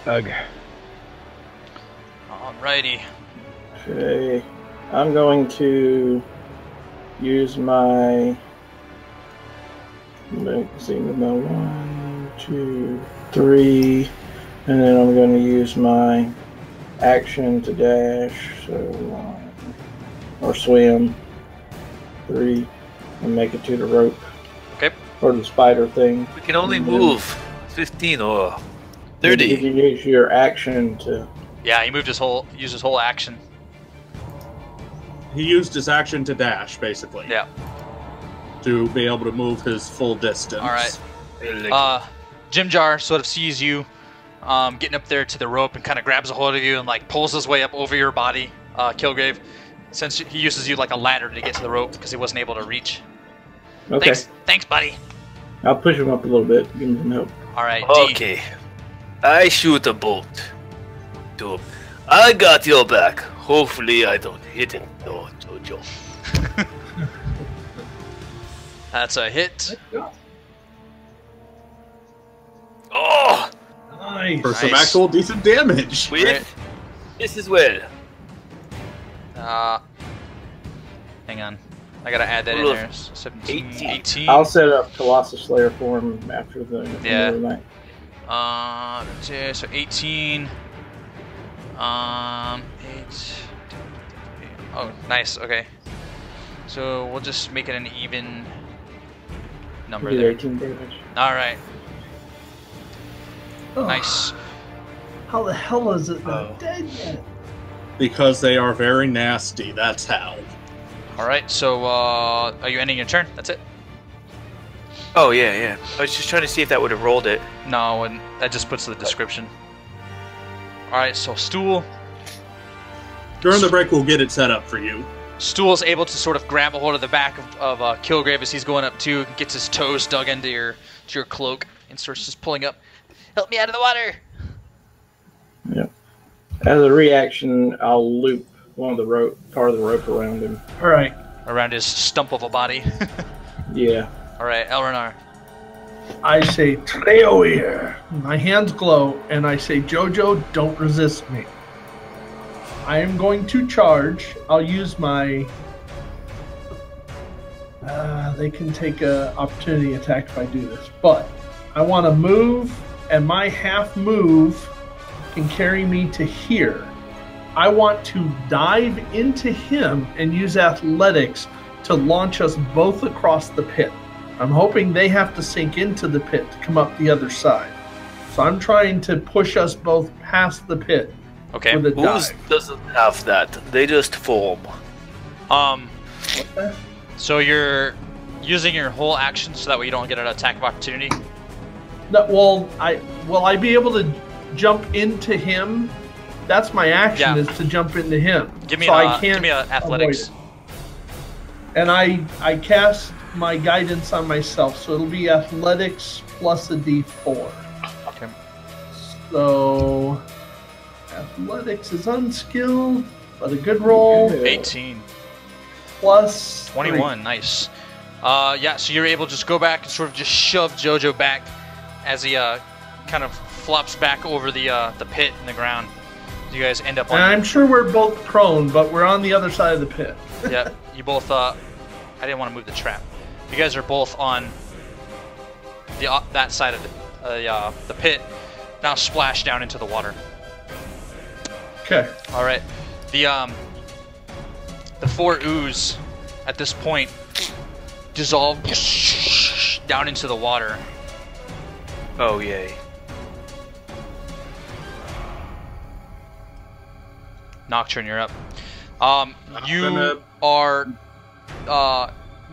Ugh. Alrighty. Okay, I'm going to use my. See, my 1, 2, 3, and then I'm going to use my action to dash, so or swim 3, and make it to the rope. Okay. Or the spider thing. We can only And then move 15 or If 30. you use your action to. Yeah, he used his whole action. He used his action to dash, basically. Yeah. To be able to move his full distance. Alright. Jim Jar sort of sees you getting up there to the rope and kind of grabs a hold of you and like pulls his way up over your body, Kilgrave, since he uses you like a ladder to get to the rope because he wasn't able to reach. Okay. Thanks, buddy. I'll push him up a little bit, give him some help. Alright, Okay. I shoot a bolt. To I got your back. Hopefully I don't hit him, though, Jojo. That's a hit. Oh! Nice. For some Nice. actual decent damage. With this as well. Hang on. I gotta add that in there. 17, 18. I'll set up Colossus Slayer for him after the Yeah. end of the night. So 18. 8. Oh, nice. Okay. So we'll just make it an even number Do there. 18 damage. All right. Oh, Nice. How the hell is it not dead yet? Because they are very nasty, that's how. All right. So are you ending your turn? That's it. Oh, yeah. I was just trying to see if that would have rolled it. No, and that just puts the description. All right. So Stool. During the break, we'll get it set up for you. Stool's able to sort of grab a hold of the back of Kilgrave as he's going up too, gets his toes dug into your cloak, and starts just pulling up. Help me out of the water! Yep. As a reaction, I'll loop part of the rope around him. All right. Around his stump of a body. Yeah. All right, Elrenar. I say, Treo here. My hands glow, and I say, Jojo, don't resist me. I am going to charge. I'll use my... they can take a opportunity attack if I do this. But I want to move, and my half move can carry me to here. I want to dive into him and use athletics to launch us both across the pit. I'm hoping they have to sink into the pit to come up the other side. So I'm trying to push us both past the pit Okay. with a Who's dive. doesn't have that? They just form. So you're using your whole action so that way you don't get an attack of opportunity. No, will I be able to jump into him? That's my action, Yeah. is to jump into him. Give me so I give can't me a athletics. avoid it. And I cast my guidance on myself, so it'll be athletics plus a d4. Okay. So athletics is unskilled, but a good roll. 18. Plus 21, nice. Yeah, so you're able to just go back and sort of just shove JoJo back as he kind of flops back over the pit in the ground. You guys end up on... And I'm sure we're both prone, but we're on the other side of the pit. Yeah, you both... I didn't want to move the trap. You guys are both on the that side of the pit, now splash down into the water. Okay. All right. The 4 ooze at this point dissolve down into the water. Oh, yay. Nocturne, you're up. You are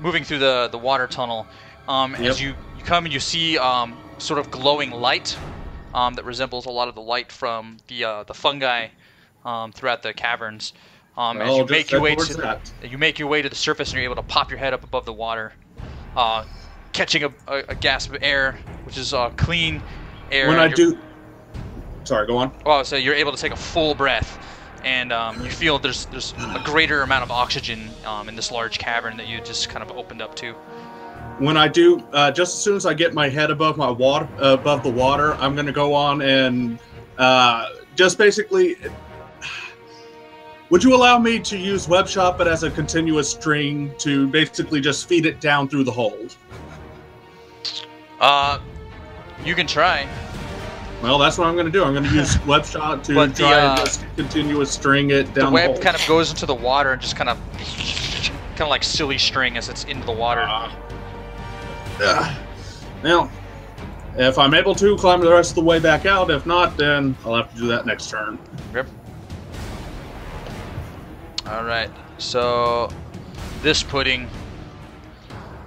moving through the water tunnel. As you come and you see sort of glowing light that resembles a lot of the light from the fungi throughout the caverns. As you make your way to the surface, and you're able to pop your head up above the water, catching a gasp of air, which is clean air. When I do, sorry, go on. Oh, so you're able to take a full breath, and you feel there's a greater amount of oxygen in this large cavern that you just kind of opened up to. When I do, just as soon as I get my head above the water, I'm going to go on and just basically. Would you allow me to use Web Shop it as a continuous string to basically just feed it down through the hold? You can try. Well, that's what I'm going to do. I'm going to use Web Shot to try and just continuous string it down the hole. web kind of goes into the water and just kind of like silly string as it's into the water. Now, if I'm able to climb the rest of the way back out, if not, then I'll have to do that next turn. Yep. Alright, so this pudding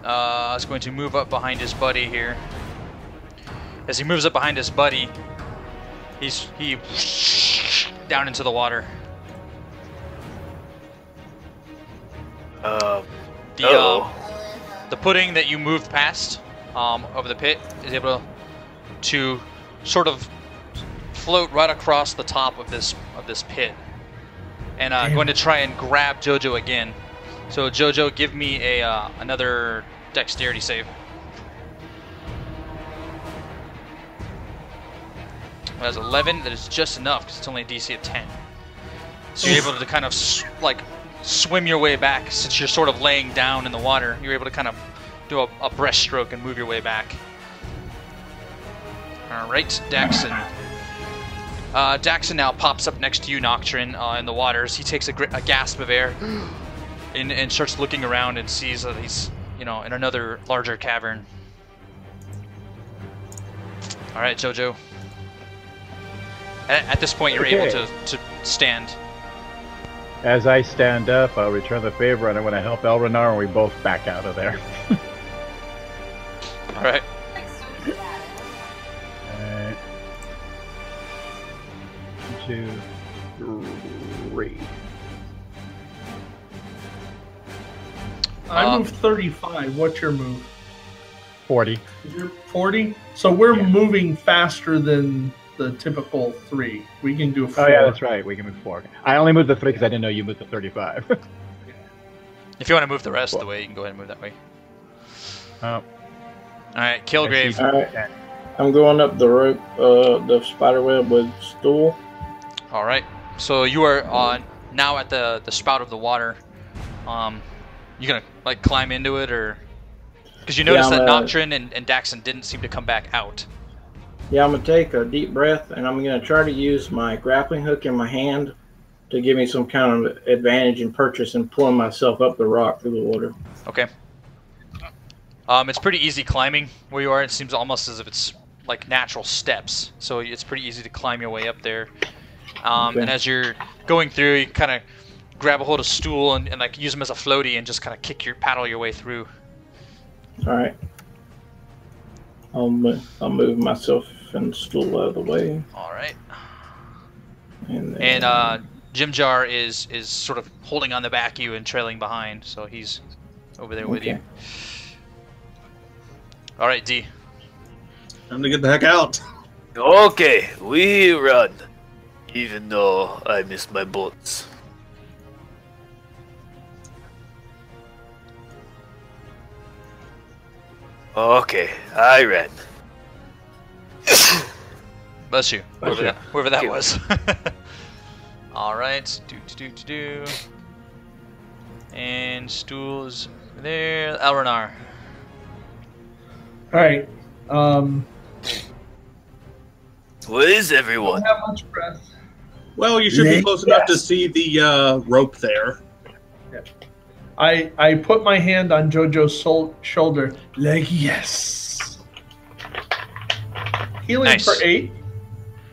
is going to move up behind his buddy here. As he moves up behind his buddy, he down into the water. The pudding that you moved past over the pit is able to sort of float right across the top of this pit. And going to try and grab JoJo again. So JoJo, give me another dexterity save. That's 11. That is just enough because it's only a DC of 10. So you're able to kind of swim your way back since you're sort of laying down in the water. You're able to kind of do a breaststroke and move your way back. All right, Daxon. Daxon now pops up next to you, Nocturne, in the waters. He takes a gasp of air and starts looking around and sees that he's, in another larger cavern. All right, JoJo. At this point, you're able to stand. As I stand up, I'll return the favor, and I want to help Elrenar, and we both back out of there. All right. 2, 3. I moved 35. What's your move? 40. You're 40? So we're moving faster than the typical 3. We can do 4. Oh, yeah, that's right. We can move 4. I only moved the 3 because I didn't know you moved the 35. If you want to move the rest of the way, you can go ahead and move that way. Oh. Alright, Kilgrave. Alright. I'm going up the rope, the spiderweb with stool. Alright, so you are now at the spout of the water. You gonna like climb into it, or because you noticed that Nocturne and Daxon didn't seem to come back out. Yeah, I'm gonna take a deep breath, and I'm gonna try to use my grappling hook in my hand to give me some kind of advantage in purchase and pulling myself up the rock through the water. Okay. It's pretty easy climbing where you are. It seems almost as if it's like natural steps, so it's pretty easy to climb your way up there. Okay. And as you're going through, you kind of grab a hold of stool and like use them as a floaty and just kind of paddle your way through. All right. I'll move myself and the stool out of the way. All right. And Jim Jar is sort of holding on the back of you and trailing behind, so he's over there with you. All right, D. Time to get the heck out. Okay, we run. Even though I missed my bullets. Okay, I ran. Bless you. Bless you. Whoever that Thank you. was. All right. Do. And stools there. Elrenar. All right. Where is Don't everyone? have much breath. Well, you should be close enough to see the rope there. I put my hand on Jojo's shoulder, like yes. Healing Nice. for 8,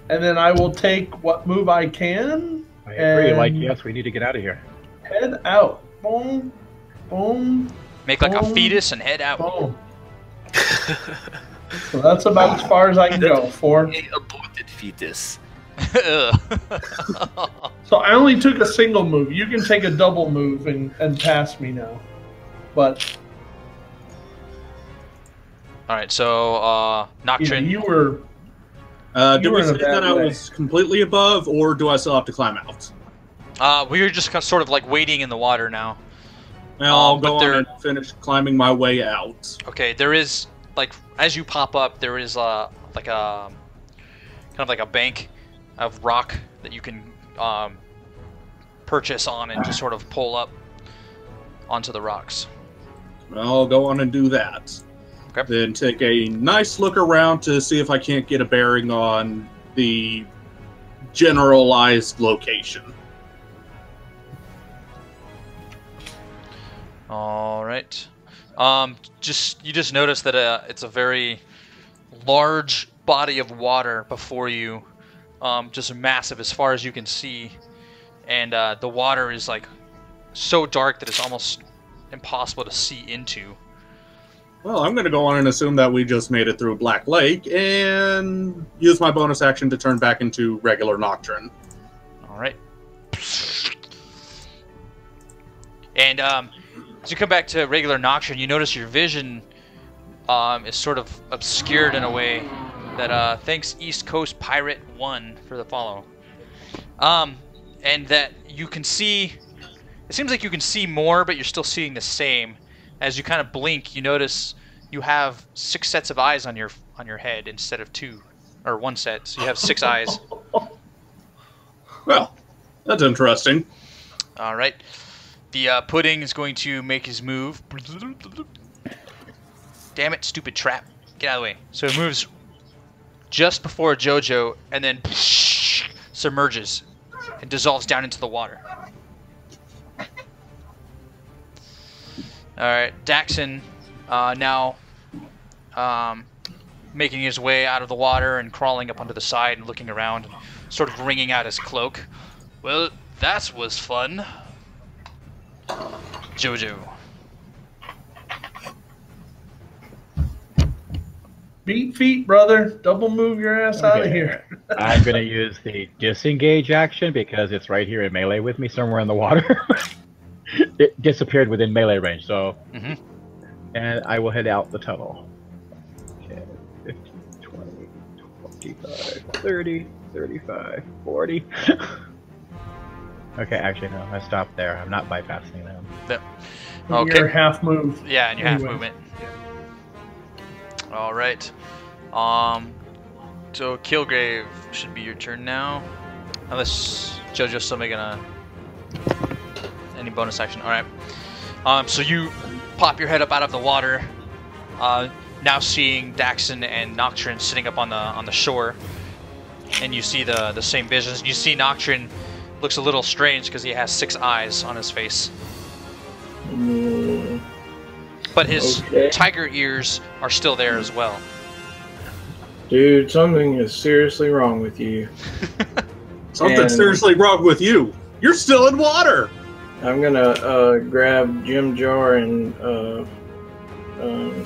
and then I will take what move I can. I agree. And- Like, yes, we need to get out of here. Head out. Boom, boom, Make like a Boom. fetus and head out. boom. So that's about as far as I can go. 4. A aborted fetus. Ugh. So I only took a single move. You can take a double move and pass me now. But All right. So Nocturne. you were Did You were we in say a bad that I way. was completely above, or do I still have to climb out? We were just kind of sort of like waiting in the water now. Well, I'll but go there- on and finish climbing my way out. Okay, there is like as you pop up, there is like a kind of like a bank of rock that you can purchase on and just sort of pull up onto the rocks. Well, I'll go on and do that. Okay. Then take a nice look around to see if I can't get a bearing on the generalized location. All right. You just notice that it's a very large body of water before you, just massive as far as you can see, and the water is like so dark that it's almost impossible to see into. Well, I'm going to go on and assume that we just made it through Black Lake and use my bonus action to turn back into regular Nocturne. All right. And as you come back to regular Nocturne, you notice your vision is sort of obscured in a way that thanks East Coast Pirate 1 for the follow. And that you can see, it seems like you can see more, but you're still seeing the same. As you kind of blink, you notice you have 6 sets of eyes on your head instead of 2 or 1 set. So you have 6 eyes. Well, that's interesting. All right. The pudding is going to make his move. Damn it, stupid trap. Get out of the way. So it moves just before Jojo and then submerges and dissolves down into the water. Alright, Daxon now making his way out of the water and crawling up onto the side and looking around, sort of wringing out his cloak. Well, that was fun. Jojo. beat feet, brother. Double move your ass out of Okay. here. I'm going to use the disengage action because it's right here in melee with me somewhere in the water. It disappeared within melee range, so... Mhm. And I will head out the tunnel. Okay, 15, 20, 25, 30, 35, 40. Okay, actually, no, I stopped there. I'm not bypassing them. Okay. Your half move. Yeah, and your half Anyway. movement. All right. So Kilgrave should be your turn now, unless Jojo's still making any bonus action. All right. So you pop your head up out of the water, now seeing Daxon and Nocturne sitting up on the shore, and you see the same visions. You see Nocturne looks a little strange because he has 6 eyes on his face. But his Okay. tiger ears are still there as well. Dude, something is seriously wrong with you. Something's And- seriously wrong with you. You're still in water. I'm gonna grab Jim Jar and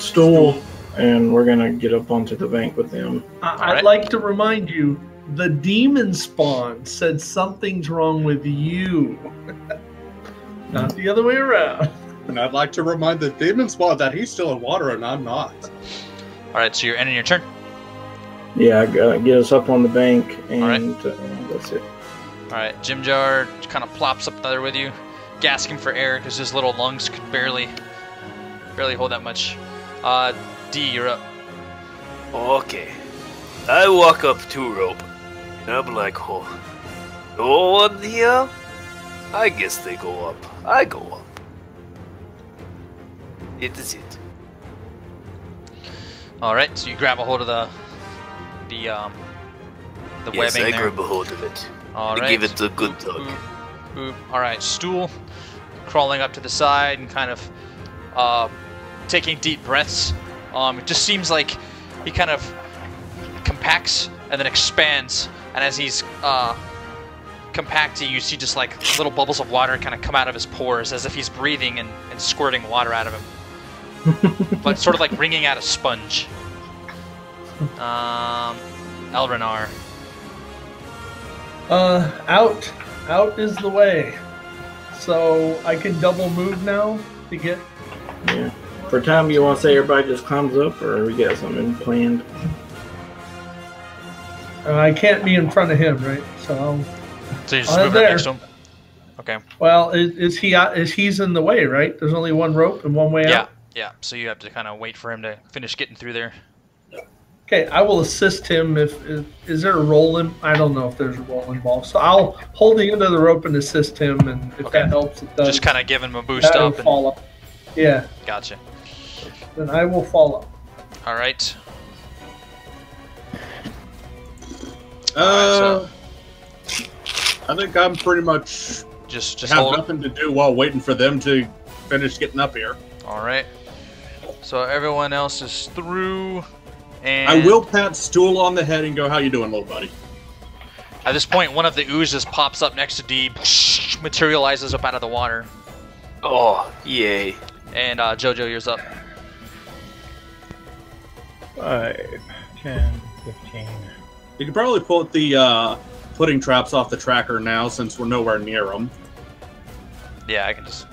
Stool, and we're gonna get up onto the bank with them. I'd Alright. like to remind you, the demon spawn said something's wrong with you. Not the other way around. And I'd like to remind the demon spawn that he's still in water and I'm not. right, so you're ending your turn. Yeah, get us up on the bank, and that's it. All right, Jim Jar kind of plops up there with you, gasping for air because his little lungs could barely hold that much. D, you're up. Okay. I walk up to rope, and I'm like, oh, no one here? I guess they go up. I go up. It is it. All right, so you grab a hold of the Yes, webbing I there. grab a hold of it. All I right. give it a good tug. Boop. All right, Stool crawling up to the side and kind of taking deep breaths. It just seems like he kind of compacts and then expands, and as he's compacting, you see just like little bubbles of water kind of come out of his pores as if he's breathing and squirting water out of him. But sort of like wringing out a sponge. Elrenar. Out is the way. So I can double move now to get. Yeah. For time, you want to say everybody just climbs up, or we got something planned? I can't be in front of him, right? So So you're just moving up next to him? Okay. Well, is he's in the way, right? There's only one rope and one way out. Yeah. So you have to kind of wait for him to finish getting through there. Okay, I will assist him. Is there a roll in? I don't know if there's a roll involved. So I'll hold the end of the rope and assist him, and if that helps, it does. Just kind of giving him a boost That'll up. And... fall up. Yeah. Gotcha. Then I will fall up. All right. I think I'm pretty much just have hold. nothing to do while waiting for them to finish getting up here. All right. So everyone else is through, and I will pat Stool on the head and go, "How you doing, little buddy?" At this point, one of the oozes pops up next to D, materializes up out of the water, Oh, yay. and Jojo, yours up. 5, 10, 15. You could probably pull the pudding traps off the tracker now, since we're nowhere near them. Yeah, I can just.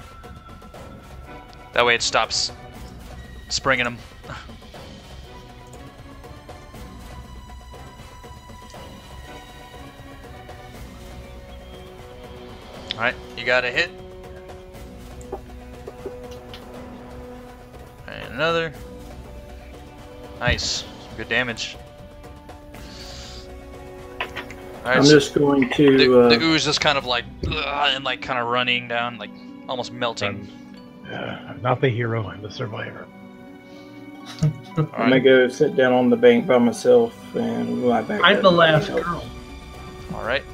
That way it stops springing them. Alright, you got a hit. And another. Nice. Some good damage. Alright, I'm just going to. the ooze is kind of like, and like kind of running down, like almost melting. Not the hero, I'm the survivor. I'm gonna go sit down on the bank by myself and lie back. I'm the last girl. Alright.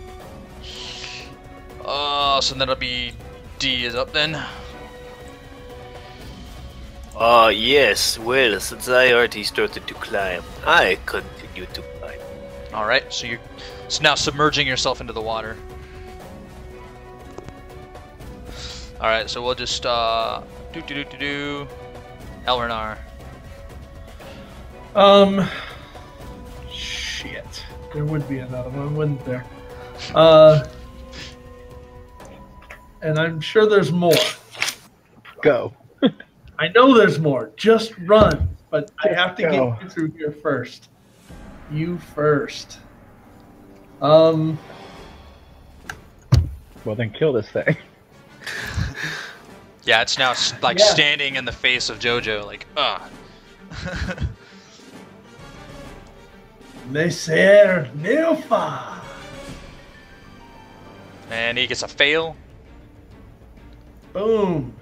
So that'll be D is up then. Yes. Well, since I already started to climb, I continue to climb. Alright, so you're now submerging yourself into the water. Alright, so we'll just Elrenar. Shit. There would be another one, wouldn't there? And I'm sure there's more. Go. I know there's more. Just run. But I have to Go. get you through here first. You first. Well, then kill this thing. Yeah, it's now like Yeah. standing in the face of Jojo, like, Messer Nilfa. And he gets a fail. Boom.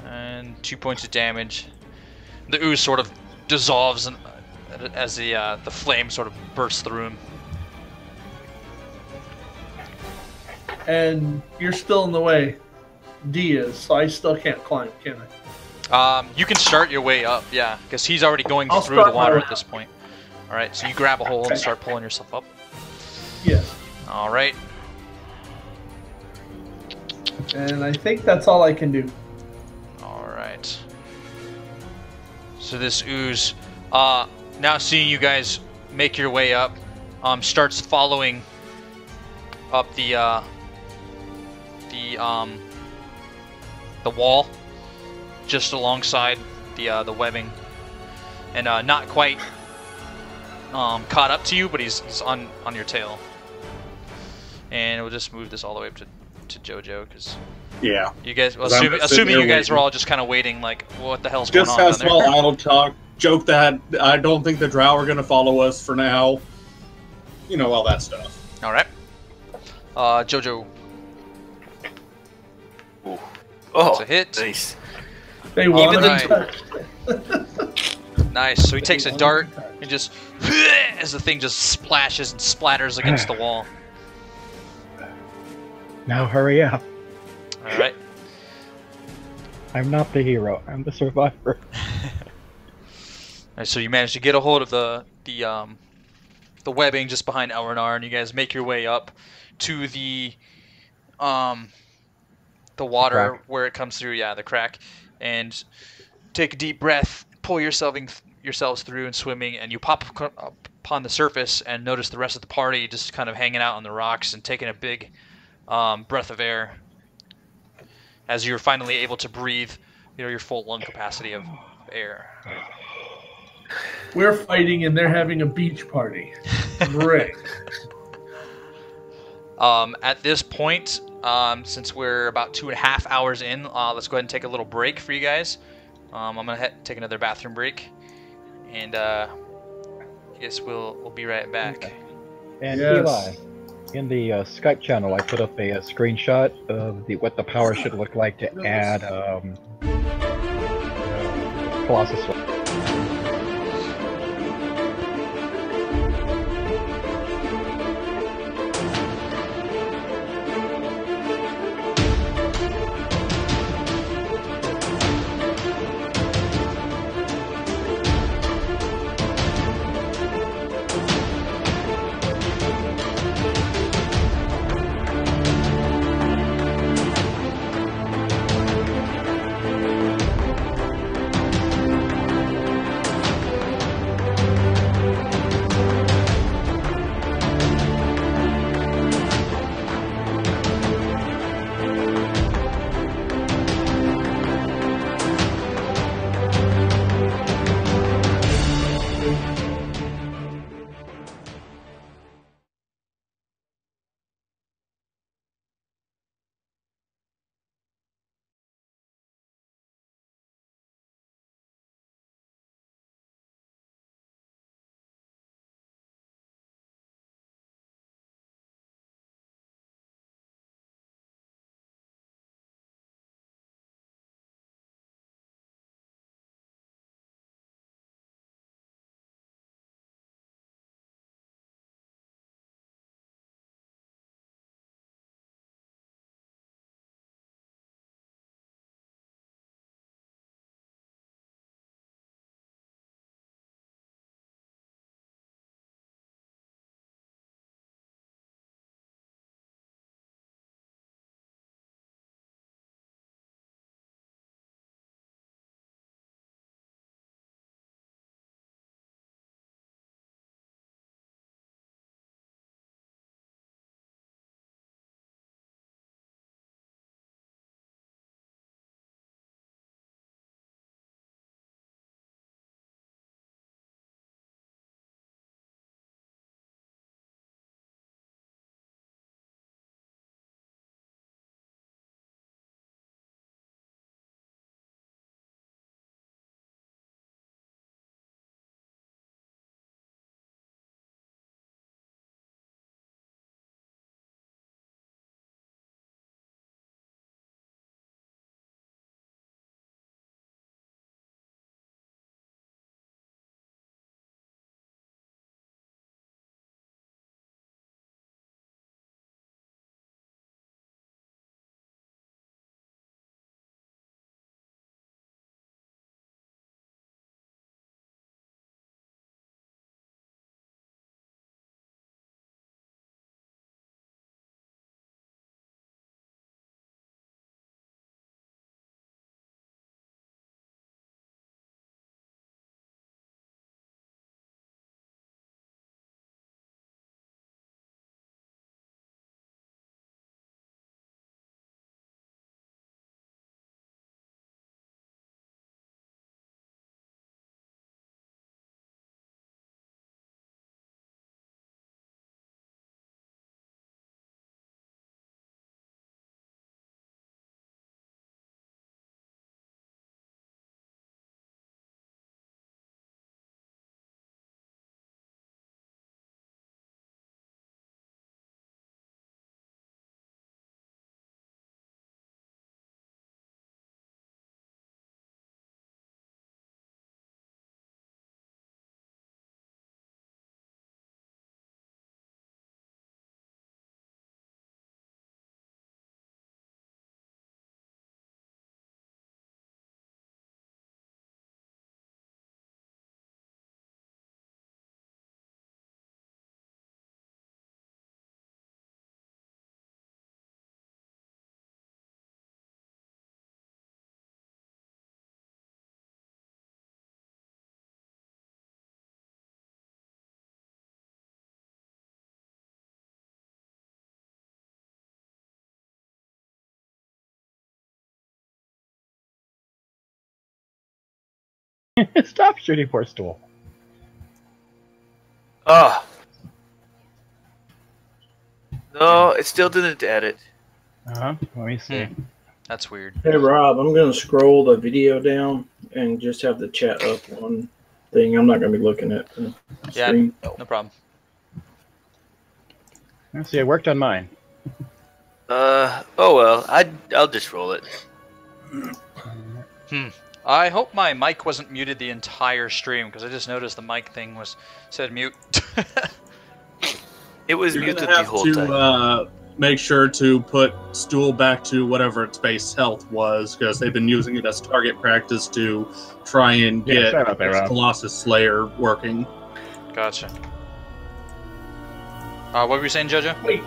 And 2 points of damage. The ooze sort of dissolves as the flame sort of bursts through him. And you're still in the way. D is, so I still can't climb, can I? You can start your way up, yeah, because he's already going I'll through the start my water round. at this point. All right, so you grab a hold and start pulling yourself up. Yes. All right. And I think that's all I can do. All right. So this ooze, now seeing you guys make your way up, starts following up the wall, just alongside the webbing, and not quite caught up to you, but he's on your tail. And we'll just move this all the way up to JoJo, because Yeah. you guys, well, 'Cause I'm just assuming you sitting there guys are waiting. all just kind of waiting, like, what the hell's going Just on have down small there? idle talk. Joke that I don't think the drow are going to follow us for now. You know, all that stuff. All right, JoJo, Ooh. Oh, it's a hit. nice. They want Even to though- Nice. So he takes a dart and just, as the thing just splashes and splatters against the wall. Now hurry up. All right. I'm not the hero. I'm the survivor. Alright, so you manage to get a hold of the webbing just behind Elrenar, and you guys make your way up to the water Crack. where it comes through. Yeah, the crack, and take a deep breath, pull yourselves through and swimming, and you pop up upon the surface and notice the rest of the party just kind of hanging out on the rocks and taking a big breath of air as you're finally able to breathe, your full lung capacity of air. We're fighting and they're having a beach party. Great. At this point, since we're about 2.5 hours in, let's go ahead and take a little break for you guys. I'm gonna take another bathroom break, and I guess we'll be right back. And Yes. Eli, in the Skype channel, I put up a screenshot of what the power should look like to add Colossus. Stop shooting poor Stool. Ah. No, it still didn't add it. Let me see. That's weird. Hey Rob, I'm gonna scroll the video down and just have the chat up on thing. I'm not gonna be looking at the stream. No problem. Let's see, it worked on mine. Oh well, I'll just roll it. I hope my mic wasn't muted the entire stream, because I just noticed the mic thing said mute. It was You're muted gonna the have whole to time. make sure to put Stool back to whatever its base health was, because they've been using it as target practice to try and get sorry about that, Rob. Colossus Slayer working. Gotcha. What were you saying, Jojo? Wait,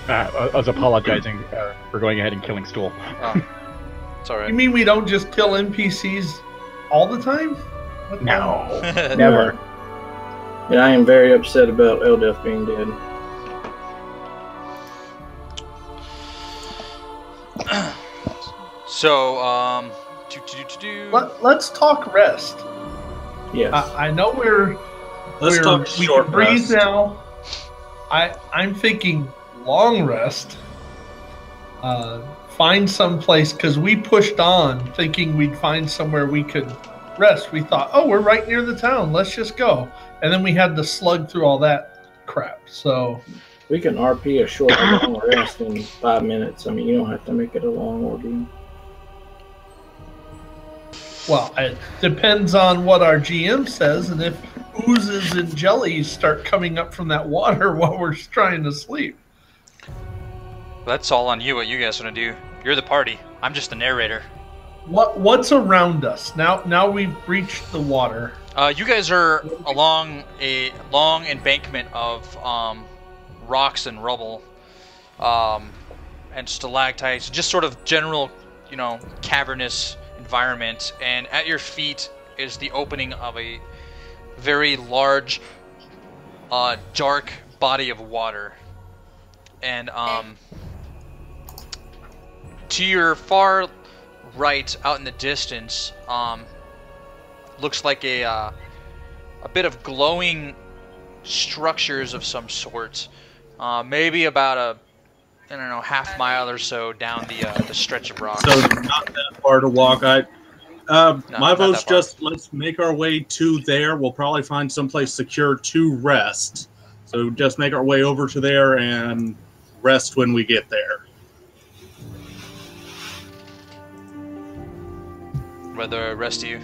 I was apologizing for going ahead and killing Stool. Oh, it's alright. you mean we don't just kill NPCs all the time? No, never. And I am very upset about Eldeth being dead. So, Let's talk rest. Yes. I know Let's talk we short can breathe rest. now. I'm thinking long rest. Find some place, because we pushed on thinking we'd find somewhere we could rest. We thought, oh, we're right near the town. Let's just go. And then we had to slug through all that crap. So We can RP a short and long rest in 5 minutes. I mean, you don't have to make it a long ordeal. well, it depends on what our GM says, and if oozes and jellies start coming up from that water while we're trying to sleep. that's all on you, what you guys want to do. You're the party. I'm just the narrator. What's around us? Now we've reached the water. You guys are along a long embankment of rocks and rubble, and stalactites, just sort of general, cavernous environment. And at your feet is the opening of a very large, dark body of water. And to your far right, out in the distance, looks like a bit of glowing structures of some sort. Maybe about a half mile or so down the stretch of rock. So not that far to walk. My not vote's that far. just let's make our way to there. We'll probably find someplace secure to rest. So just make our way over to there and rest when we get there. Whether rest of you.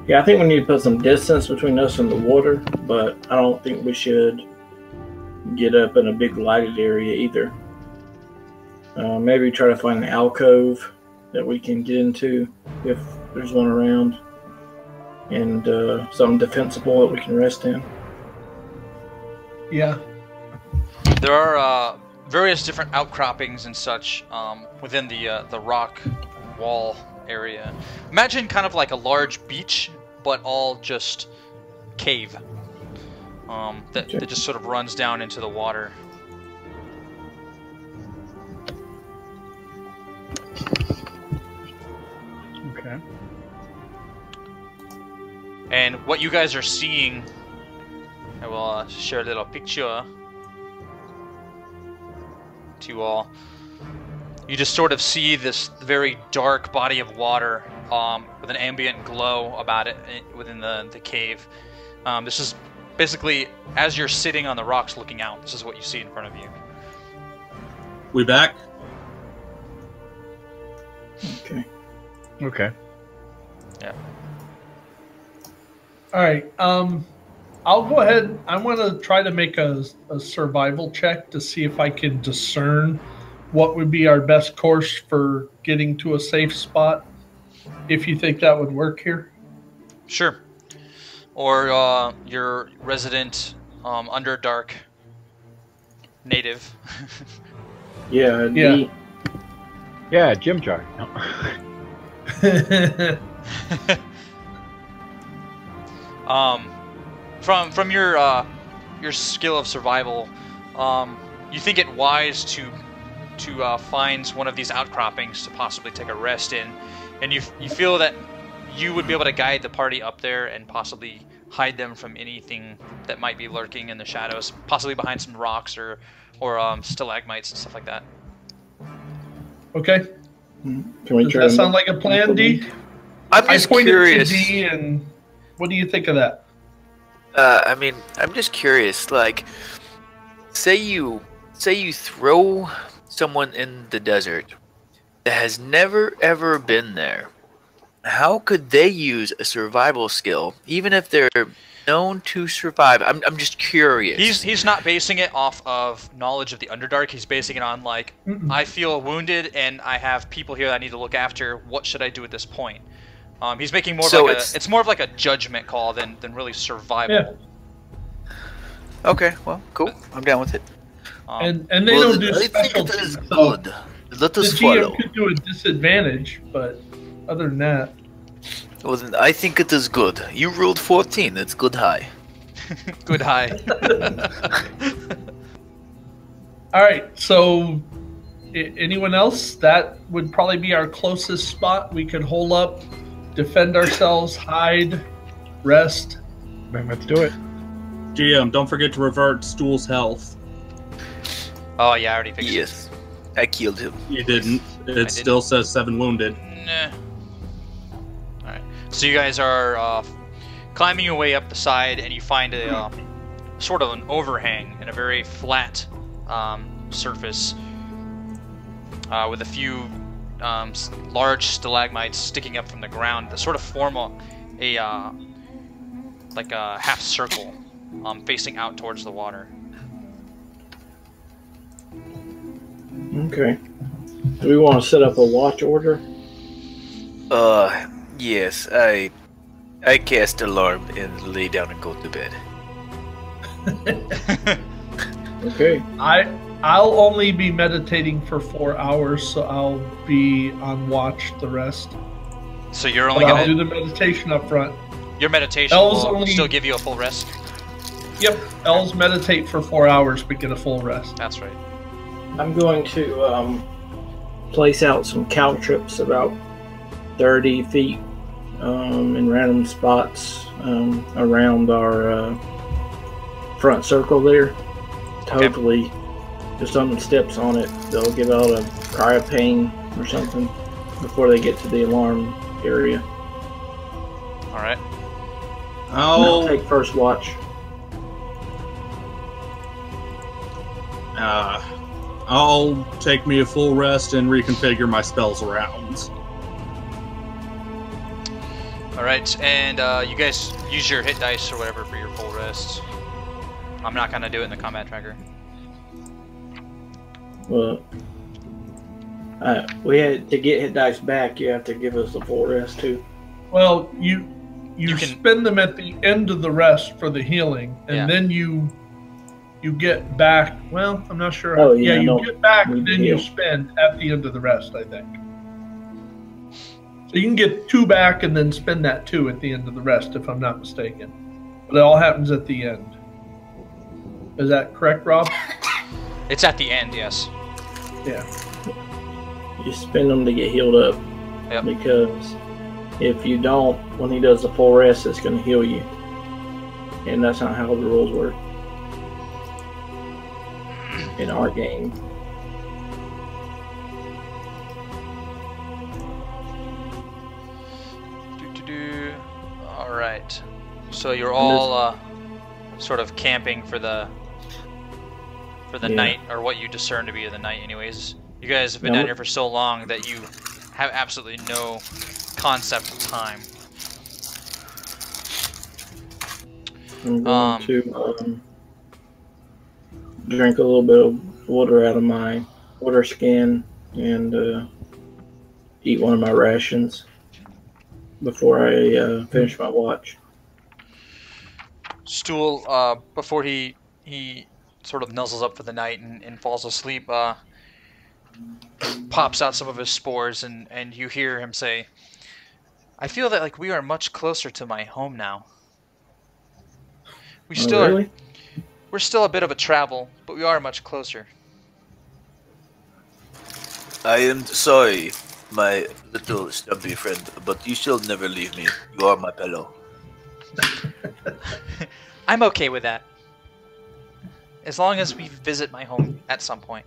Yeah, I think we need to put some distance between us and the water, but I don't think we should get up in a big lighted area either. Maybe try to find an alcove that we can get into if there's one around, and something defensible that we can rest in. Yeah. There are various different outcroppings and such within the rock wall area. Imagine kind of like a large beach, but all just cave. That just sort of runs down into the water. Okay. And what you guys are seeing, I will share a little picture to you all. You just sort of see this very dark body of water with an ambient glow about it within the cave. This is basically, as you're sitting on the rocks looking out, this is what you see in front of you. We back? Okay. Okay. Yeah. All right. I'll go ahead. I want to try to make a survival check to see if I can discern what would be our best course for getting to a safe spot. If you think that would work here. Sure. Or your resident Underdark native. Yeah. Yeah. Yeah, Jim Jar. No. From your skill of survival, you think it wise to find one of these outcroppings to possibly take a rest in, and you feel that you would be able to guide the party up there and possibly hide them from anything that might be lurking in the shadows, possibly behind some rocks or stalagmites and stuff like that. Okay. Can we Does try that and- sound like a plan, D? I'm I just pointed curious. to D, and what do you think of that? I mean, I'm just curious. Like, say you throw someone in the desert that has never ever been there. How could they use a survival skill, even if they're known to survive? I'm just curious. He's not basing it off of knowledge of the Underdark. He's basing it on like, I feel wounded and I have people here that I need to look after. What should I do at this point? He's making more of like it's more of like a judgment call than really survival. Yeah. Okay, well, cool. I'm down with it. And they don't do specialties. So good. Let the us GM follow. could do a disadvantage, but other than that, Well, then I think it is good. You rolled 14. That's good high. Good high. all right. So, anyone else? That would probably be our closest spot. We could hole up, defend ourselves, hide, rest. Then let's do it. GM, don't forget to revert Stool's health. Oh yeah, I already fixed it. Yes. I killed him. You didn't. It didn't. still says 7 wounded. Nah. Alright. So you guys are climbing your way up the side, and you find a sort of an overhang in a very flat surface with a few large stalagmites sticking up from the ground that sort of form a half circle facing out towards the water. Okay. Do we want to set up a watch order? Yes. I cast alarm and lay down and go to bed. Okay. I'll only be meditating for 4 hours, so I'll be on watch the rest. So you're But only I'll do gonna the meditation up front. your meditation Elves will only- still give you a full rest. Yep, elves meditate for 4 hours but get a full rest. That's right. I'm going to place out some caltrips about 30 feet in random spots around our front circle there. Hopefully, if someone steps on it, they'll give out a cry of pain or something before they get to the alarm area. All right. I'll take first watch. I'll take me a full rest and reconfigure my spells around. All right, and you guys use your hit dice or whatever for your full rest. I'm not gonna do it in the combat tracker. Well, we had to get hit dice back. You have to give us a full rest too. Well, you You can- spend them at the end of the rest for the healing, and Yeah. then you get back. Well, I'm not sure. Oh, yeah, you no. get back, We then you heal. spend at the end of the rest, I think. So you can get 2 back and then spend that 2 at the end of the rest, if I'm not mistaken. But it all happens at the end. Is that correct, Rob? It's at the end, yes. Yeah. You spend them to get healed up. Yep. Because if you don't, when he does the full rest, it's going to heal you. And that's not how the rules work in our game. All right. So you're all sort of camping for the Yeah. night, or what you discern to be the night, anyways. You guys have been Yeah, down here for so long that you have absolutely no concept of time. I'm going to drink a little bit of water out of my water skin and eat one of my rations before I finish my watch. Stool, before he sort of nuzzles up for the night and falls asleep, pops out some of his spores, and you hear him say, "I feel that like we are much closer to my home now. We still Oh, really? we're still a bit of a travel, but we are much closer." I am sorry. my little stubby friend, but you shall never leave me. You are my pillow. I'm okay with that. As long as we visit my home at some point.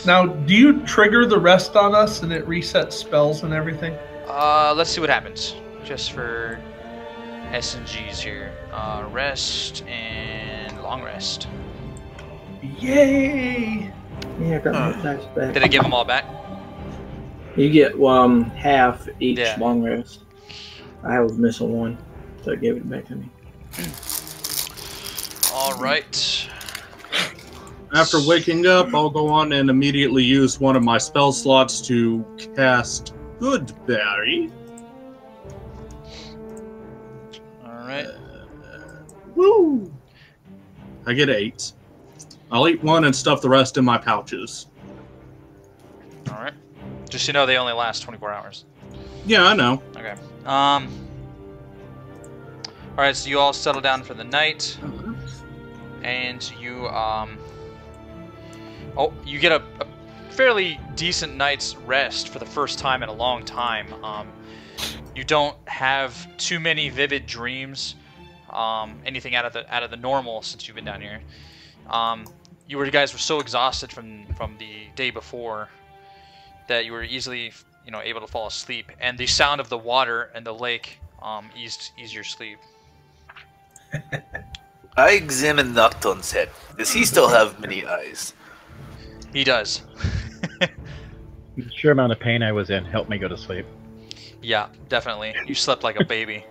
Now, do you trigger the rest on us and it resets spells and everything? Let's see what happens. Just for S and G's here. Rest and long rest. Yay! Yeah, I got my dice back. Did I give them all back? You get half each Yeah. long rest. I was missing one, so I gave it back to me. All right. After waking up, I'll go on and immediately use one of my spell slots to cast Goodberry. All right. Woo! I get 8. I'll eat one and stuff the rest in my pouches. All right. Just so you know, they only last 24 hours. Yeah, I know. Okay. All right. So you all settle down for the night, and you you get a fairly decent night's rest for the first time in a long time. You don't have too many vivid dreams, anything out of the normal since you've been down here. You guys were so exhausted from the day before that you were easily able to fall asleep, and the sound of the water and the lake eased your sleep. I examined Nocturne's head. Does he still have many eyes? He does. The sheer amount of pain I was in helped me go to sleep. Yeah, definitely. You slept like a baby.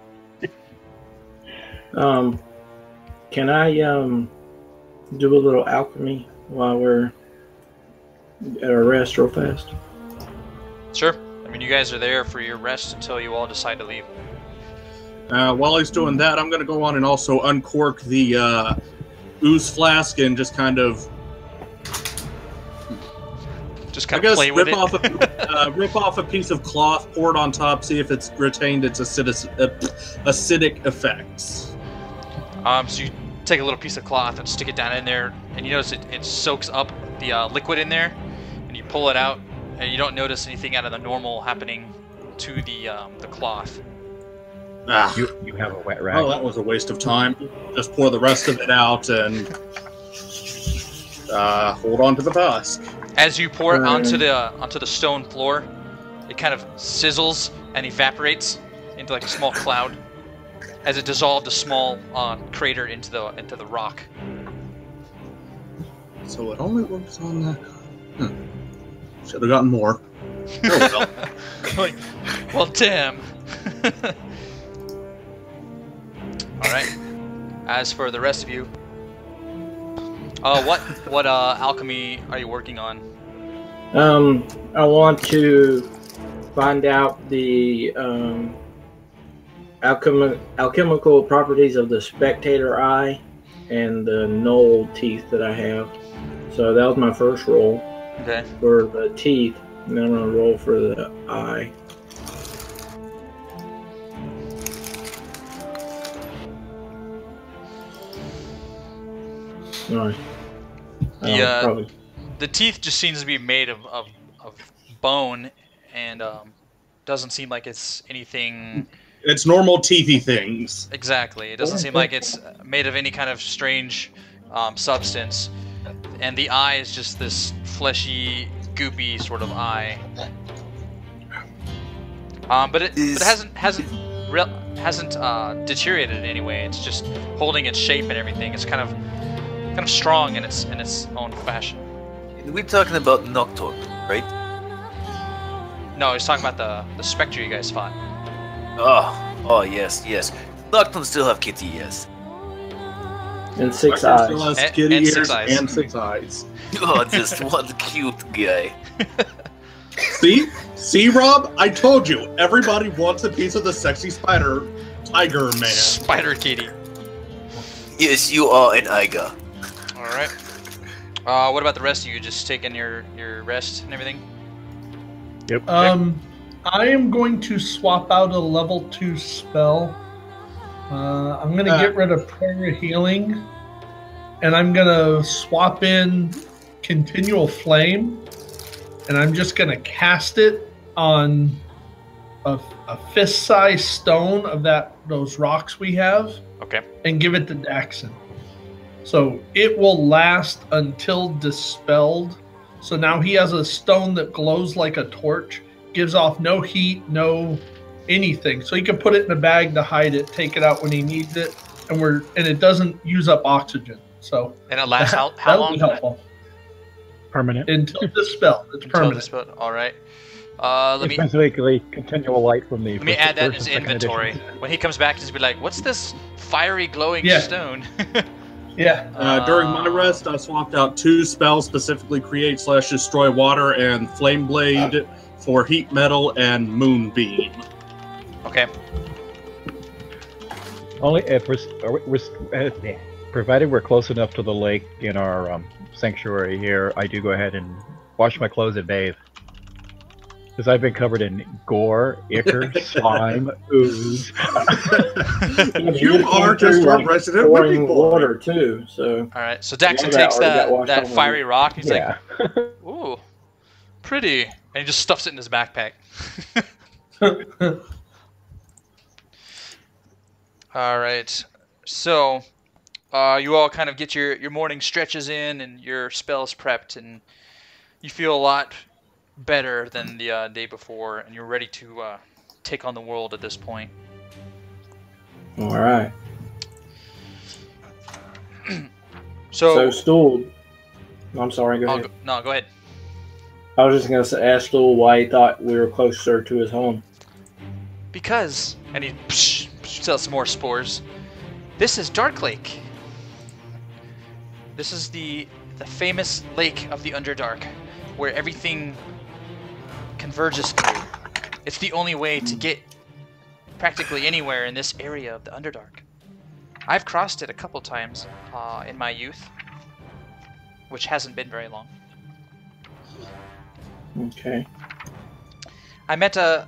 Can I do a little alchemy while we're at our rest real fast? Sure. I mean, you guys are there for your rest until you all decide to leave. While he's doing that, I'm going to go on and also uncork the ooze flask and just kind of, Play with rip it. rip off a piece of cloth, pour it on top, see if it's retained its acidic effects. So you take a little piece of cloth and stick it down in there, and you notice it soaks up the liquid in there, and you pull it out, and you don't notice anything out of the normal happening to the cloth. Ah. You have a wet rag. Oh, that was a waste of time. Just pour the rest of it out and hold on to the flask. As you pour it onto the stone floor, it kind of sizzles and evaporates into like a small cloud as it dissolved a small crater into the rock. So it only works on that. Should have gotten more. Oh well. Well, damn. All right. As for the rest of you, what alchemy are you working on? I want to find out the alchemical properties of the spectator eye and the knoll teeth that I have. So that was my first roll. Okay. For the teeth, and then I'm gonna roll for the eye. Alright. The teeth just seems to be made of bone, and doesn't seem like it's anything. It's normal teethy things. Exactly. It doesn't seem like it's made of any kind of strange substance, and the eye is just this fleshy, goopy sort of eye. But it hasn't deteriorated in any way. It's just holding its shape and everything. It's kind of strong in its own fashion. We're talking about Nocturne, right? No, he's talking about the spectre you guys fought. Oh, yes. Nocturne still have kitty ears. And 6 eyes. Still has kitty and ears 6 eyes. and 6 eyes. Oh, just one cute guy. See, Rob? I told you. Everybody wants a piece of the sexy spider tiger man. Spider kitty. Yes, you are an Iga. All right. What about the rest of you? Just taking your rest and everything? Yep. I am going to swap out a level 2 spell. I'm going to get rid of Prayer Healing, and I'm going to swap in Continual Flame. and I'm just going to cast it on a fist-sized stone of those rocks we have. Okay. And give it to Daxon. So it will last until dispelled. So now he has a stone that glows like a torch, gives off no heat, no anything. So he can put it in a bag to hide it, take it out when he needs it, and it doesn't use up oxygen. So and it lasts how that'll long? be helpful. Permanent. Until dispelled. It's permanent. Dispelled. All right. Let me basically continual light from the. Let me add that in his inventory. When he comes back, he's be like, "What's this fiery glowing stone?" Yeah. During my rest, I swapped out 2 spells, specifically create/destroy water and flame blade for heat metal and moonbeam. Okay. Only if provided we're close enough to the lake in our sanctuary here, I do go ahead and wash my clothes and bathe. Because I've been covered in gore, ichor, slime, ooze. You are just our resident pouring water too. So. All right. So Daxon takes that fiery rock. He's like, "Ooh, pretty," and he just stuffs it in his backpack. All right. So, you all kind of get your morning stretches in and your spells prepped, and you feel a lot better than the day before, and you're ready to take on the world at this point. All right. So Stool. I'm sorry. Go ahead. Go ahead. I was just going to ask Stool why he thought we were closer to his home. Because, and he sells some more spores. This is Dark Lake. This is the famous lake of the Underdark, where everything converges through. It's the only way to get practically anywhere in this area of the Underdark. I've crossed it a couple times in my youth, which hasn't been very long. Okay. I met a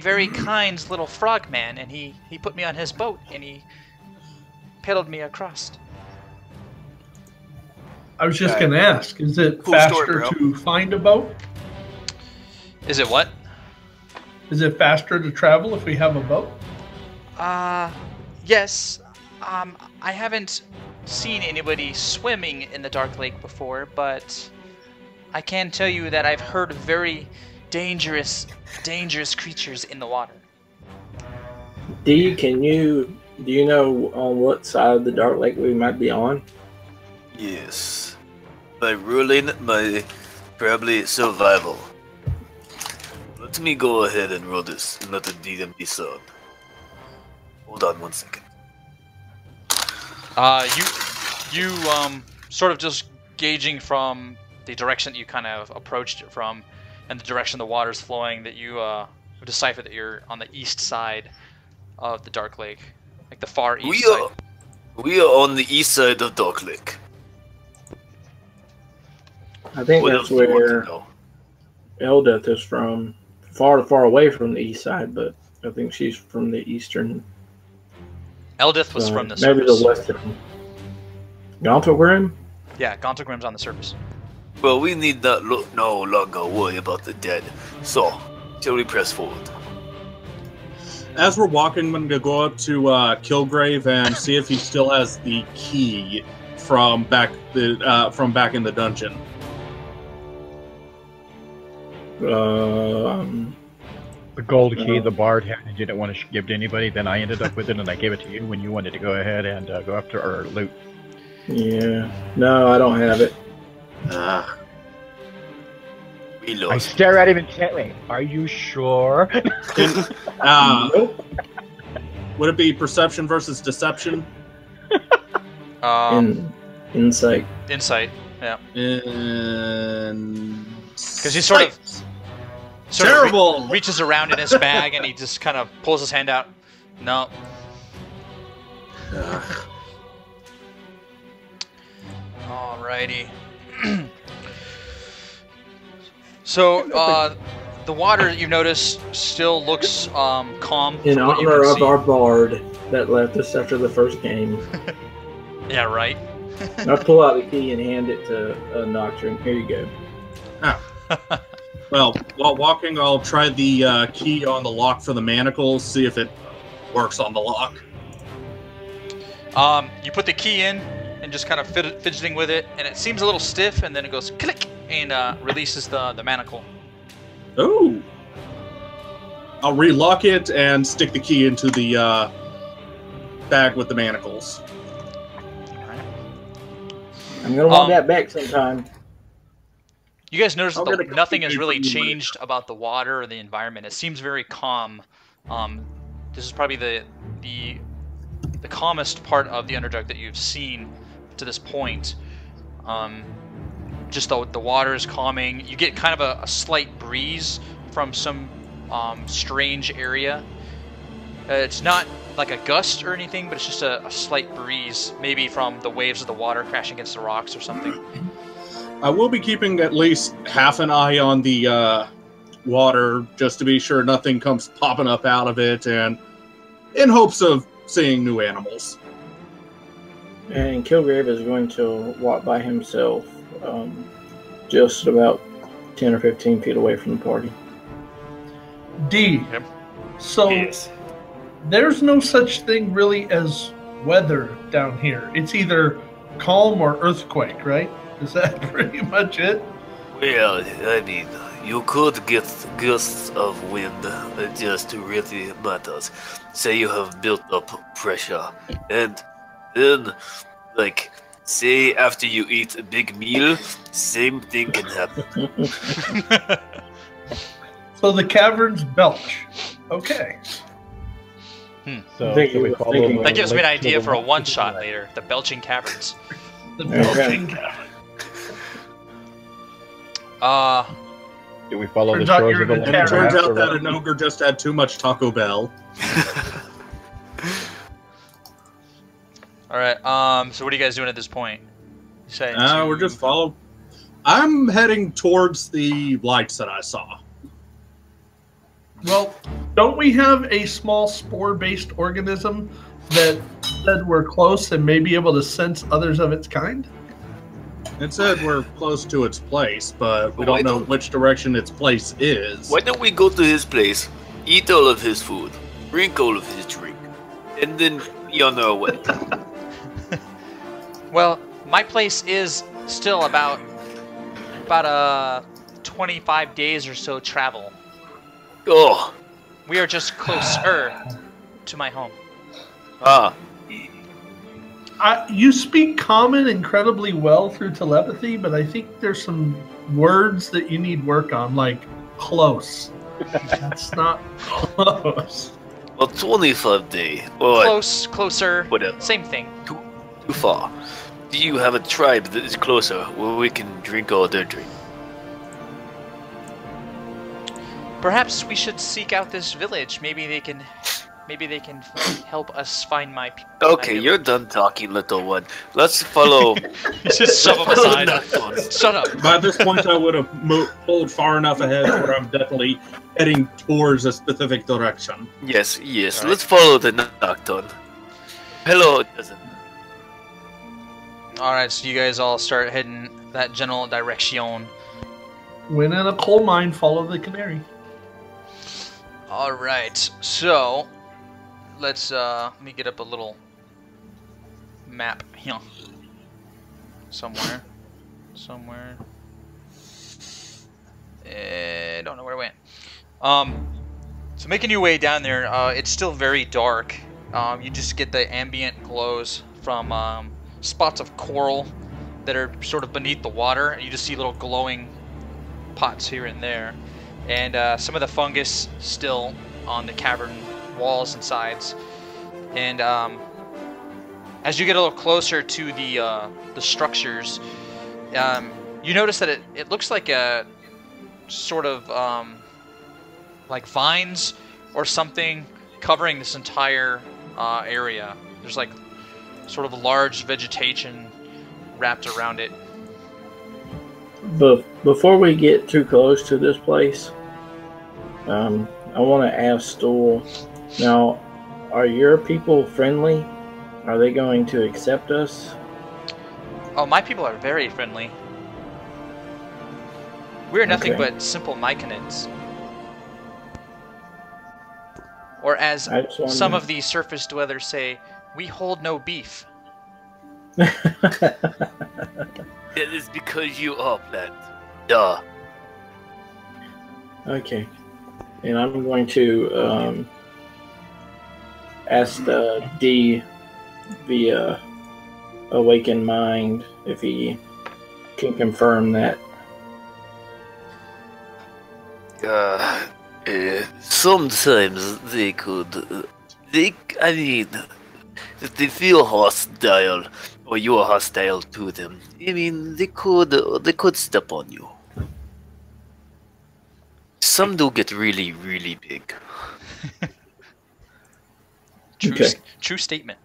very kind little frogman, and he put me on his boat, and he paddled me across. I was just going to ask, is it faster to find a boat? Is it what? Is it faster to travel if we have a boat? Yes. I haven't seen anybody swimming in the Dark Lake before, but I can tell you that I've heard of very dangerous creatures in the water. Do you know on what side of the Dark Lake we might be on? Yes. By ruling my probably survival. Let me go ahead and roll this and let the DM be son. Hold on 1 second. You sort of just gauging from the direction that you kind of approached it from and the direction the water's flowing that you decipher that you're on the east side of the Dark Lake. Like the far east side. We are on the east side of Dark Lake. I think that's where Eldeth is from. Far away from the east side, but I think she's from the eastern. Eldith was from the maybe surface. the western. Gauntlgrim? Yeah, Gauntlgrim's on the surface. Well, we need not no longer worry about the dead. So, shall we press forward? As we're walking, I'm going to go up to Kilgrave and see if he still has the key from back in the dungeon. The gold key the bard had and didn't want to give to anybody, then I ended up with it and I gave it to you when you wanted to go ahead and go after our loot. Yeah. No, I don't have it. We lost. I stare at him intently. Are you sure? Nope. Would it be perception versus deception? Insight. Insight, yeah. Because he's sort of terrible. Reaches around in his bag and he just kind of pulls his hand out. No. Alrighty. So, the water, you notice, still looks calm. In honor of our bard that left us after the first game. Yeah, right. I pull out the key and hand it to Nocturne. Here you go. Well, while walking, I'll try the key on the lock for the manacles, see if it works on the lock. You put the key in and just kind of fidgeting with it, and it seems a little stiff, and then it goes click and releases the manacle. Ooh. I'll relock it and stick the key into the bag with the manacles. I'm gonna want that back sometime. You guys notice that nothing has really changed about the water or the environment. It seems very calm. This is probably the calmest part of the Underdark that you've seen to this point. Just the water is calming. You get kind of a slight breeze from some strange area. It's not like a gust or anything, but it's just a slight breeze, maybe from the waves of the water crashing against the rocks or something. I will be keeping at least half an eye on the water, just to be sure nothing comes popping up out of it, and in hopes of seeing new animals. And Kilgrave is going to walk by himself, just about 10 or 15 feet away from the party. D. Yep. So Yes. there's no such thing really as weather down here. It's either calm or earthquake, right? Is that pretty much it? Well, I mean, you could get gusts of wind. It just really matters. Say you have built up pressure, and then, like, say after you eat a big meal, same thing can happen. So the caverns belch. Okay. So, I think so he we was follow thinking- the That gives me an lake to idea the for a west. one-shot later. The Belching Caverns. The Okay. belching cavern. Do we follow the Turns out shores you're of the in a lake? And it turns perhaps, out or that what? an ogre just had too much Taco Bell. All right. So what are you guys doing at this point? You saying We're just follow. I'm heading towards the lights that I saw. Well, don't we have a small spore-based organism that said we're close and may be able to sense others of its kind? It said we're close to its place, but we Why don't know don't- which direction its place is. Why don't we go to his place, eat all of his food, drink all of his drink, and then be on our way? Well, my place is still about 25 days or so travel. Oh, We are just closer to my home. ah, You speak common incredibly well through telepathy, but I think there's some words that you need work on, like close. That's not close. well, 25 day, or Closer, whatever, same thing. too far. Do you have a tribe that is closer where we can drink all their drink? Perhaps we should seek out this village. Maybe they can help us find my people. Okay, you're done talking, little one. Let's follow. Just shove him aside. Nocturne. Shut up. By this point, I would have pulled far enough ahead where I'm definitely heading towards a specific direction. Yes, yes. All right. Let's follow the Nocturne. Hello, cousin. All right, so you guys all start heading that general direction. When in a coal mine, follow the canary. All right, so let's let me get up a little map here. Somewhere. Don't know where it went. So making your way down there, it's still very dark. You just get the ambient glows from spots of coral that are sort of beneath the water. You just see little glowing pots here and there, and some of the fungus still on the cavern walls and sides. And as you get a little closer to the structures, you notice that it looks like a sort of like vines or something covering this entire area. There's like sort of large vegetation wrapped around it. But before we get too close to this place, I want to ask Stool. Now, are your people friendly? Are they going to accept us? Oh, my people are very friendly. We are nothing Okay. but simple Myconans. Or as I just wanted some to- of the surface dwellers say, we hold no beef. That is because you are plant. Duh. Okay. And I'm going to ask D via Awakened Mind if he can confirm that. Sometimes they could. I mean, if they feel hostile, or you are hostile to them, I mean, they could step on you. Some do get really, really big. Okay. True statement.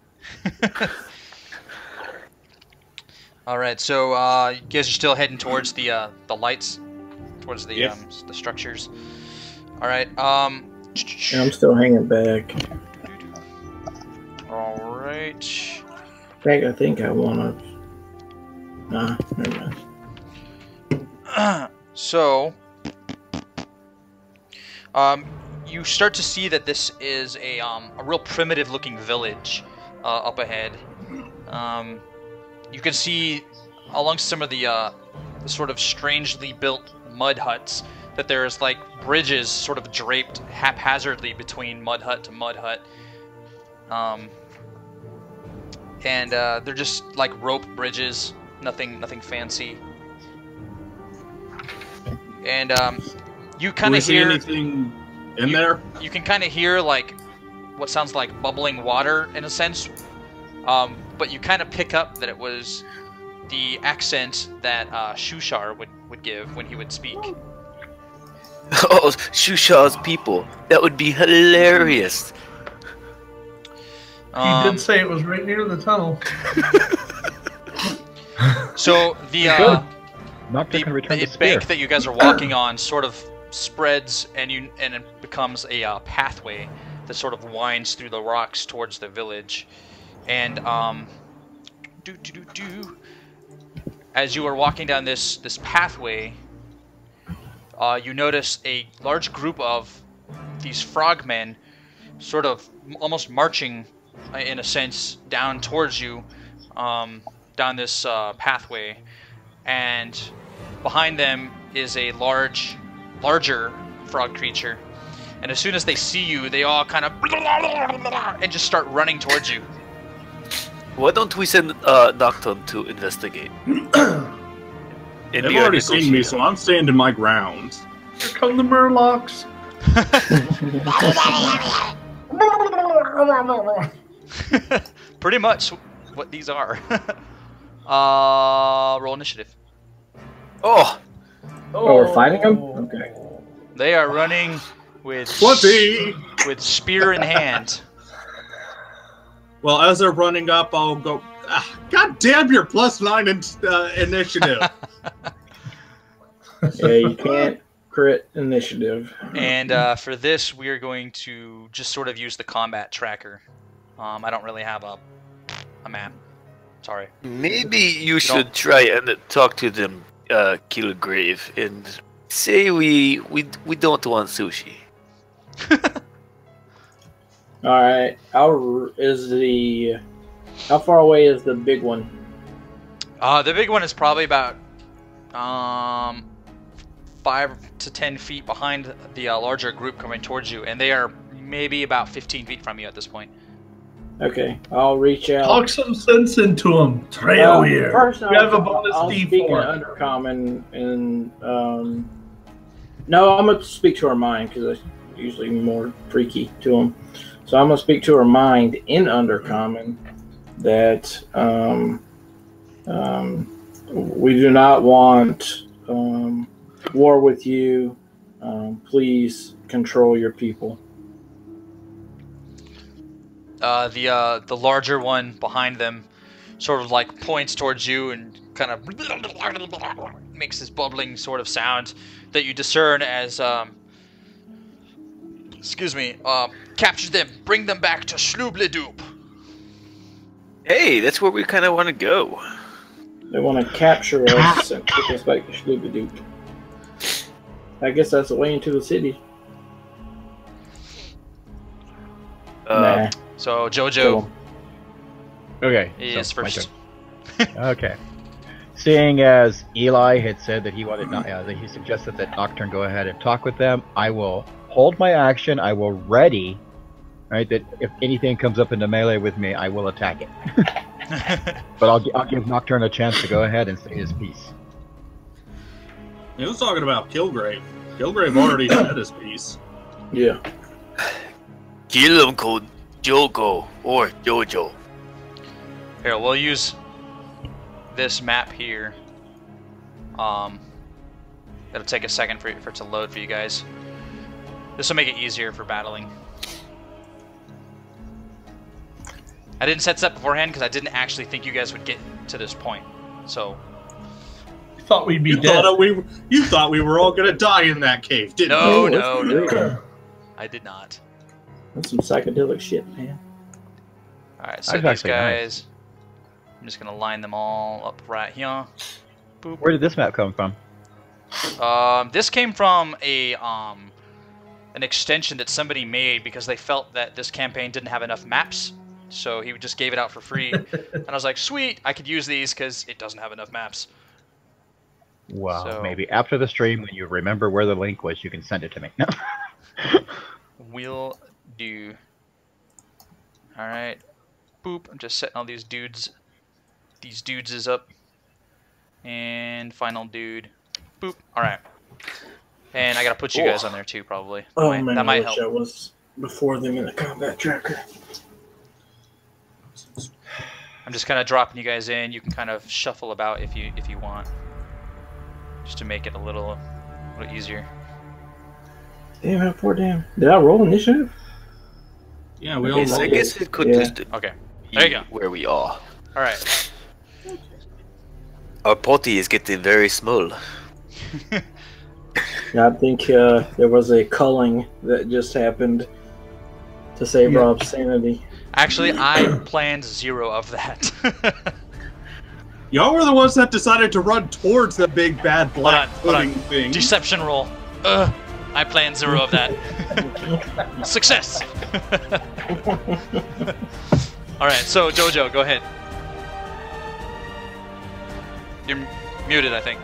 All right, so you guys are still heading towards the lights, towards the Yes. the structures. All right. And I'm still hanging back. All right. In fact, I think I want to. Nah, never mind. So, you start to see that this is a real primitive-looking village up ahead. You can see along some of the sort of strangely built mud huts that there's like bridges sort of draped haphazardly between mud hut to mud hut. And they're just like rope bridges, nothing fancy. And you Do kind we of see hear anything in there? you can kind of hear like what sounds like bubbling water in a sense, but you kind of pick up that it was the accent that Shushar would give when he would speak. Oh, Shushar's people. That would be hilarious. He did say it was right near the tunnel. So the Good. Not going to return the spear. bank that you guys are walking on sort of spreads and it becomes a pathway that sort of winds through the rocks towards the village. And as you are walking down this pathway, you notice a large group of these frogmen sort of almost marching in a sense down towards you, down this pathway, and behind them is a larger frog creature, and as soon as they see you, they all kind of and just start running towards you. Why don't we send Nocturne to investigate? They've already seen me, so I'm standing my ground. Here come the Murlocs. Pretty much what these are. Roll initiative. Oh, Oh, we're fighting them? Okay. They are running with 20! with spear in hand. Well, as they're running up, I'll go, God damn your +9 initiative. Yeah, you can't crit initiative. And for this, we are going to just sort of use the combat tracker. I don't really have a map. Sorry. maybe you should try and talk to them, Killgrave, and say we don't want sushi. All right. How far away is the big one? The big one is probably about 5 to 10 feet behind the larger group coming towards you, and they are maybe about 15 feet from you at this point. Okay, I'll reach out. Talk some sense into him. Trail here. First, You have a bonus I'll speak in D4. Undercommon, and no, I'm gonna speak to her mind because I'm usually more freaky to them. So I'm gonna speak to her mind in Undercommon that we do not want war with you. Please control your people. The larger one behind them sort of like points towards you and kind of makes this bubbling sort of sound that you discern as capture them, bring them back to Sloobledoop. Hey, that's where we kind of want to go. They want to capture us and take us back to Schloobadoop. I guess that's the way into the city. Uh, So Jojo So, Okay. is so my first. turn. Okay. Seeing as Eli had said that he wanted, that he suggested that Nocturne go ahead and talk with them, I will hold my action. I will ready, right? That if anything comes up into melee with me, I will attack it. But I'll give Nocturne a chance to go ahead and say his piece. He was talking about Kilgrave. Kilgrave already said his piece. yeah. kill him called Joko or Jojo. Here, we'll use this map here. It'll take a second for it to load for you guys. This will make it easier for battling. I didn't set this up beforehand because I didn't actually think you guys would get to this point. So I thought we'd be You dead. thought we were all gonna die in that cave, didn't no, you? no, I did not. That's some psychedelic shit, man. All right, so That's these actually nice. guys, I'm just gonna line them all up right here. Boop. Where did this map come from? This came from an extension that somebody made because they felt that this campaign didn't have enough maps, so he just gave it out for free. And I was like, sweet, I could use these because it doesn't have enough maps. Well, So- maybe after the stream, when you remember where the link was, you can send it to me. No. Will do. All right, boop. I'm just setting all these dudes. These dudes is up. And final dude. Boop. All right. And I gotta put you guys on there too, probably. Oh That man, that I might wish help. I was before them in the combat tracker. I'm just kind of dropping you guys in. You can kind of shuffle about if you want, just to make it a little easier. Damn, how poor damn. Did I roll initiative? Yeah, we all Yes, I rolled. guess it could Yeah. just Okay. There you go. where we are. All right. Our party is getting very small. Yeah, I think there was a culling that just happened to save Yeah. Rob's sanity. Actually, I planned 0 of that. Y'all were the ones that decided to run towards the big bad black Hold on. pudding thing. Deception roll. I planned 0 of that. Success. All right. So Jojo, go ahead. You're muted, I think.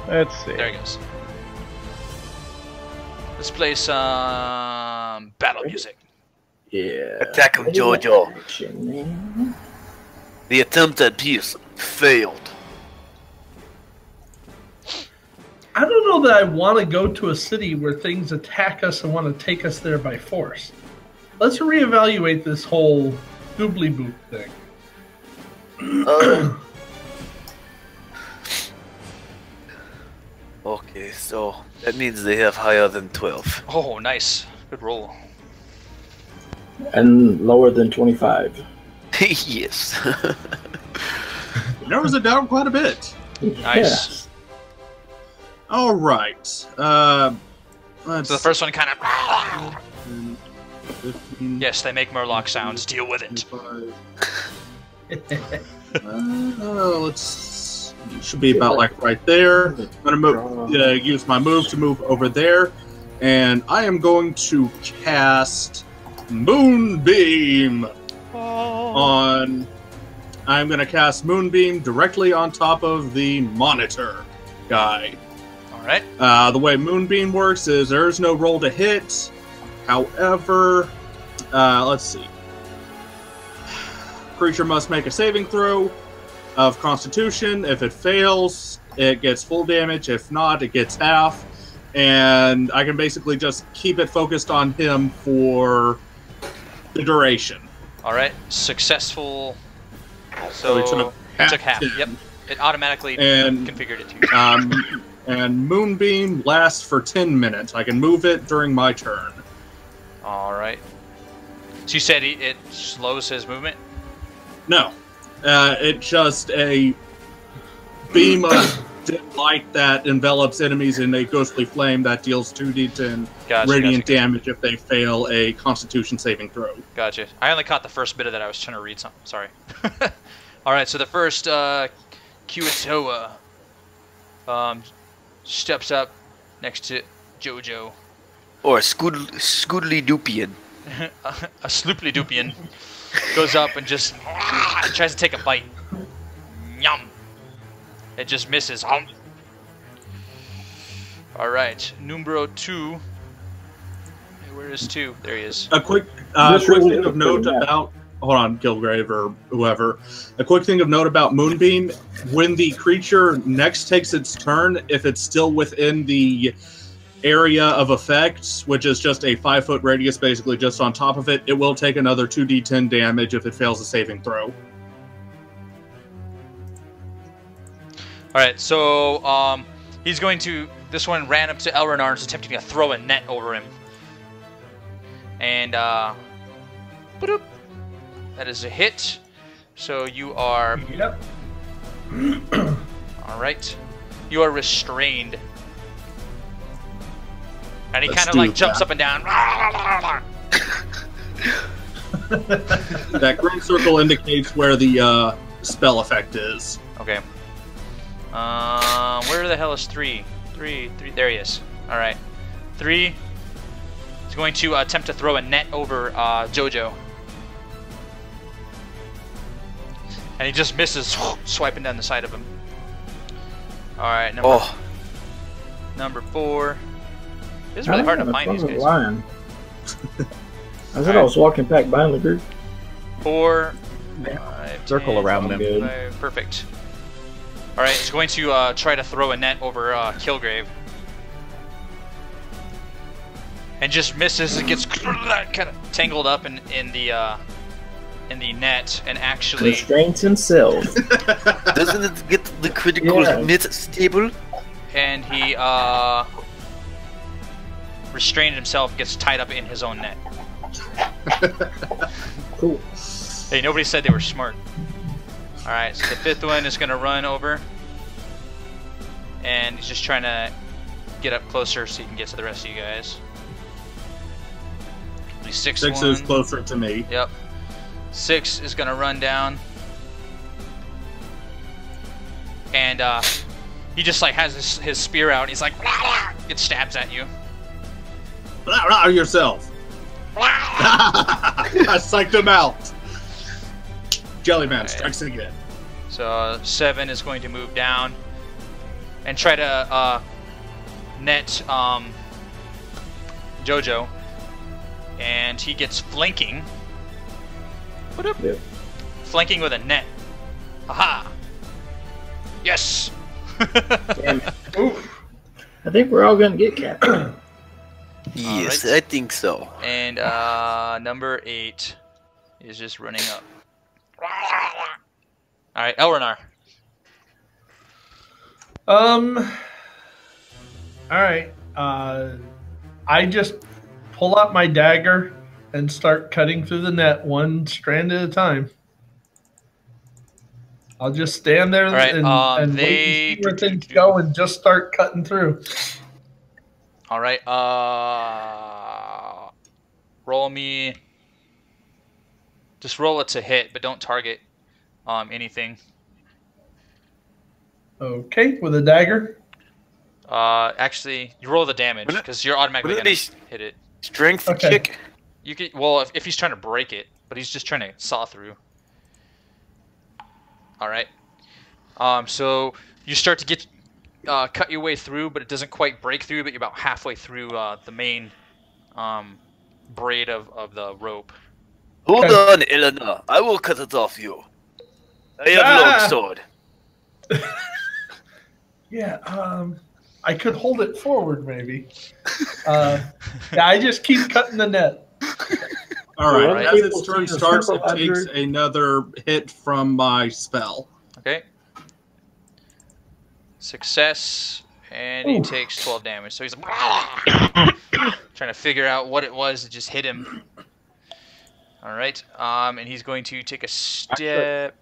Let's see. There he goes. Let's play some battle music. Yeah. Attack him, Jojo. Action, man. The attempt at peace failed. I don't know that I want to go to a city where things attack us and want to take us there by force. Let's reevaluate this whole doobly boop thing. Okay, so that means they have higher than 12. Oh, nice. Good roll. And lower than 25. Yes. Narrows it down quite a bit. Nice. All right. Let's So the first one kind of. 15, Yes, they make Murloc sounds. Deal with it. 25. Let's. Should be about like right there. I'm gonna move. Use my move to move over there, and I am going to cast Moonbeam on. I'm gonna cast Moonbeam directly on top of the monitor guy. All right. The way Moonbeam works is there's no roll to hit. However, let's see. Creature must make a saving throw of Constitution. If it fails, it gets full damage. If not, it gets half. And I can basically just keep it focused on him for the duration. All right. Successful. So he So took took half. 10. Yep. It automatically And configured it too. and Moonbeam lasts for 10 minutes. I can move it during my turn. All right. So you said it slows his movement. No, it's just a beam of dim light that envelops enemies in a ghostly flame that deals 2d10 Gotcha, radiant gotcha. damage if they fail a Constitution saving throw. Gotcha. I only caught the first bit of that. I was trying to read something. Sorry. All right. So the first Kuatoa steps up next to Jojo. Or Scoodly Doopian. A Slooply Doopian goes up and just tries to take a bite. Yum. It just misses. Alright, numero 2. Where is 2? There he is. A quick thing of note about... Hold on, Kilgrave or whoever. A quick thing of note about Moonbeam. When the creature next takes its turn, if it's still within the area of effect, which is just a 5-foot radius basically just on top of it, it will take another 2d10 damage if it fails a saving throw. Alright, so he's going to... This one ran up to Elrenar and is attempting to throw a net over him. And, boop, that is a hit. So you are... Yep. Alright. You are restrained. And he Let's kind of do like jumps that. up and down. That green circle indicates where the spell effect is. Okay. Where the hell is 3? 3. There he is. Alright. 3 is going to attempt to throw a net over Jojo. And he just misses, swiping down the side of him. Alright, number 4. It's really hard to find these guys. Line. I said I was walking back behind the group. 4, Yeah. 5, Circle 10, around them. Good. 5, perfect. Alright, it's going to try to throw a net over Kilgrave. And just misses. It gets kind of tangled up in the net, and actually Restrains himself. Doesn't it get the critical Yeah. hit stable? and he restrained himself, gets tied up in his own net. Cool. Hey, nobody said they were smart. Alright, so the 5th one is going to run over. And he's just trying to get up closer so he can get to the rest of you guys. The 6th 6 one. is closer to me. Yep. 6 is going to run down. And he just like has his spear out. And he's like, it stabs at you. Yourself. I psyched him out. Jellyman strikes again. So 7 is going to move down and try to net Jojo, and he gets flanking. Yep. Flanking with a net. Aha! Yes. Damn it. Oof. I think we're all gonna get captured. Yes, Alright. I think so. And number 8 is just running up. All right, Elrenar. All right. I just pull out my dagger and start cutting through the net one strand at a time. I'll just stand there All right, and wait to see where things go and just start cutting through. All right. Roll me. Just roll it to hit, but don't target anything. Okay, with a dagger. Actually, you roll the damage because you're automatically Wouldn't gonna it hit it. Strength Okay. kick? You could, well, if he's trying to break it, but he's just trying to saw through. All right. So you start to get cut your way through, but it doesn't quite break through. But you're about halfway through the main braid of the rope. Hold Okay. on, Eleanor. I will cut it off you. I have long sword. Yeah, I could hold it forward maybe. Yeah, I just keep cutting the net. All right. Alright. As its turn starts, it takes another hit from my spell. Okay. Success, and he takes 12 damage. So he's trying to figure out what it was that just hit him. All right. And he's going to take a step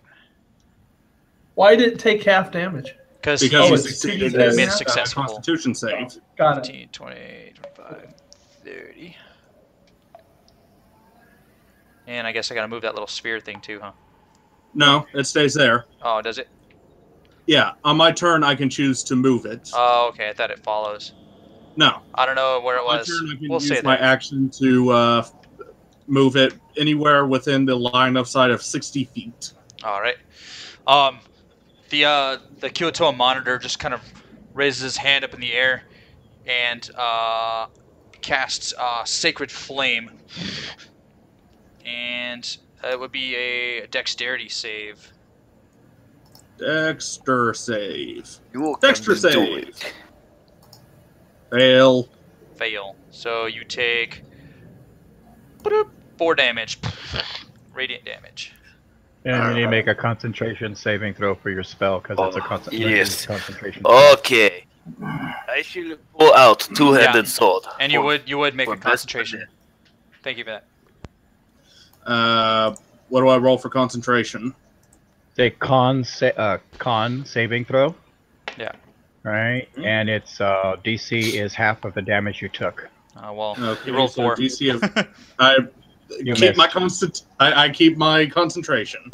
Why did it take half damage? Because he he it's succeeded TD10 his made a successful Constitution save. Got it. 15, 20, 25, 30. And I guess I gotta move that little spear thing too, huh? No, it stays there. Oh, does it? Yeah, on my turn, I can choose to move it. Oh, okay. I thought it follows. No. I don't know where it On my was. turn, I can We'll say use my that. action to move it anywhere within the line of sight of 60 feet. All right. The Kyoto monitor just kind of raises his hand up in the air and casts Sacred Flame, and it would be a Dexterity save. Dexter save. You Dexter can do save. it. Fail. Fail. So you take 4 damage, radiant damage. And you need to make a concentration saving throw for your spell because it's a yes. concentration. Okay. I shall pull out two-handed sword. And you would make a concentration. Thank you for that. What do I roll for concentration? Say con saving throw. Yeah. Right, and its DC is half of the damage you took. Well, Okay, you rolled so 4. DC of I You keep my missed. I keep my concentration.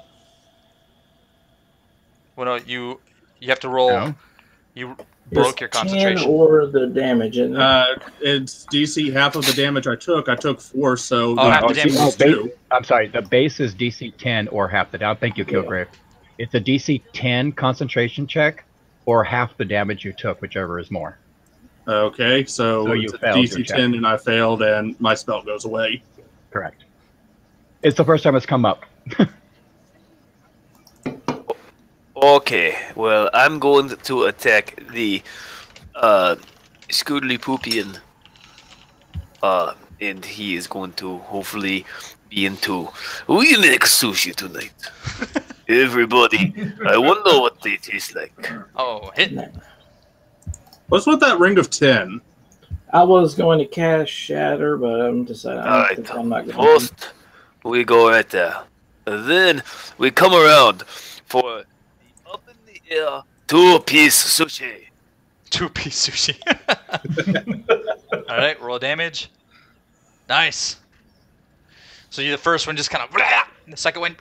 Well, no, you have to roll. No? You broke your It's 10 concentration. or the damage, isn't it? It's DC half of the damage I took. I took 4, so Oh, half the DC damage. was base, 2. I'm sorry, the base is DC 10 or half the down. Thank you, Kilgrave. It's a DC 10 concentration check or half the damage you took, whichever is more. Okay, so you it's a failed your DC check. 10 and I failed, and my spell goes away. Correct. It's the first time it's come up. Okay, well, I'm going to attack the Scoodly Poopian. And he is going to hopefully be into. We make sushi tonight. Everybody, I wonder what they taste like. Oh, hit. What's with that ring of 10? I was going to cast Shatter, but I'm deciding Alright, I'm not going to. first we go right there. And then we come around for the up in the air 2-piece sushi. 2-piece sushi. All right, roll damage. Nice. So you the first one just kind of, and the second one,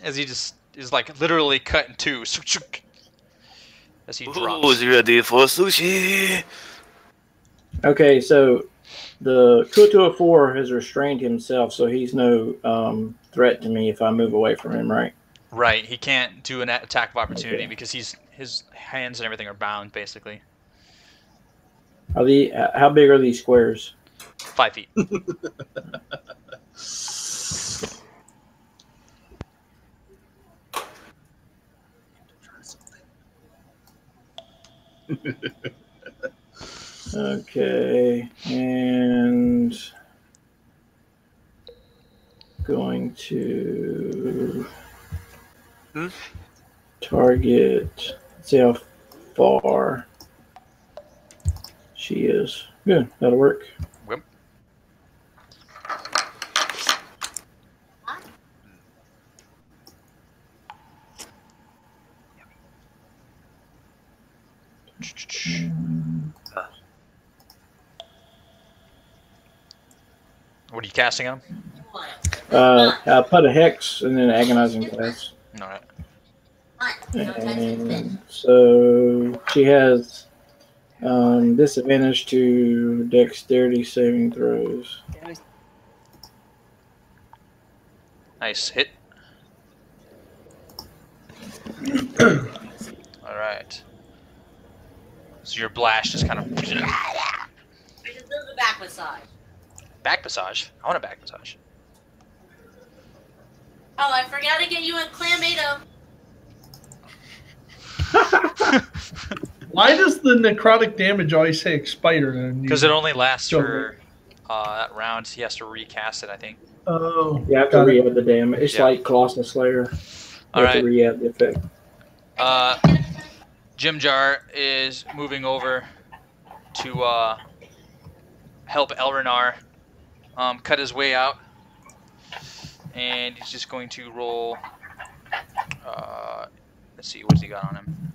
as he just is like literally cut in 2. As he drops. Who's ready for sushi? Okay, so the Kuto 4 has restrained himself, so he's no threat to me if I move away from him, right? Right, he can't do an attack of opportunity Okay. because his hands and everything are bound, basically. How big are these squares? 5 feet. Okay, and going to target. Let's see how far she is. Good, that'll work. Yep. What are you casting on him? I put a hex and then agonizing class. All right. And so she has disadvantage to dexterity saving throws. Nice hit. All right. So your blast just kind of I can do the back massage. back massage. I want a back massage. Oh, I forgot to get you a Clamato. Why does the necrotic damage always say expire? Because it only lasts Sure. for that round. He has to recast it, I think. Oh, You have to got it. re-add the damage. It's Yeah. like Colossus Slayer. You All have to right. re-add the effect. Jim Jar is moving over to help Elrenar cut his way out, and he's just going to roll. Let's see, what's he got on him?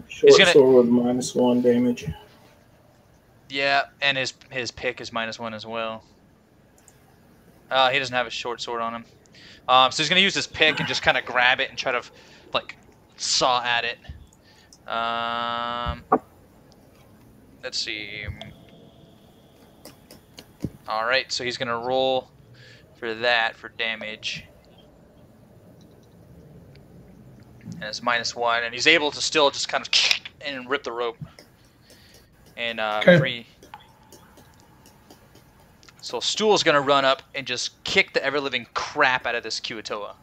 Short gonna- sword with -1 damage. Yeah, and his pick is -1 as well. He doesn't have a short sword on him. So he's gonna use his pick and just kind of grab it and try to like saw at it. Let's see. All right, so he's gonna roll for that for damage, and it's -1, and he's able to still just kind of and rip the rope and free. So Stool's gonna run up and just kick the ever-living crap out of this Kuo-toa.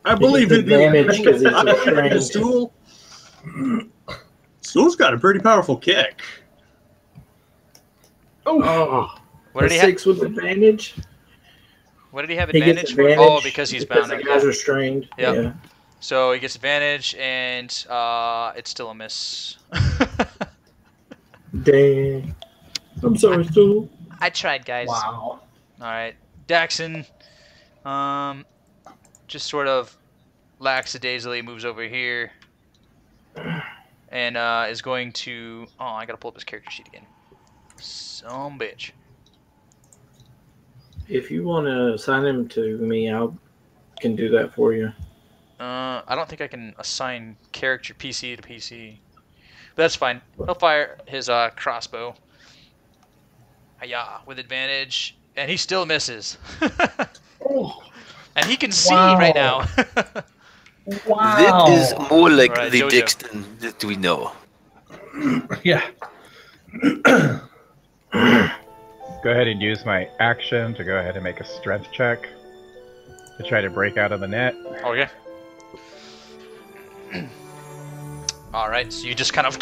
I believe in advantage because he's the restrained. Stool. Stool's got a pretty powerful kick. Oh, What did he 6 with advantage. What did he have He gets advantage for? advantage Oh, because he's bound. the up. guy's restrained. Yeah. Yeah. So he gets advantage, and it's still a miss. Dang. I'm sorry, Stool. I tried, guys. Wow. All right, Daxon, just sort of lackadaisically moves over here, and is going to. Oh, I gotta pull up his character sheet again. Some bitch. If you want to assign him to me, I can do that for you. I don't think I can assign character PC to PC, but that's fine. He'll fire his crossbow. Hiya, with advantage, and he still misses. And he can see right now. Wow. That is more like Alright, the Jojo. Dixon that we know. Yeah. Go ahead and use my action to go ahead and make a strength check to try to break out of the net. Okay. All right, so you just kind of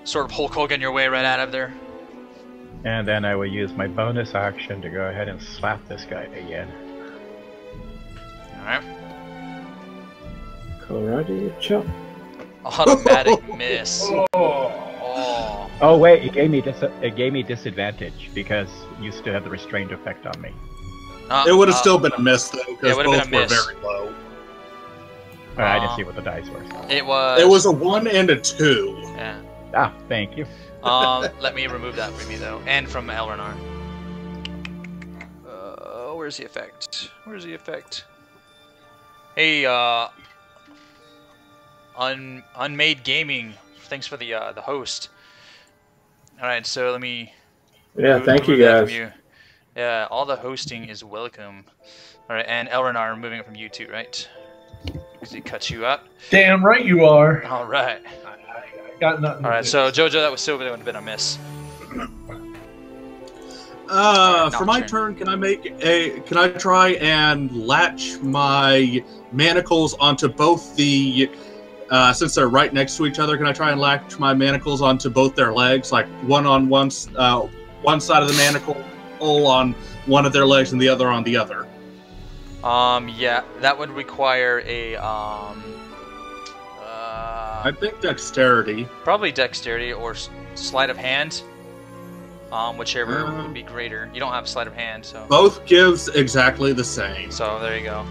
sort of Hulk Hogan your way right out of there. And then I will use my bonus action to go ahead and slap this guy again. All right. Karate chop. Automatic miss. Oh. Oh wait, it gave me disadvantage because you still have the restrained effect on me. It would have still been a miss, though, Yeah, because it would've both been a were miss. very low. I didn't see what the dice were. So. It was. It was a 1 and a 2. Yeah. Ah, thank you. Let me remove that from you though, and from Elrenar. Where's the effect? Where's the effect? Hey, Unmade Gaming. Thanks for the host. All right, so let me. Yeah, thank you remove that guys. from you. Yeah, all the hosting is welcome. All right, and Elrenar, removing it from you too, right? Because it cuts you out. Damn right you are. All right. I got nothing. All right, so Jojo, that was still would have been a miss. For my turn, can I try and latch my manacles onto both the since they're right next to each other, can I try and latch my manacles onto both their legs, like one on one side of the manacle, all on one of their legs and the other on the other? Yeah, that would require a I think dexterity. probably dexterity or sleight of hand. Whichever would be greater. You don't have sleight of hand, so. Both gives exactly the same. So there you go.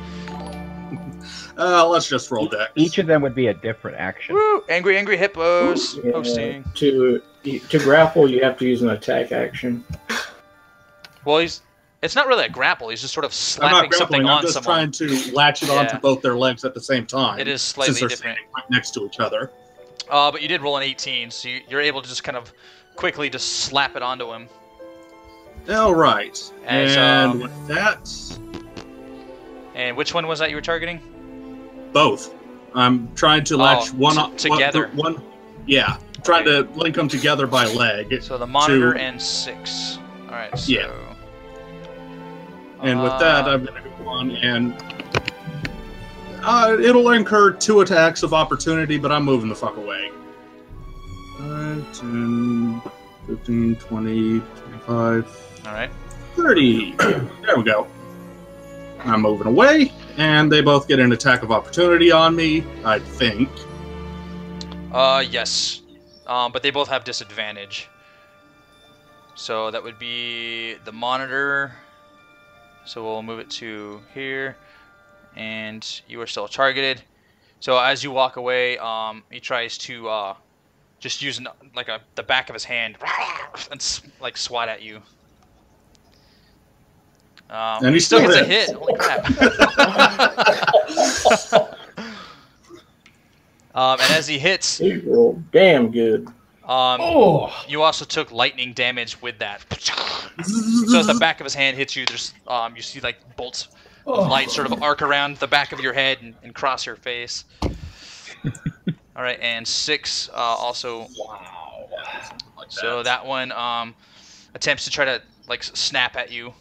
Let's just roll dex. Each of them would be a different action. Woo! Angry hippos Yeah, hosting. to grapple, you have to use an attack action. Well, it's not really a grapple. He's just sort of I'm not slapping something grappling. I'm on just someone. trying to latch it onto Yeah. both their legs at the same time. It is since slightly they're different. standing right next to each other. But you did roll an 18, so you're able to just kind of quickly just slap it onto him. All right. As, and with that, And which one was that you were targeting? both. I'm trying to latch together. Yeah, trying to link them together by leg. So the monitor and 6. All right. So, Yeah. And with that, I'm gonna go on and it'll incur 2 attacks of opportunity, but I'm moving the fuck away. 5, 10, 15, 20, 25, all right. 30. There we go. I'm moving away, and they both get an attack of opportunity on me, I think. Yes. But they both have disadvantage. So that would be the monitor. So we'll move it to here. And you are still targeted. So as you walk away, he tries to just use the back of his hand and like swat at you. And he still gets a hits. hit. Holy crap. And as he hits, He rolled damn good. you also took lightning damage with that. So as the back of his hand hits you, there's you see like bolts of light sort of arc around the back of your head and cross your face. All right, and 6 also. Wow. So that one attempts to try to like snap at you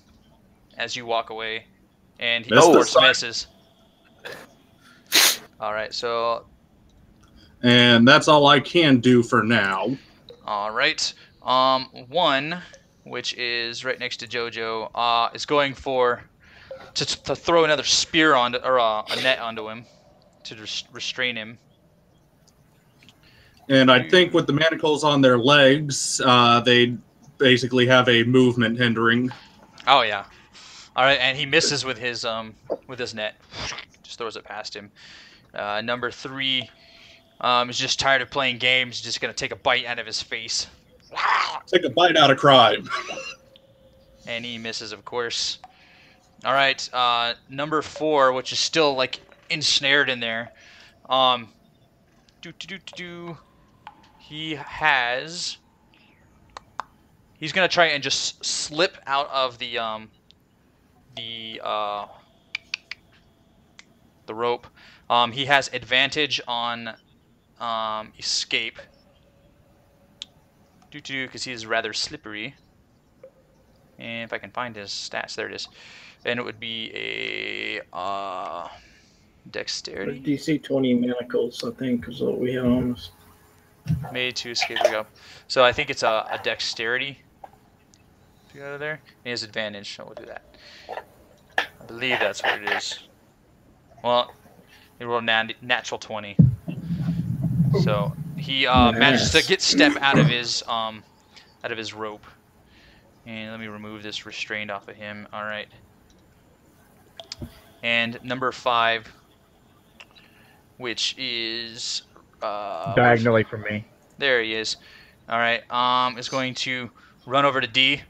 as you walk away, and he of course misses. All right, so. And that's all I can do for now. All right. 1, which is right next to JoJo, is going to throw another spear onto or a net onto him to restrain him. And I think with the manacles on their legs, they basically have a movement hindering. Oh yeah. All right, and he misses with his net. Just throws it past him. Number 3 is just tired of playing games. Just gonna take a bite out of his face. Take a bite out of crime. And he misses, of course. All right, number 4, which is still like ensnared in there. He's gonna try and just slip out of the rope. He has advantage on escape. Because he is rather slippery. And if I can find his stats, there it is. And it would be a dexterity. DC 20 manacles, I think, is what we have on us. Made to escape. There we go. So I think it's a dexterity to go there. He has advantage, so we'll do that. I believe that's what it is. Well, he rolled natural 20. So he manages to get step out of his rope. And let me remove this restraint off of him. All right. And number 5, which is diagonally from me. There he is. All right. Is going to run over to D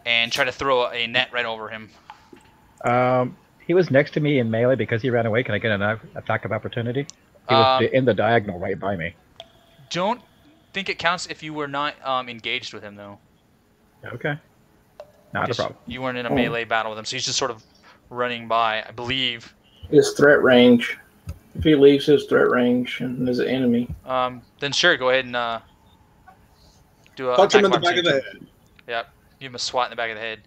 and try to throw a net right over him. He was next to me in melee because he ran away. Can I get an attack of opportunity? He was in the diagonal right by me. Don't think it counts if you were not engaged with him, though. Okay. Not a problem. You weren't in a melee battle with him, so he's just sort of running by, I believe. His threat range. If he leaves his threat range and is an enemy. Then sure, go ahead and do a punch him in the back of the head. Yep. Give him a swat in the back of the head.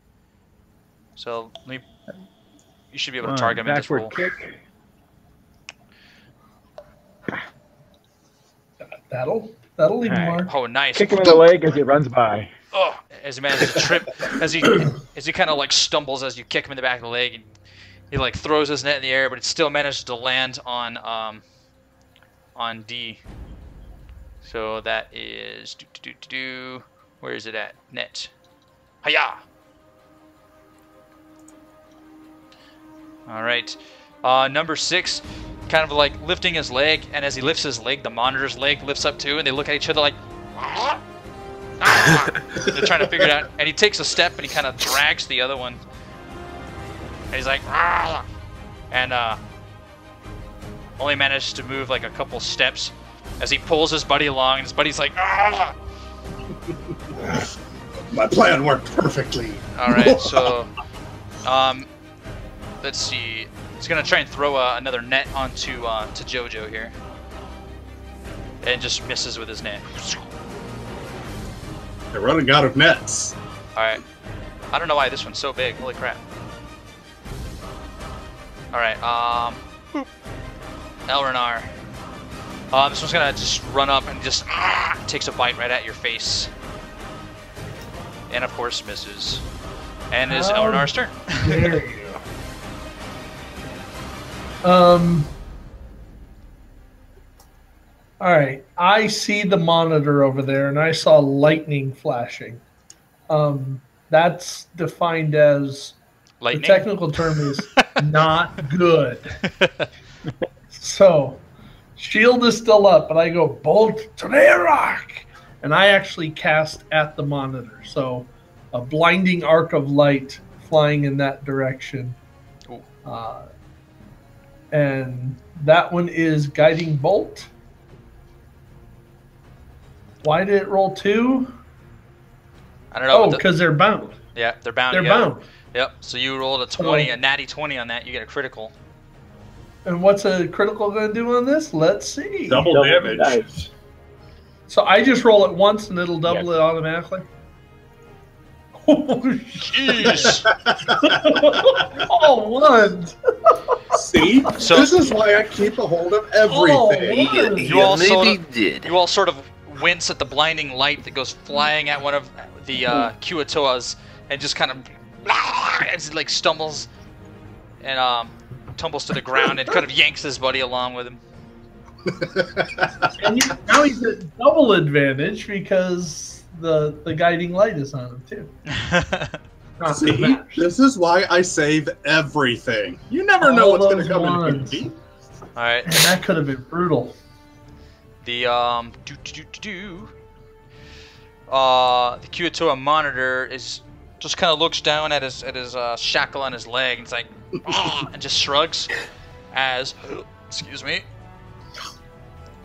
So you should be able to target him in this roll. Kick. That'll leave him mark. Oh, nice. Kick him in the leg as he runs by. Oh, as he manages to trip, as he kind of like stumbles as you kick him in the back of the leg, and he like throws his net in the air, but it still manages to land on D. So that is where is it at? Net. Hiya. All right. Number 6, kind of like lifting his leg, and as he lifts his leg, the monitor's leg lifts up too, and they look at each other like. They're trying to figure it out, and he takes a step and he kind of drags the other one, and he's like, and only manages to move like a couple steps as he pulls his buddy along, and his buddy's like, My plan worked perfectly. All right, so let's see. He's gonna try and throw another net onto to JoJo here, and just misses with his net. They're running out of nets. Alright. I don't know why this one's so big. Holy crap. Alright, boop. Elrenar. This one's gonna just run up and just takes a bite right at your face. And of course misses. And it is Elrenar's turn. There you go. Alright, I see the monitor over there, and I saw lightning flashing. That's defined as, lightning? The technical term is not good. So, shield is still up, but I go, Bolt to the rock! And I actually cast at the monitor. So, a blinding arc of light flying in that direction. Ooh. And that one is Guiding Bolt. Why did it roll 2? I don't know. Oh, because they're bound. Yeah, they're bound. They're together. bound. Yep. So you rolled a 20, a natty 20 on that. You get a critical. And what's a critical going to do on this? Let's see. Double damage. Dice. So I just roll it once and it'll double it automatically? Oh, Jeez. all ones. See? So- This is why I keep a hold of everything. Oh, what? You all sort maybe of- did. You all sort of wince at the blinding light that goes flying at one of the Kuatoas and just kind of as it like stumbles and tumbles to the ground and kind of yanks his buddy along with him. And now he's at double advantage because the guiding light is on him too. Not See? the This is why I save everything. You never know All what's going to those come in ones. handy. All right. And that could have been brutal. The the Kuatoa monitor is just kind of looks down at his shackle on his leg and it's like and just shrugs as excuse me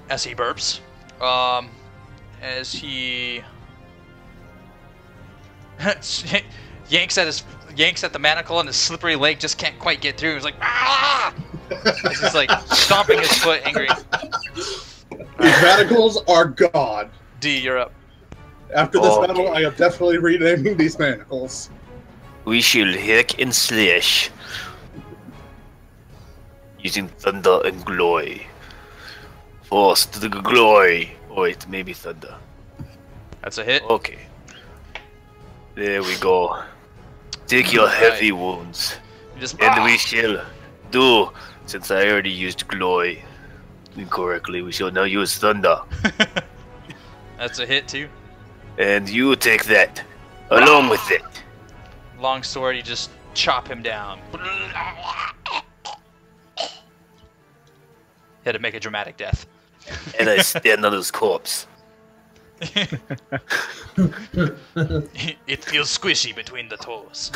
as he burps as he yanks at the manacle and his slippery leg just can't quite get through. He's like as he's like stomping his foot angry. These manacles are gone. D, you're up. After this Okay. battle, I am definitely renaming these manacles. We shall hack and slash using thunder and glory. First the glory. Oh wait, maybe thunder. That's a hit. Okay. There we go. Take your heavy wounds. You just And we shall do, since I already used glory incorrectly, we shall now use thunder. That's a hit too. And you take that, along with it. Long sword, you just chop him down. Had to make a dramatic death. And I stand on his corpse. It feels squishy between the toes.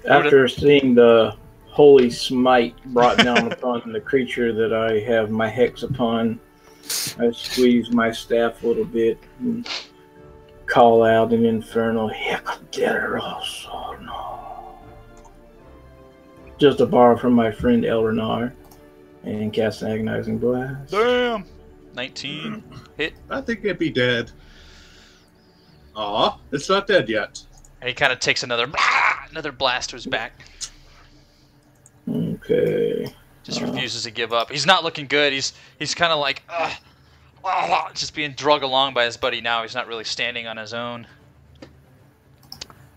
After seeing the holy smite brought down upon the creature that I have my hex upon, I squeeze my staff a little bit and call out an infernal Hecaterosono. Just to borrow from my friend Elrenar and cast an agonizing blast. Damn! 19. Hit. I think it'd be dead. Aw, it's not dead yet. And he kind of takes another blast to his back. Okay. Just refuses to give up. He's not looking good. He's kind of like just being drug along by his buddy now. He's not really standing on his own.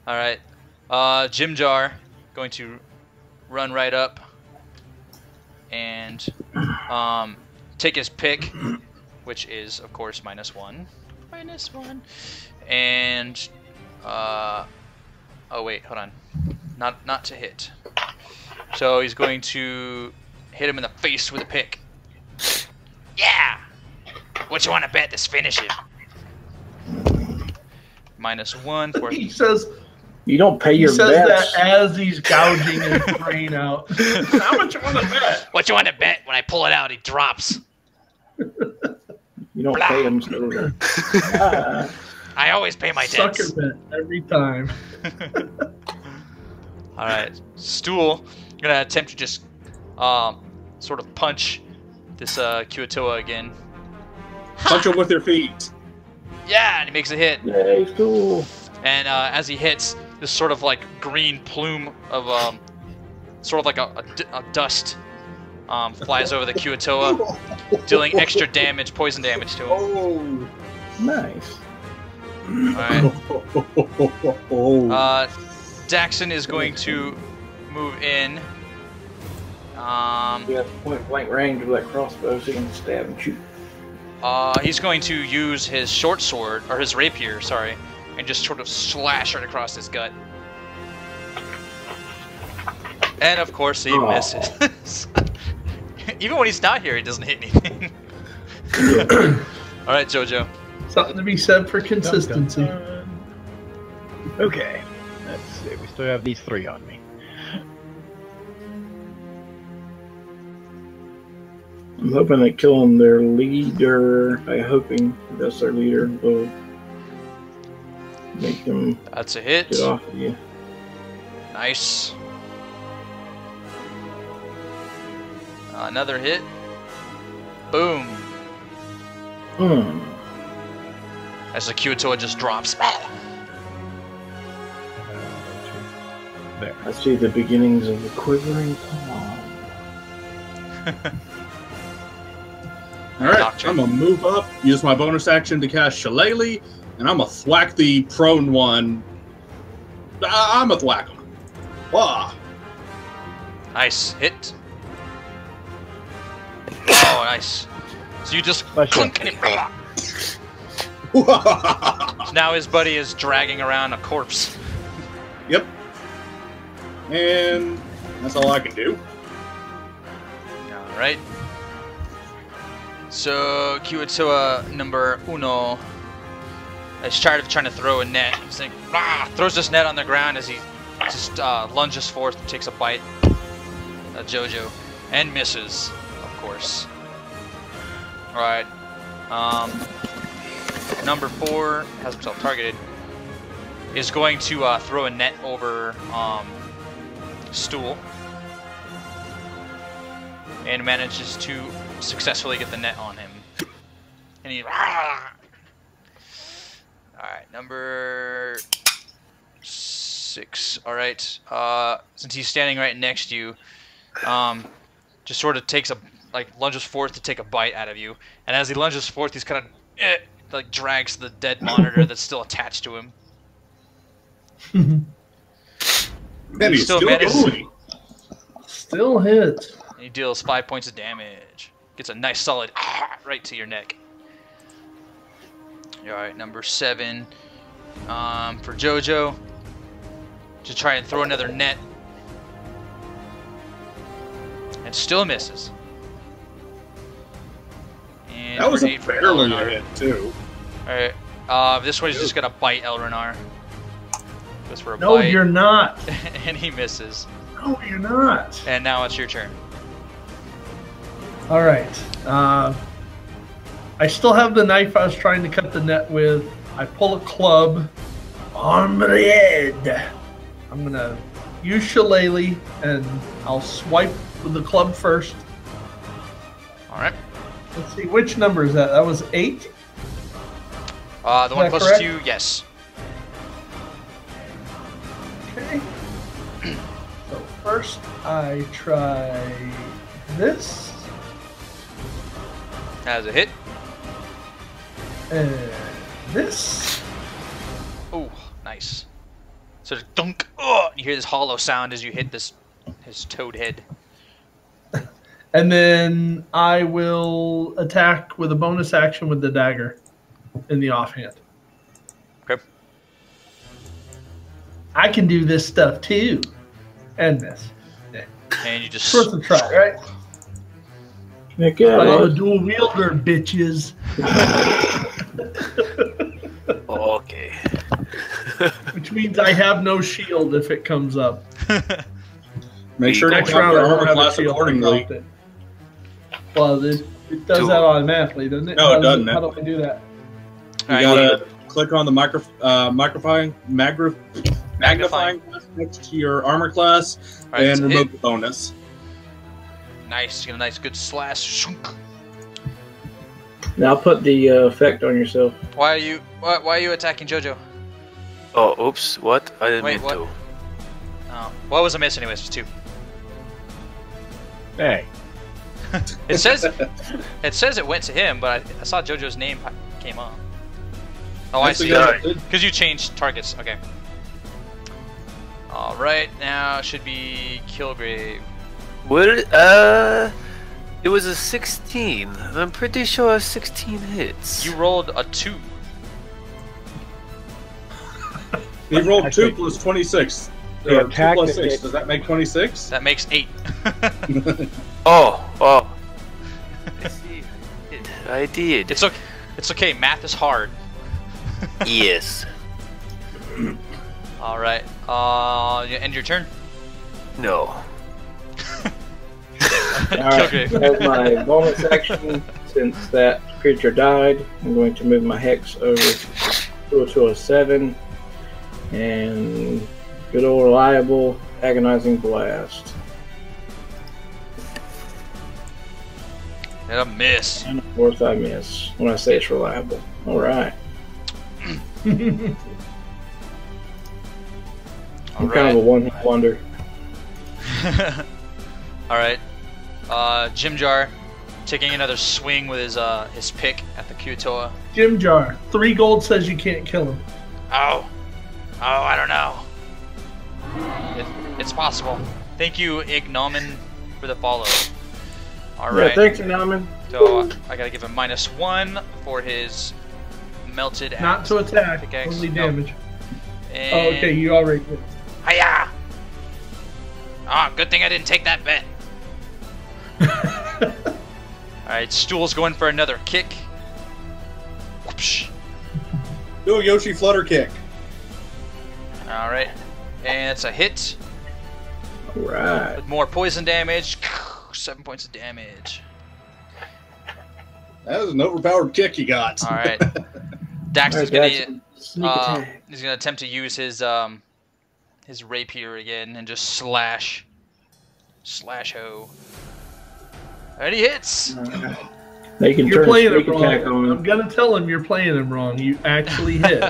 All right. Jimjar going to run right up and take his pick, which is of course -1. -1. And oh wait, hold on. Not to hit. So he's going to hit him in the face with a pick. Yeah! What you want to bet this finishes? -1 for He says You don't pay he your says bets. that as he's gouging his brain out. How much you want to bet? What you want to bet? When I pull it out, he drops. You don't pay them. So, I always pay my Sucker debts. bet every time. All right, Stool, you're gonna attempt to just sort of punch this Kuatoa again. Punch him with your feet. Yeah, and he makes a hit. Yay, cool. And as he hits, this sort of like green plume of sort of like a dust flies over the Kuatoa, dealing extra damage, poison damage to him. Oh. Nice. All right. Daxon is going to move in. You have point blank range of that crossbow, so you can stab and shoot. He's going to use his short sword, or his rapier, sorry, and just sort of slash right across his gut. And of course he misses. Even when he's not here, he doesn't hit anything. All right, Jojo. Something to be said for consistency. Okay. Let's see. We still have these 3 on me. I'm hoping that killing their leader, that's their leader, will make them That's a hit. get off of you. Nice. Another hit. Boom. As the Kuatoa just drops. There. I see the beginnings of the quivering palm. Alright, Doctor. I'm gonna move up, use my bonus action to cast Shillelagh, and I'm gonna thwack the prone one. I'm gonna thwack him. Wah! Nice hit. Oh, nice. So you just clunk and now his buddy is dragging around a corpse. Yep. And that's all I can do. All right. So Kuatoa number uno is tired of trying to throw a net. He's like, throws this net on the ground as he just lunges forth and takes a bite at Jojo and misses, of course. All right. Number 4 has himself targeted. Is going to throw a net over Stool and manages to successfully get the net on him. And he. Alright, number 6. Alright. Since he's standing right next to you, just sort of takes lunges forth to take a bite out of you. And as he lunges forth, he's kind of drags the dead monitor that's still attached to him. Man, he's still moving. Still hit. And he deals 5 points of damage. Gets a nice solid right to your neck. Alright, number 7. For Jojo. To try and throw another net. And still misses. And That was a 8 for barely Elrenar. hit, too. Alright, this one is just gonna bite Elrenar. Goes for a No, bite. you're not. And he misses. No, you're not. And now it's your turn. All right. I still have the knife I was trying to cut the net with. I pull a club on the head. I'm going to use Shillelagh, and I'll swipe with the club first. Alright. Let's see, which number is that? That was 8? The one that closest correct? to you, yes. Okay. So first I try this. Has a hit. And this. Oh, nice. So dunk. Oh, you hear this hollow sound as you hit his toad head. And then I will attack with a bonus action with the dagger in the offhand. Okay. I can do this stuff too. And this. Yeah. And you just. Worth a try, right? Heck I'm yeah. a dual wielder, bitches. Okay. Which means I have no shield if it comes up. Make sure to Next count round, your I won't armor have a class shield. accordingly. Well, it does Two. that automatically, doesn't it? No, it doesn't. How do I do that? You gotta click on the magnifying glass next to your armor class Alright, it's and a remove hit. the bonus. Nice. Get a nice good slash. Shunk. Now put the effect on yourself. Why are you attacking Jojo? Oh, oops. What? I didn't Wait, mean what? to. Oh, well, it was a miss anyways. It was 2. Hey. It says it went to him, but I saw Jojo's name came up. Oh, I see. Actually, Because you changed targets. Okay. All right, now should be Kilgrave. Well, it was a 16. I'm pretty sure 16 hits. You rolled a 2. He rolled Actually- 2 plus 26. The Or 2 attack plus that 6. hit- Does that make 26? That makes 8. Oh. I see. I did. It's okay. It's okay. Math is hard. Yes. All right. You end your turn. No. Alright, as my bonus action, since that creature died, I'm going to move my Hex over to a 7. And good old reliable Agonizing Blast. And a miss. And of course I miss when I say it's reliable. Alright. I'm kind of a one-hit wonder. All right. Jim Jar taking another swing with his pick at the Kuotoa. Jim Jar, 3 gold says you can't kill him. Oh, I don't know. It's possible. Thank you, Ignomin, for the follow. All right. Yeah, thanks, Ignomin. So I gotta give him -1 for his melted. Not to attack, pickaxe. only Nope. damage. And Oh, okay, you already did. Hiya! Ah, good thing I didn't take that bet. Alright, Stool's going for another kick. Whoopsh. Do a Yoshi flutter kick. Alright. And it's a hit Alright. with more poison damage. 7 points of damage. That was an overpowered kick you got. Alright. Dax is Alright, gonna sneak attack. he's gonna attempt to use his rapier again and just slash ho. And he hits. They can You're turn a playing sneak him attack wrong. on I'm gonna tell him you're playing him wrong. You actually hit.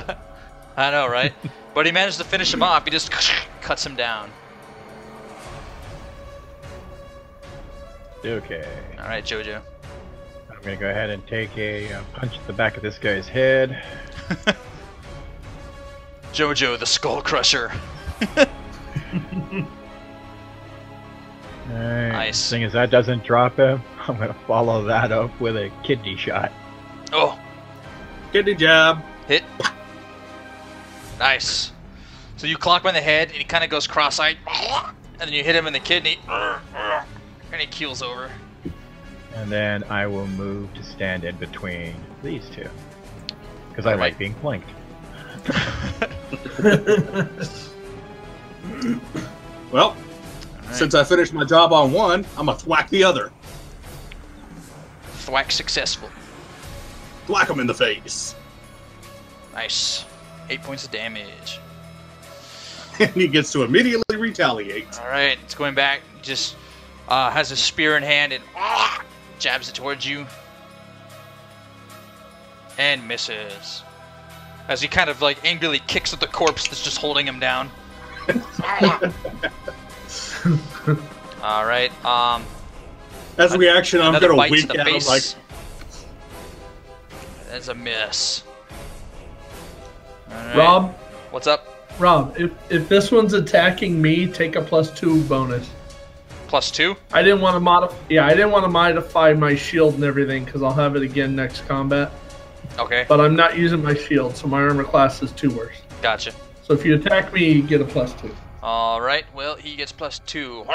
I know, right? But he managed to finish him off. He just cuts him down. Okay. All right, Jojo. I'm gonna go ahead and take a punch at the back of this guy's head. Jojo, the Skull Crusher. Alright. Nice. Seeing as that doesn't drop him, I'm gonna follow that up with a kidney shot. Oh, Kidney jab. hit. Nice. So you clock him in the head, and he kind of goes cross-eyed, and then you hit him in the kidney, and he keels over. And then I will move to stand in between these two. Because I like being flanked. Well, since I finished my job on one, I'm gonna thwack the other. Thwack successful. Thwack him in the face. Nice. 8 points of damage. And he gets to immediately retaliate. All right, it's going back. Just has a spear in hand and jabs it towards you. And misses. As he kind of like angrily kicks at the corpse that's just holding him down. All right. As a reaction, I'm another gonna bite to wink the at him face. like, That's a miss. All right. Rob, What's up? Rob, if this one's attacking me, take a +2 bonus. +2? I didn't want to modify. Yeah, I didn't want to modify my shield and everything because I'll have it again next combat. Okay. But I'm not using my shield, so my armor class is 2 worse. Gotcha. So if you attack me, you get a +2. All right. Well, he gets +2.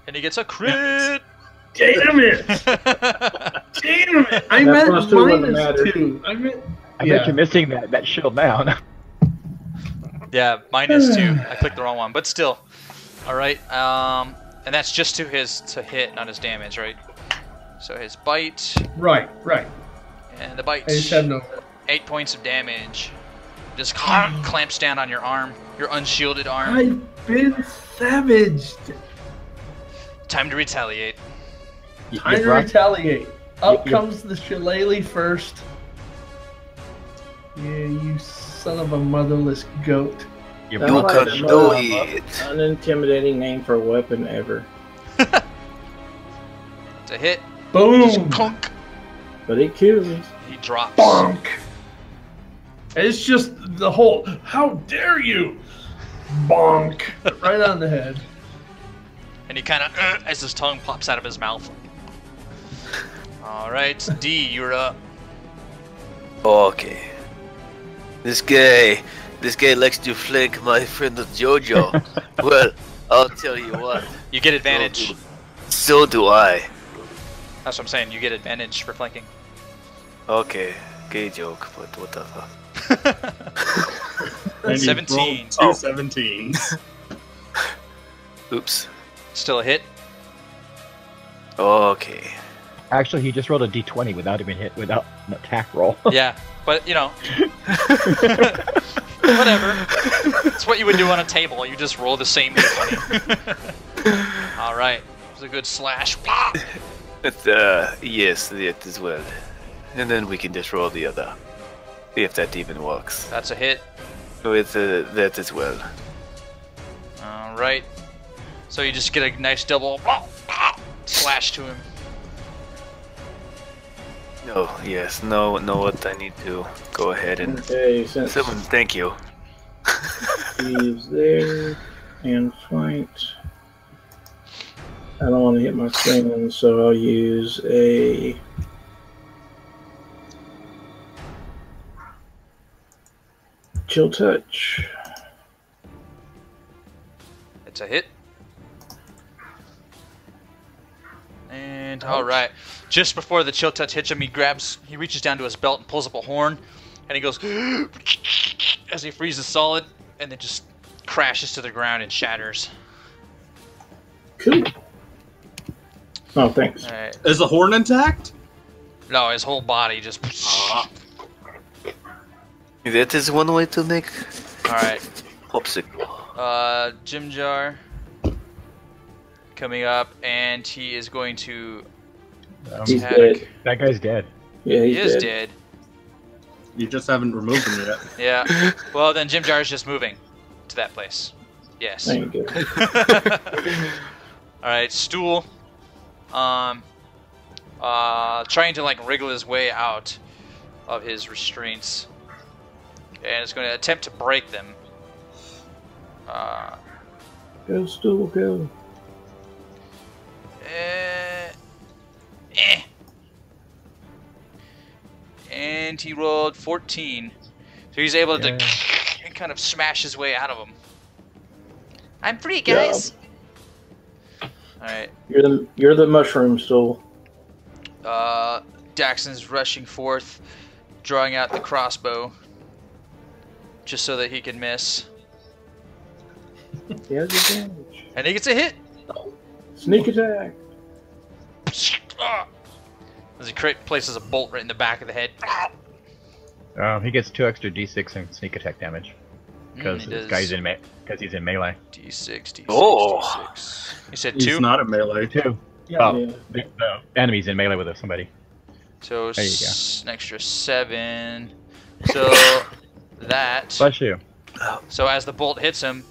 And he gets a crit. Damn it! Damn it! I That meant +2 wouldn't matter. -2. I meant you're missing that shield down. Yeah, -2. I clicked the wrong one, but still. All right. And that's just to hit, not his damage, right? So his bite Right. and the bite. I just had no. 8 points of damage. Just clamps down on your arm, your unshielded arm. I've been savaged. Time to retaliate. Time to retaliate. Up comes the shillelagh first. Yeah, you son of a motherless goat. You can do it. Unintimidating name for a weapon ever. It's a hit. Boom! Clunk. But he kills. He drops. Bonk! It's just the whole, how dare you! Bonk! Right on the head. And he kind of, as his tongue pops out of his mouth. All right, D, you're up. Okay. This guy likes to flank my friend Jojo. Well, I'll tell you what. You get advantage. So do I. That's what I'm saying. You get advantage for flanking. Okay, gay joke, but what the fuck? And you 17. rolled 2 17s. Oops. Still a hit. Okay. Actually, he just rolled a d20 without even hit, without an attack roll. Yeah, but you know, whatever. It's what you would do on a table. You just roll the same d20. All right, it was a good slash. But, yes, that as well. And then we can just roll the other. If that even works. That's a hit. With that as well. All right. So you just get a nice double slash to him. Oh, yes. No, what I need to go ahead and... Okay, since Someone, thank you. he's there and flanked, I don't want to hit my friend, so I'll use a chill touch. It's a hit. And all right, just before the chill touch hits him, he reaches down to his belt and pulls up a horn, and he goes as he freezes solid, and then just crashes to the ground and shatters. Cool. Oh, thanks. All right. Is the horn intact? No, his whole body just. That is one way to make All right. popsicle. Jim Jar coming up, and he is going to He's attack. dead. That guy's dead. Yeah, He he's is dead. dead. You just haven't removed him yet. Yeah. Well, then Jim Jar is just moving to that place. Yes. Thank you. All right, Stool. Trying to like wriggle his way out of his restraints, and is going to attempt to break them. Go, Stool, go. And he rolled 14, so he's able to kind of smash his way out of them. I'm free, guys. All right. You're the mushroom, Stool. Daxon's rushing forth, drawing out the crossbow, just so that he can miss. He has advantage. And he gets a hit. Sneak attack. As he places a bolt right in the back of the head. He gets 2 extra d6 and sneak attack damage because he this does. guy's because he's in melee. D6, D6, Oh. D6. You said He's 2? not a melee. 2. Yeah. Oh, the enemy's in melee with somebody. So There you go. an extra 7. So that. Bless you. So as the bolt hits him,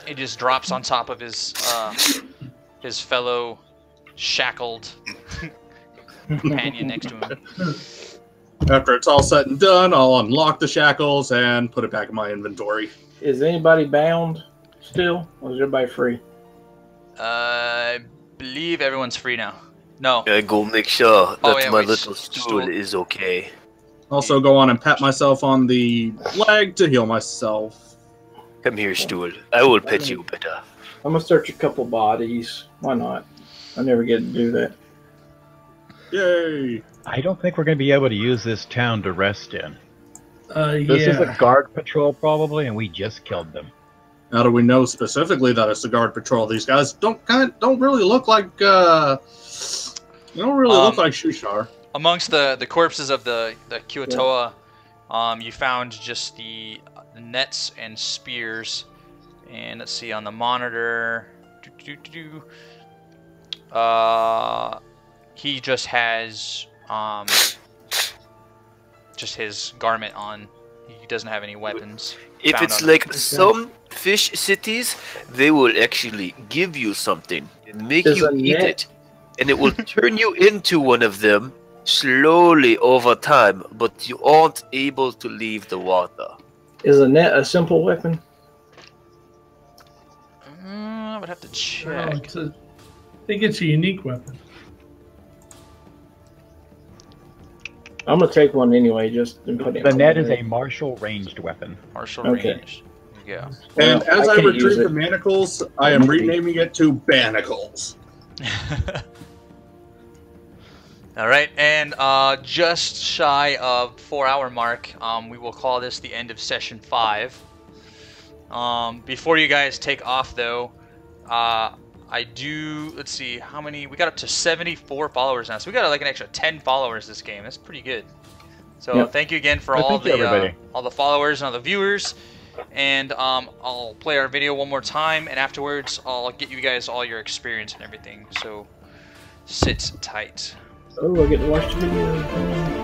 he just drops on top of his fellow shackled companion next to him. After it's all said and done, I'll unlock the shackles and put it back in my inventory. Is anybody bound still? Or is everybody free? I believe everyone's free now. No. I go make sure that Oh, yeah, my wait, little stool. stool is okay. Also go on and pat myself on the leg to heal myself. Come here, stool. I will pet you better. I'm gonna search a couple bodies. Why not? I never get to do that. Yay! I don't think we're going to be able to use this town to rest in. This is Yeah. a guard patrol probably, and we just killed them. How do we know specifically that it's a guard patrol? These guys don't really look like they don't really look like Shushar. Amongst the corpses of the Kiwatoa, you found just the nets and spears. And let's see on the monitor. He just has just his garment on. He doesn't have any weapons. If found it's on like some fish cities, they will actually give you something and make There's you a eat net. it. And it will turn you into one of them slowly over time, but you aren't able to leave the water. Is a net a simple weapon? I would have to No, check. I think it's a unique weapon. I'm gonna take one anyway, just and put it. The in net my is bag. a martial ranged weapon. Martial Okay. range. There you go. And Well, as I I, can't retrieve use the it. manacles, I am renaming it to Banacles. All right, and just shy of 4-hour mark, we will call this the end of session 5. Before you guys take off, though, let's see, how many? We got up to 74 followers now, so we got like an extra 10 followers this game. That's pretty good. So thank you again for all the followers and all the viewers. And I'll play our video one more time, and afterwards I'll get you guys all your experience and everything. So sit tight. Oh, I get to watch the video.